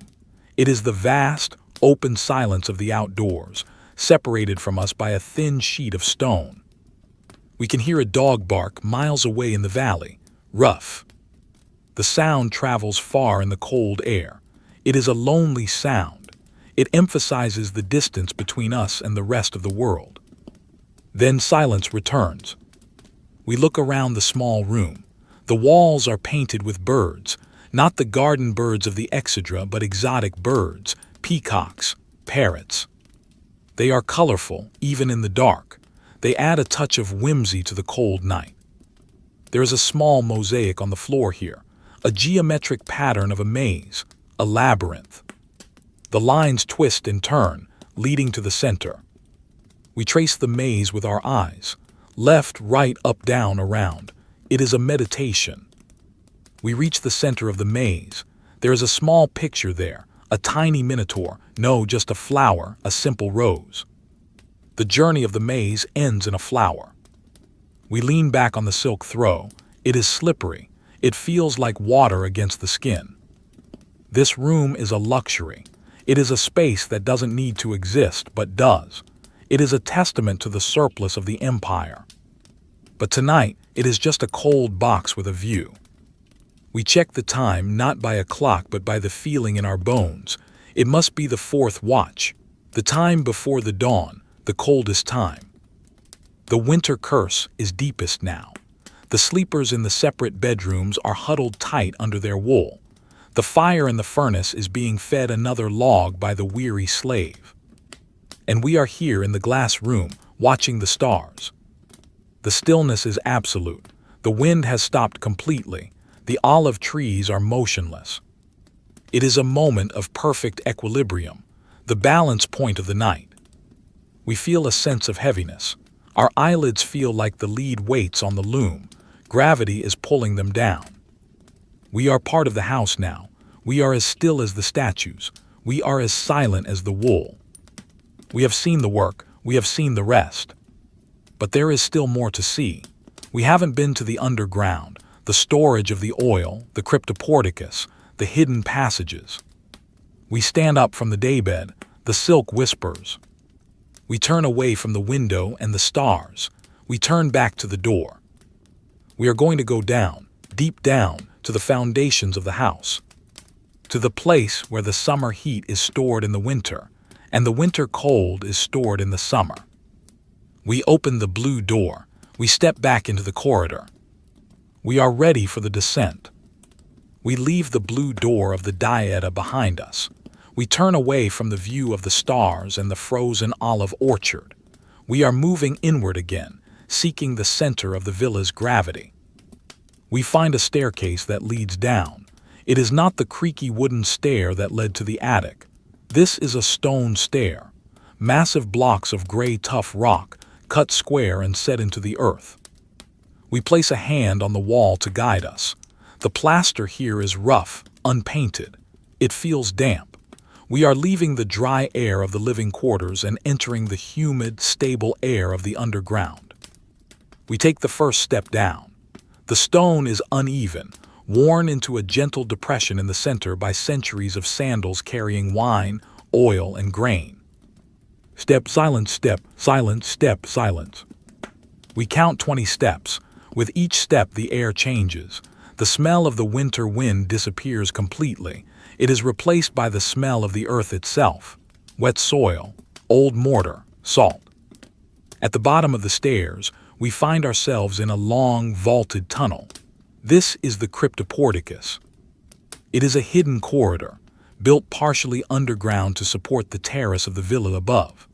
It is the vast, open silence of the outdoors, separated from us by a thin sheet of stone. We can hear a dog bark miles away in the valley, rough. The sound travels far in the cold air. It is a lonely sound. It emphasizes the distance between us and the rest of the world. Then silence returns. We look around the small room. The walls are painted with birds, not the garden birds of the Exedra, but exotic birds, peacocks, parrots. They are colorful, even in the dark. They add a touch of whimsy to the cold night. There is a small mosaic on the floor here, a geometric pattern of a maze, a labyrinth. The lines twist and turn, leading to the center. We trace the maze with our eyes, left, right, up, down, around. It is a meditation. We reach the center of the maze. There is a small picture there, a tiny minotaur, no, just a flower, a simple rose. The journey of the maze ends in a flower. We lean back on the silk throw. It is slippery. It feels like water against the skin. This room is a luxury. It is a space that doesn't need to exist, but does. It is a testament to the surplus of the empire. But tonight, it is just a cold box with a view. We check the time not by a clock but by the feeling in our bones. It must be the 4th watch, the time before the dawn, the coldest time. The winter curse is deepest now. The sleepers in the separate bedrooms are huddled tight under their wool. The fire in the furnace is being fed another log by the weary slave. And we are here in the glass room, watching the stars. The stillness is absolute. The wind has stopped completely. The olive trees are motionless. It is a moment of perfect equilibrium, the balance point of the night. We feel a sense of heaviness. Our eyelids feel like the lead weights on the loom. Gravity is pulling them down. We are part of the house now. We are as still as the statues. We are as silent as the wool. We have seen the work. We have seen the rest. But there is still more to see. We haven't been to the underground, the storage of the oil, the cryptoporticus, the hidden passages. We stand up from the daybed. The silk whispers. We turn away from the window and the stars. We turn back to the door. We are going to go down, deep down, to the foundations of the house, to the place where the summer heat is stored in the winter, and the winter cold is stored in the summer. We open the blue door. We step back into the corridor. We are ready for the descent. We leave the blue door of the dieta behind us. We turn away from the view of the stars and the frozen olive orchard. We are moving inward again, seeking the center of the villa's gravity. We find a staircase that leads down. It is not the creaky wooden stair that led to the attic. This is a stone stair. Massive blocks of gray tough rock, cut square and set into the earth. We place a hand on the wall to guide us. The plaster here is rough, unpainted. It feels damp. We are leaving the dry air of the living quarters and entering the humid, stable air of the underground. We take the first step down. The stone is uneven, worn into a gentle depression in the center by centuries of sandals carrying wine, oil, and grain. Step, silence, step, silence, step, silence. We count 20 steps. With each step, the air changes. The smell of the winter wind disappears completely. It is replaced by the smell of the earth itself. Wet soil, old mortar, salt. At the bottom of the stairs, we find ourselves in a long, vaulted tunnel. This is the cryptoporticus. It is a hidden corridor, built partially underground to support the terrace of the villa above.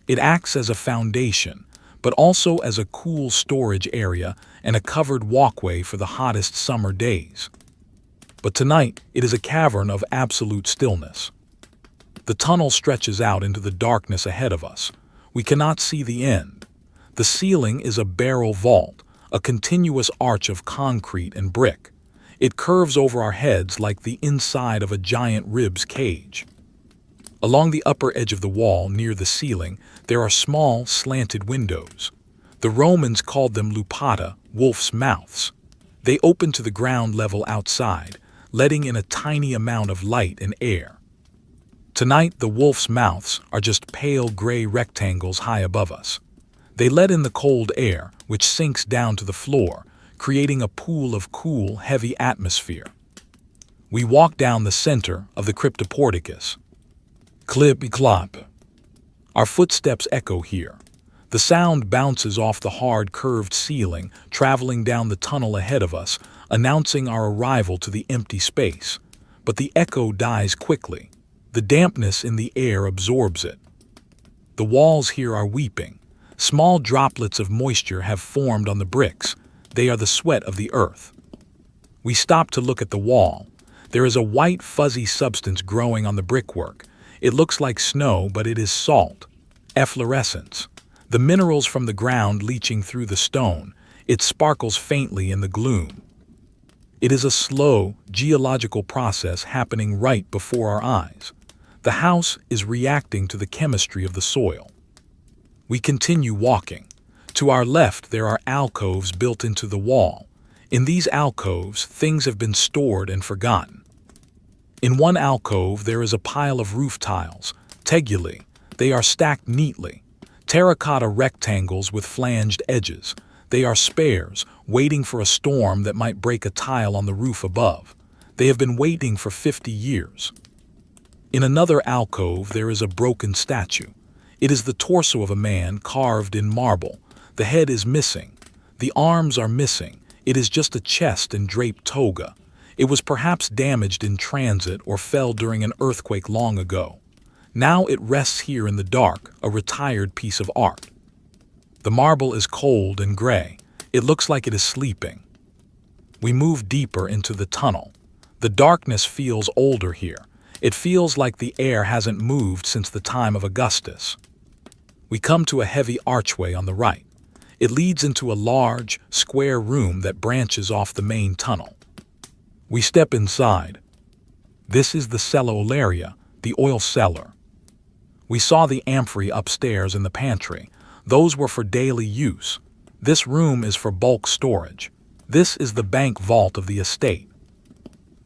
It acts as a foundation, but also as a cool storage area and a covered walkway for the hottest summer days. But tonight, it is a cavern of absolute stillness. The tunnel stretches out into the darkness ahead of us. We cannot see the end. The ceiling is a barrel vault, a continuous arch of concrete and brick. It curves over our heads like the inside of a giant ribs cage. Along the upper edge of the wall near the ceiling, there are small, slanted windows. The Romans called them lupata, wolf's mouths. They open to the ground level outside, letting in a tiny amount of light and air. Tonight, the wolf's mouths are just pale gray rectangles high above us. They let in the cold air, which sinks down to the floor, creating a pool of cool, heavy atmosphere. We walk down the center of the cryptoporticus. Clip-clop. Our footsteps echo here. The sound bounces off the hard, curved ceiling, traveling down the tunnel ahead of us, announcing our arrival to the empty space. But the echo dies quickly. The dampness in the air absorbs it. The walls here are weeping. Small droplets of moisture have formed on the bricks. They are the sweat of the earth. We stop to look at the wall. There is a white, fuzzy substance growing on the brickwork. It looks like snow, but it is salt. Efflorescence. The minerals from the ground leaching through the stone. It sparkles faintly in the gloom. It is a slow, geological process happening right before our eyes. The house is reacting to the chemistry of the soil. We continue walking. To our left, there are alcoves built into the wall. In these alcoves, things have been stored and forgotten. In one alcove, there is a pile of roof tiles, tegulae. They are stacked neatly. Terracotta rectangles with flanged edges. They are spares, waiting for a storm that might break a tile on the roof above. They have been waiting for 50 years. In another alcove, there is a broken statue. It is the torso of a man carved in marble. The head is missing. The arms are missing. It is just a chest and draped toga. It was perhaps damaged in transit or fell during an earthquake long ago. Now it rests here in the dark, a retired piece of art. The marble is cold and gray. It looks like it is sleeping. We move deeper into the tunnel. The darkness feels older here. It feels like the air hasn't moved since the time of Augustus. We come to a heavy archway on the right. It leads into a large, square room that branches off the main tunnel. We step inside. This is the cellar, the oil cellar. We saw the amphorae upstairs in the pantry. Those were for daily use. This room is for bulk storage. This is the bank vault of the estate.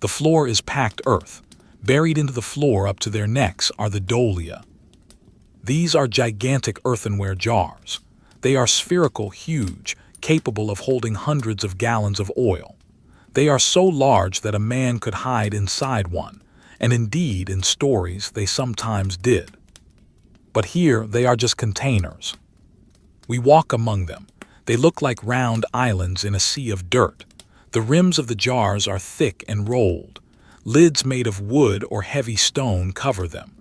The floor is packed earth. Buried into the floor up to their necks are the dolia. These are gigantic earthenware jars. They are spherical, huge, capable of holding hundreds of gallons of oil. They are so large that a man could hide inside one, and indeed, in stories, they sometimes did. But here, they are just containers. We walk among them. They look like round islands in a sea of dirt. The rims of the jars are thick and rolled. Lids made of wood or heavy stone cover them.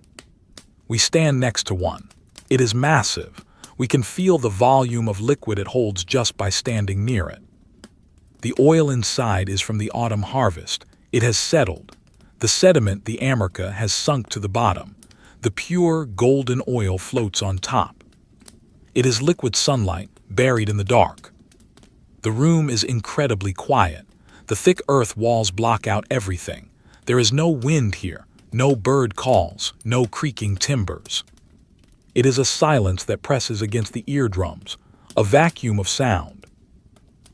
We stand next to one. It is massive. We can feel the volume of liquid it holds just by standing near it. The oil inside is from the autumn harvest. It has settled. The sediment, the amurca, has sunk to the bottom. The pure, golden oil floats on top. It is liquid sunlight, buried in the dark. The room is incredibly quiet. The thick earth walls block out everything. There is no wind here, no bird calls, no creaking timbers. It is a silence that presses against the eardrums, a vacuum of sound.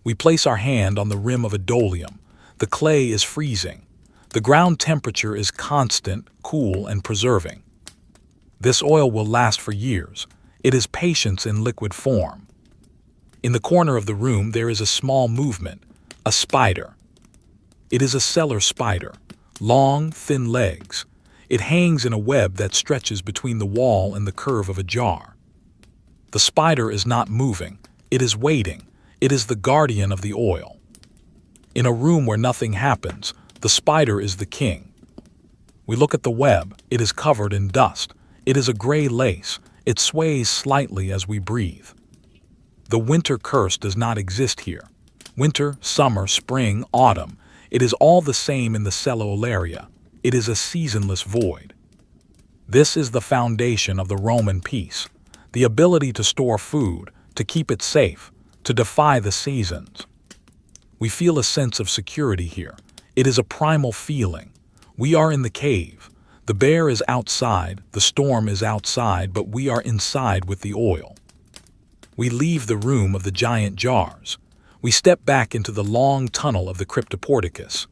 We place our hand on the rim of a dolium. The clay is freezing. The ground temperature is constant, cool, and preserving. This oil will last for years. It is patience in liquid form. In the corner of the room there is a small movement, a spider. It is a cellar spider, long, thin legs. It hangs in a web that stretches between the wall and the curve of a jar. The spider is not moving. It is waiting. It is the guardian of the oil. In a room where nothing happens, the spider is the king. We look at the web. It is covered in dust. It is a gray lace. It sways slightly as we breathe. The winter curse does not exist here. Winter, summer, spring, autumn, it is all the same in the cellar. It is a seasonless void. This is the foundation of the Roman peace, the ability to store food, to keep it safe, to defy the seasons. We feel a sense of security here. It is a primal feeling. We are in the cave. The bear is outside, the storm is outside, but we are inside with the oil. We leave the room of the giant jars. We step back into the long tunnel of the cryptoporticus.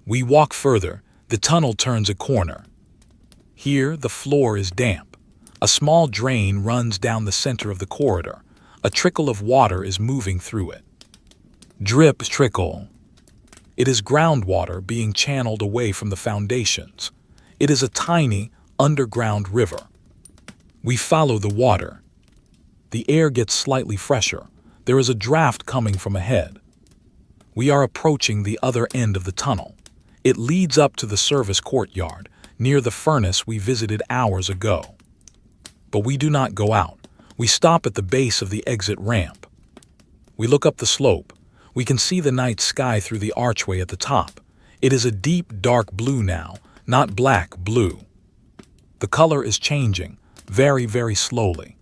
We walk further. The tunnel turns a corner. Here, the floor is damp. A small drain runs down the center of the corridor. A trickle of water is moving through it. Drip, trickle. It is groundwater being channeled away from the foundations. It is a tiny, underground river. We follow the water. The air gets slightly fresher. There is a draft coming from ahead. We are approaching the other end of the tunnel. It leads up to the service courtyard, near the furnace we visited hours ago. But we do not go out. We stop at the base of the exit ramp. We look up the slope. We can see the night sky through the archway at the top. It is a deep, dark blue now, not black, blue. The color is changing, very, very slowly.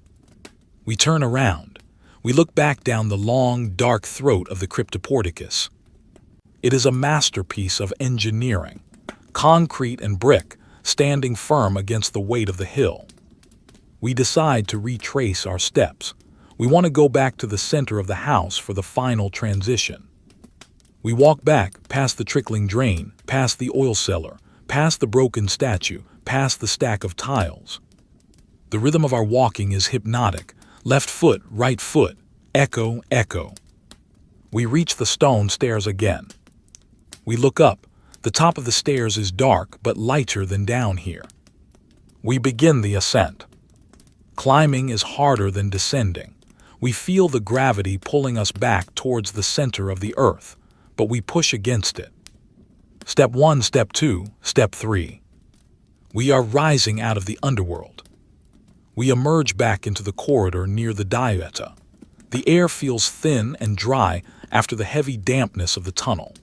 We turn around. We look back down the long, dark throat of the cryptoporticus. It is a masterpiece of engineering, concrete and brick, standing firm against the weight of the hill. We decide to retrace our steps. We want to go back to the center of the house for the final transition. We walk back, past the trickling drain, past the oil cellar, past the broken statue, past the stack of tiles. The rhythm of our walking is hypnotic. Left foot, right foot, echo, echo. We reach the stone stairs again. We look up. The top of the stairs is dark but lighter than down here. We begin the ascent. Climbing is harder than descending. We feel the gravity pulling us back towards the center of the earth, but we push against it. Step 1, step 2, step 3. We are rising out of the underworld. We emerge back into the corridor near the dieta. The air feels thin and dry after the heavy dampness of the tunnel.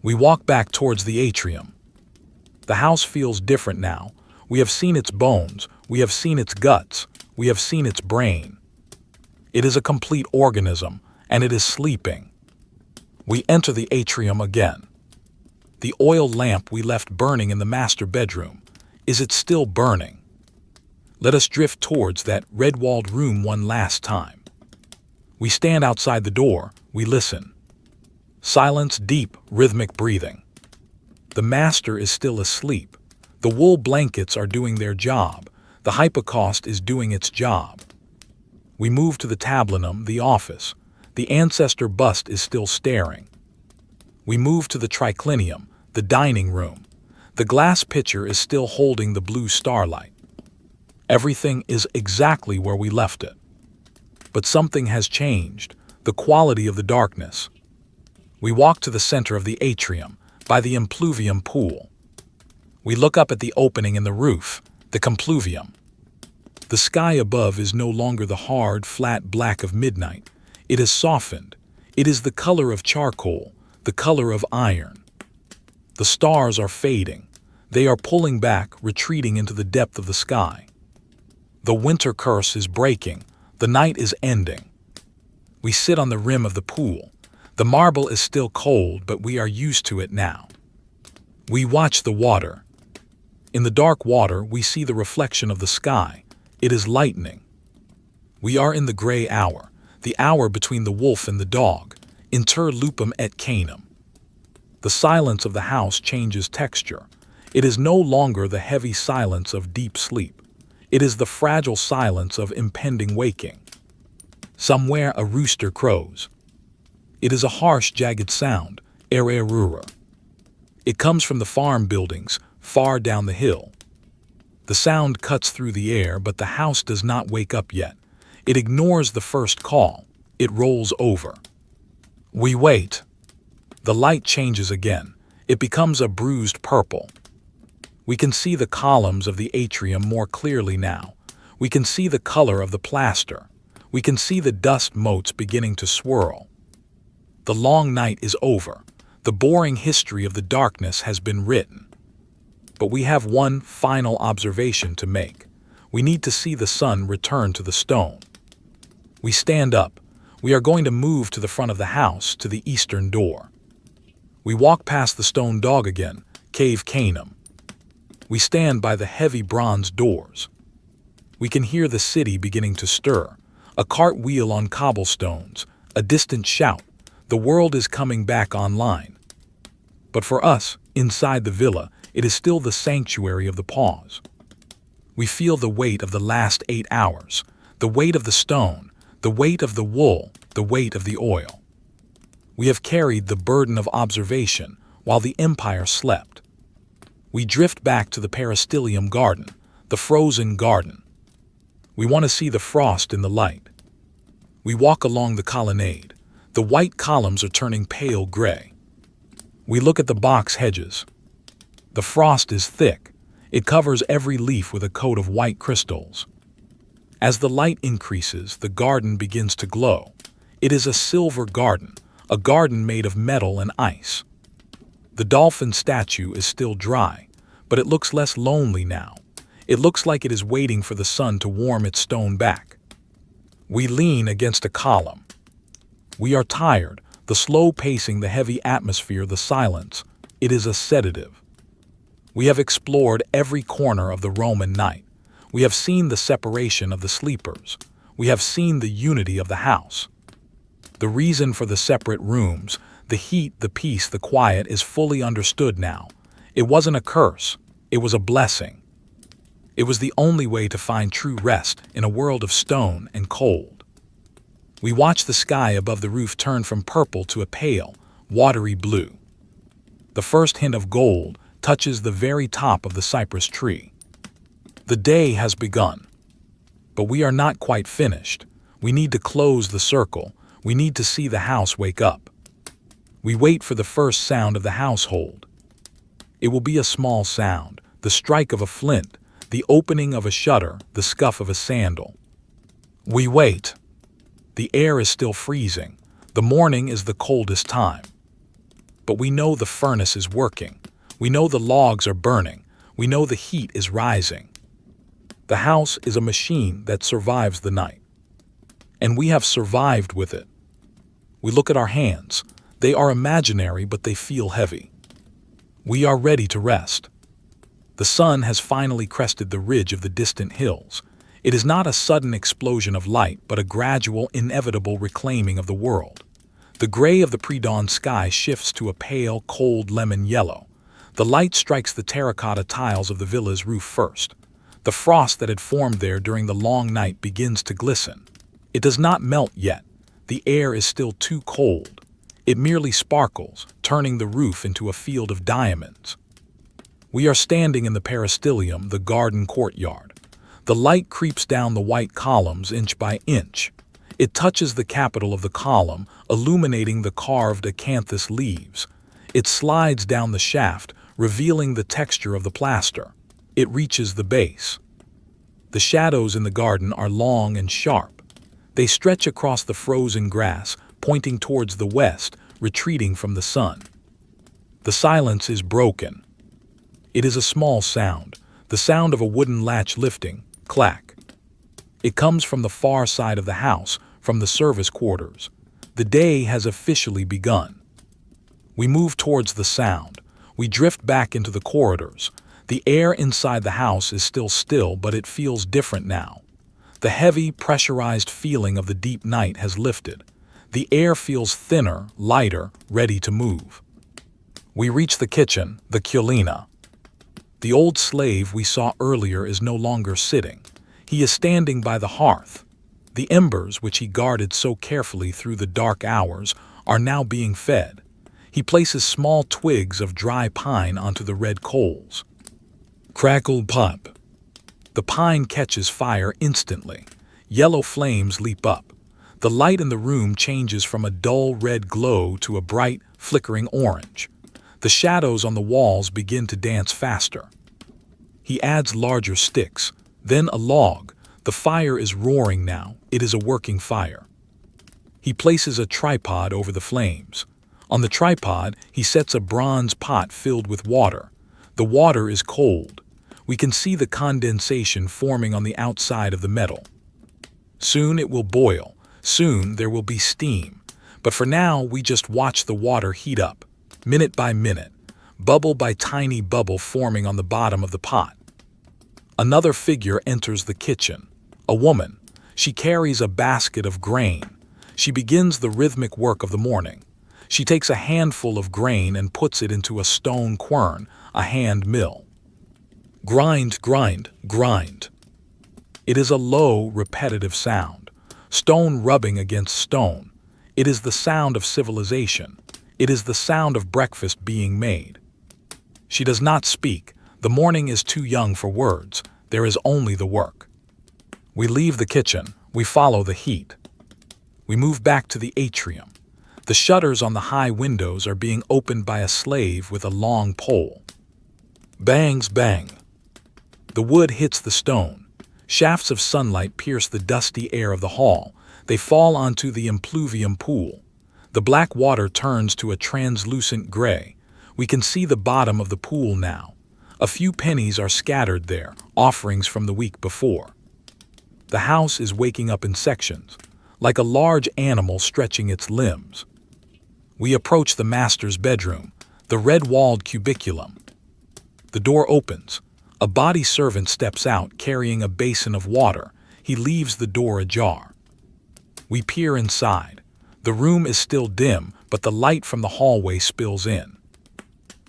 We walk back towards the atrium. The house feels different now. We have seen its bones. We have seen its guts. We have seen its brain. It is a complete organism, and it is sleeping. We enter the atrium again. The oil lamp we left burning in the master bedroom. Is it still burning? Let us drift towards that red-walled room one last time. We stand outside the door. We listen. Silence, deep, rhythmic breathing. The master is still asleep. The wool blankets are doing their job. The hypocaust is doing its job. We move to the tablinum, the office. The ancestor bust is still staring. We move to the triclinium, the dining room. The glass pitcher is still holding the blue starlight. Everything is exactly where we left it. But something has changed, the quality of the darkness. We walk to the center of the atrium, by the impluvium pool. We look up at the opening in the roof, the compluvium. The sky above is no longer the hard, flat black of midnight. It is softened. It is the color of charcoal, the color of iron. The stars are fading. They are pulling back, retreating into the depth of the sky. The winter curse is breaking. The night is ending. We sit on the rim of the pool. The marble is still cold, but we are used to it now. We watch the water. In the dark water, we see the reflection of the sky. It is lightening. We are in the gray hour, the hour between the wolf and the dog, inter lupum et canem. The silence of the house changes texture. It is no longer the heavy silence of deep sleep. It is the fragile silence of impending waking. Somewhere a rooster crows. It is a harsh, jagged sound, ererura. It comes from the farm buildings, far down the hill. The sound cuts through the air, but the house does not wake up yet. It ignores the first call. It rolls over. We wait. The light changes again. It becomes a bruised purple. We can see the columns of the atrium more clearly now. We can see the color of the plaster. We can see the dust motes beginning to swirl. The long night is over. The boring history of the darkness has been written. But we have one final observation to make. We need to see the sun return to the stone. We stand up. We are going to move to the front of the house, to the eastern door. We walk past the stone dog again, cave canem. We stand by the heavy bronze doors. We can hear the city beginning to stir. A cartwheel on cobblestones, a distant shout. The world is coming back online. But for us, inside the villa, it is still the sanctuary of the pause. We feel the weight of the last 8 hours, the weight of the stone, the weight of the wool, the weight of the oil. We have carried the burden of observation while the empire slept. We drift back to the peristyllium garden, the frozen garden. We want to see the frost in the light. We walk along the colonnade. The white columns are turning pale gray. We look at the box hedges. The frost is thick. It covers every leaf with a coat of white crystals. As the light increases, the garden begins to glow. It is a silver garden, a garden made of metal and ice. The dolphin statue is still dry, but it looks less lonely now. It looks like it is waiting for the sun to warm its stone back. We lean against a column. We are tired, the slow pacing, the heavy atmosphere, the silence. It is a sedative. We have explored every corner of the Roman night. We have seen the separation of the sleepers. We have seen the unity of the house. The reason for the separate rooms, the heat, the peace, the quiet is fully understood now. It wasn't a curse. It was a blessing. It was the only way to find true rest in a world of stone and cold. We watch the sky above the roof turn from purple to a pale, watery blue. The first hint of gold touches the very top of the cypress tree. The day has begun. But we are not quite finished. We need to close the circle. We need to see the house wake up. We wait for the first sound of the household. It will be a small sound, the strike of a flint, the opening of a shutter, the scuff of a sandal. We wait. The air is still freezing. The morning is the coldest time. But we know the furnace is working. We know the logs are burning. We know the heat is rising. The house is a machine that survives the night. And we have survived with it. We look at our hands. They are imaginary, but they feel heavy. We are ready to rest. The sun has finally crested the ridge of the distant hills. It is not a sudden explosion of light, but a gradual, inevitable reclaiming of the world. The gray of the pre-dawn sky shifts to a pale, cold lemon yellow. The light strikes the terracotta tiles of the villa's roof first. The frost that had formed there during the long night begins to glisten. It does not melt yet. The air is still too cold. It merely sparkles, turning the roof into a field of diamonds. We are standing in the peristylium, the garden courtyard. The light creeps down the white columns inch by inch. It touches the capital of the column, illuminating the carved acanthus leaves. It slides down the shaft, revealing the texture of the plaster. It reaches the base. The shadows in the garden are long and sharp. They stretch across the frozen grass, pointing towards the west, retreating from the sun. The silence is broken. It is a small sound, the sound of a wooden latch lifting, clack. It comes from the far side of the house, from the service quarters. The day has officially begun. We move towards the sound. We drift back into the corridors. The air inside the house is still still, but it feels different now. The heavy, pressurized feeling of the deep night has lifted. The air feels thinner, lighter, ready to move. We reach the kitchen, the culina. The old slave we saw earlier is no longer sitting. He is standing by the hearth. The embers, which he guarded so carefully through the dark hours, are now being fed. He places small twigs of dry pine onto the red coals. Crackle pop. The pine catches fire instantly. Yellow flames leap up. The light in the room changes from a dull red glow to a bright, flickering orange. The shadows on the walls begin to dance faster. He adds larger sticks, then a log. The fire is roaring now. It is a working fire. He places a tripod over the flames. On the tripod, he sets a bronze pot filled with water. The water is cold. We can see the condensation forming on the outside of the metal. Soon it will boil. Soon there will be steam. But for now, we just watch the water heat up, minute by minute, bubble by tiny bubble forming on the bottom of the pot. Another figure enters the kitchen. A woman. She carries a basket of grain. She begins the rhythmic work of the morning. She takes a handful of grain and puts it into a stone quern, a hand mill. Grind, grind, grind. It is a low, repetitive sound. Stone rubbing against stone. It is the sound of civilization. It is the sound of breakfast being made. She does not speak. The morning is too young for words. There is only the work. We leave the kitchen. We follow the heat. We move back to the atrium. The shutters on the high windows are being opened by a slave with a long pole. Bangs, bang. The wood hits the stone. Shafts of sunlight pierce the dusty air of the hall. They fall onto the impluvium pool. The black water turns to a translucent gray. We can see the bottom of the pool now. A few pennies are scattered there, offerings from the week before. The house is waking up in sections, like a large animal stretching its limbs. We approach the master's bedroom, the red-walled cubiculum. The door opens. A body servant steps out carrying a basin of water. He leaves the door ajar. We peer inside. The room is still dim, but the light from the hallway spills in.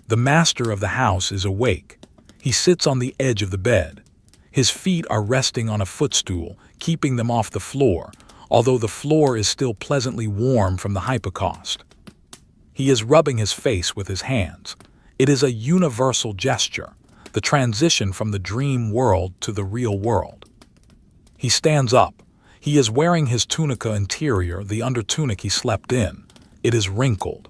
The master of the house is awake. He sits on the edge of the bed. His feet are resting on a footstool, keeping them off the floor, although the floor is still pleasantly warm from the hypocaust. He is rubbing his face with his hands. It is a universal gesture, the transition from the dream world to the real world. He stands up. He is wearing his tunica interior, the undertunic he slept in. It is wrinkled.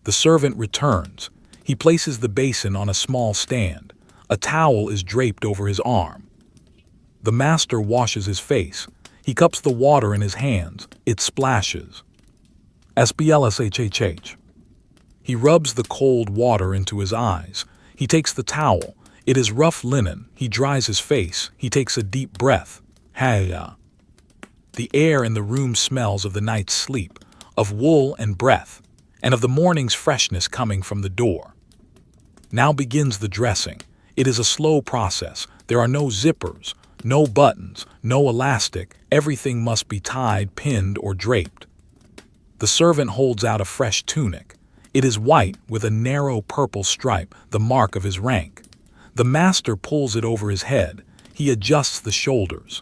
The servant returns. He places the basin on a small stand. A towel is draped over his arm. The master washes his face. He cups the water in his hands. It splashes. SBLSHHH. He rubs the cold water into his eyes. He takes the towel. It is rough linen. He dries his face. He takes a deep breath. Haya. The air in the room smells of the night's sleep, of wool and breath, and of the morning's freshness coming from the door. Now begins the dressing. It is a slow process. There are no zippers, no buttons, no elastic. Everything must be tied, pinned, or draped. The servant holds out a fresh tunic. It is white with a narrow purple stripe, the mark of his rank. The master pulls it over his head. He adjusts the shoulders.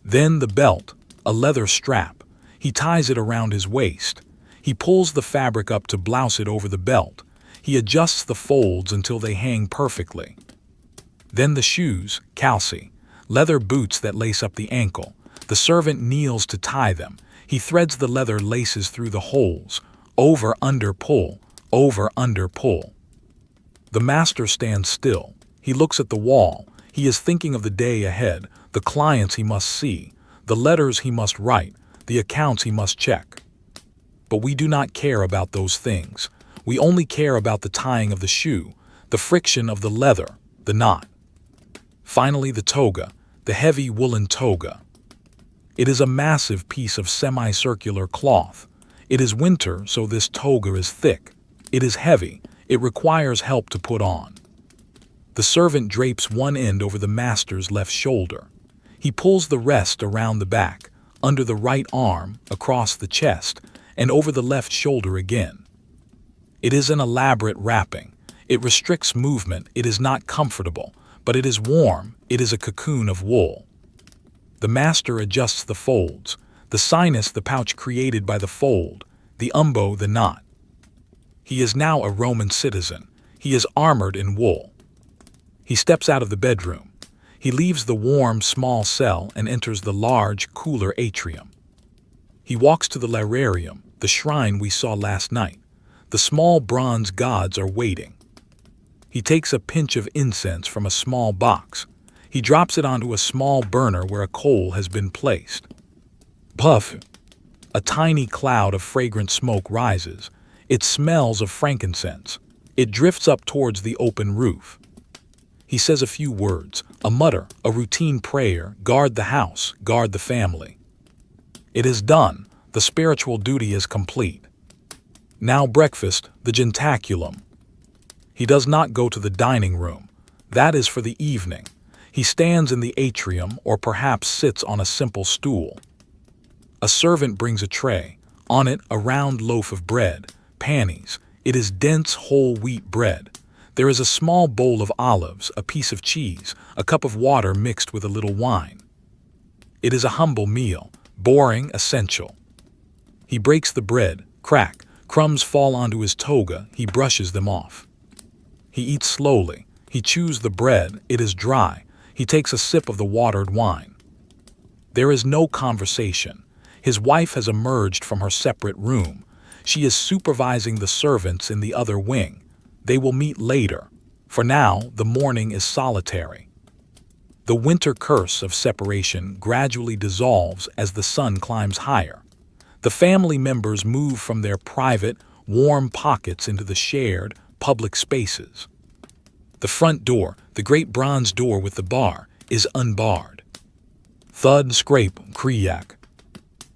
Then the belt, a leather strap. He ties it around his waist. He pulls the fabric up to blouse it over the belt. He adjusts the folds until they hang perfectly. Then the shoes, calci, leather boots that lace up the ankle. The servant kneels to tie them. He threads the leather laces through the holes. Over, under, pull. Over, under, pull. The master stands still. He looks at the wall. He is thinking of the day ahead, the clients he must see, the letters he must write, the accounts he must check. But we do not care about those things. We only care about the tying of the shoe, the friction of the leather, the knot. Finally, the toga, the heavy woolen toga. It is a massive piece of semicircular cloth. It is winter, so this toga is thick. It is heavy. It requires help to put on. The servant drapes one end over the master's left shoulder. He pulls the rest around the back, under the right arm, across the chest, and over the left shoulder again. It is an elaborate wrapping. It restricts movement. It is not comfortable, but it is warm. It is a cocoon of wool. The master adjusts the folds, the sinus the pouch created by the fold, the umbo the knot. He is now a Roman citizen. He is armored in wool. He steps out of the bedroom. He leaves the warm, small cell and enters the large, cooler atrium. He walks to the lararium, the shrine we saw last night. The small bronze gods are waiting. He takes a pinch of incense from a small box. He drops it onto a small burner where a coal has been placed. Puff! A tiny cloud of fragrant smoke rises. It smells of frankincense. It drifts up towards the open roof. He says a few words, a mutter, a routine prayer, guard the house, guard the family. It is done. The spiritual duty is complete. Now breakfast, the gentaculum. He does not go to the dining room. That is for the evening. He stands in the atrium or perhaps sits on a simple stool. A servant brings a tray. On it, a round loaf of bread, pannies. It is dense whole wheat bread. There is a small bowl of olives, a piece of cheese, a cup of water mixed with a little wine. It is a humble meal, boring, essential. He breaks the bread, crack, crumbs fall onto his toga, he brushes them off. He eats slowly. He chews the bread, it is dry. He takes a sip of the watered wine. There is no conversation. His wife has emerged from her separate room. She is supervising the servants in the other wing. They will meet later. For now, the morning is solitary. The winter curse of separation gradually dissolves as the sun climbs higher. The family members move from their private, warm pockets into the shared, public spaces. The front door, the great bronze door with the bar, is unbarred. Thud, scrape, kriyak.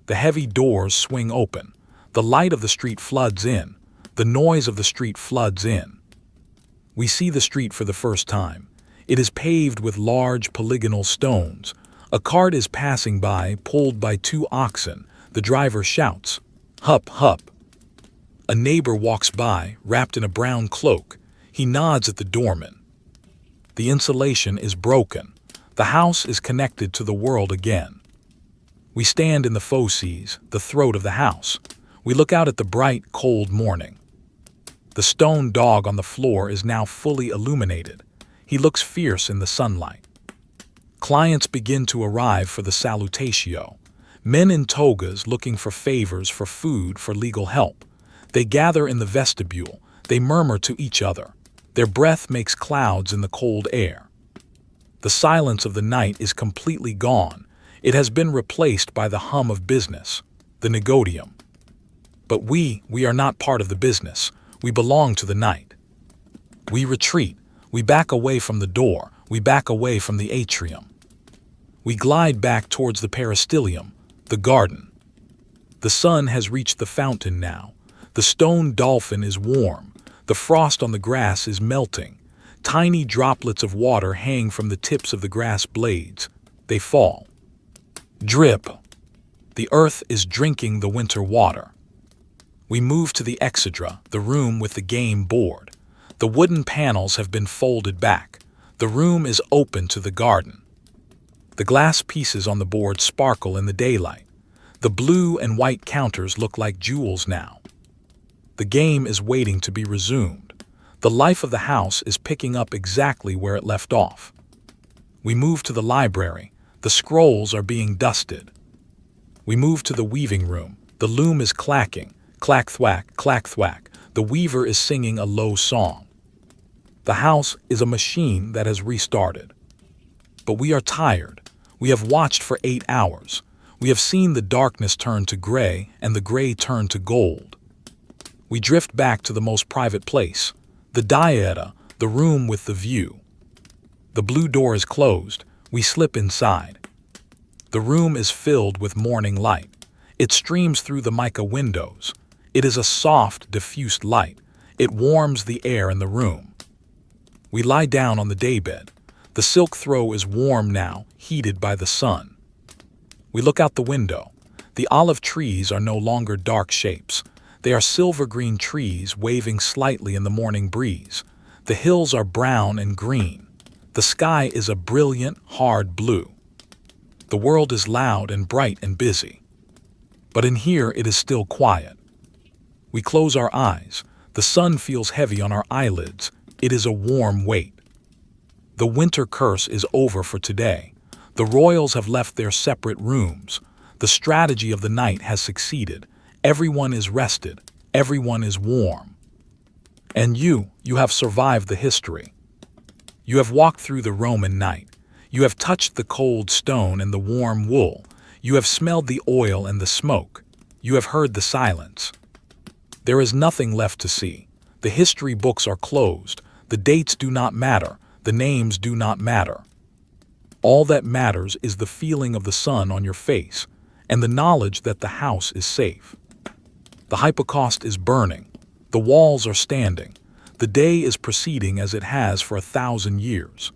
The heavy doors swing open. The light of the street floods in. The noise of the street floods in. We see the street for the first time. It is paved with large polygonal stones. A cart is passing by, pulled by 2 oxen. The driver shouts, "Hup, hup." A neighbor walks by, wrapped in a brown cloak. He nods at the doorman. The insulation is broken. The house is connected to the world again. We stand in the fauces, the throat of the house. We look out at the bright, cold morning. The stone dog on the floor is now fully illuminated. He looks fierce in the sunlight. Clients begin to arrive for the salutatio. Men in togas looking for favors, for food, for legal help. They gather in the vestibule. They murmur to each other. Their breath makes clouds in the cold air. The silence of the night is completely gone. It has been replaced by the hum of business, the negotium. But we are not part of the business. We belong to the night. We retreat. We back away from the door. We back away from the atrium. We glide back towards the peristylium, the garden. The sun has reached the fountain now. The stone dolphin is warm. The frost on the grass is melting. Tiny droplets of water hang from the tips of the grass blades. They fall. Drip. The earth is drinking the winter water. We move to the exedra, the room with the game board. The wooden panels have been folded back. The room is open to the garden. The glass pieces on the board sparkle in the daylight. The blue and white counters look like jewels now. The game is waiting to be resumed. The life of the house is picking up exactly where it left off. We move to the library. The scrolls are being dusted. We move to the weaving room. The loom is clacking. Clack thwack, clack thwack. The weaver is singing a low song. The house is a machine that has restarted. But we are tired. We have watched for 8 hours. We have seen the darkness turn to gray and the gray turn to gold. We drift back to the most private place, the dieta, the room with the view. The blue door is closed. We slip inside. The room is filled with morning light. It streams through the mica windows. It is a soft, diffused light. It warms the air in the room. We lie down on the daybed. The silk throw is warm now, heated by the sun. We look out the window. The olive trees are no longer dark shapes. They are silver-green trees waving slightly in the morning breeze. The hills are brown and green. The sky is a brilliant, hard blue. The world is loud and bright and busy. But in here it is still quiet. We close our eyes. The sun feels heavy on our eyelids. It is a warm weight. The winter curse is over for today. The royals have left their separate rooms. The strategy of the night has succeeded. Everyone is rested. Everyone is warm. And you have survived the history. You have walked through the Roman night. You have touched the cold stone and the warm wool. You have smelled the oil and the smoke. You have heard the silence. There is nothing left to see. The history books are closed. The dates do not matter. The names do not matter. All that matters is the feeling of the sun on your face and the knowledge that the house is safe. The hypocaust is burning. The walls are standing. The day is proceeding as it has for 1,000 years.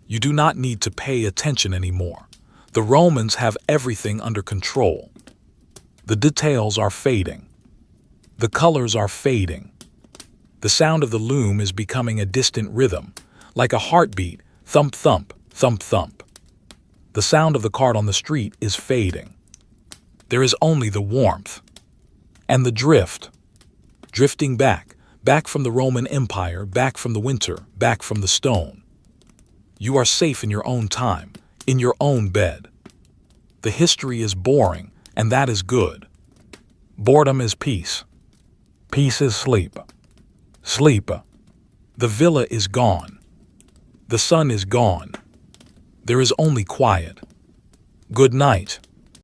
You do not need to pay attention anymore. The Romans have everything under control. The details are fading. The colors are fading. The sound of the loom is becoming a distant rhythm, like a heartbeat, thump, thump, thump, thump. The sound of the cart on the street is fading. There is only the warmth and the drift, drifting back, back from the Roman Empire, back from the winter, back from the stone. You are safe in your own time, in your own bed. The history is boring, and that is good. Boredom is peace. Peace is sleep. Sleep. The villa is gone. The sun is gone. There is only quiet. Good night.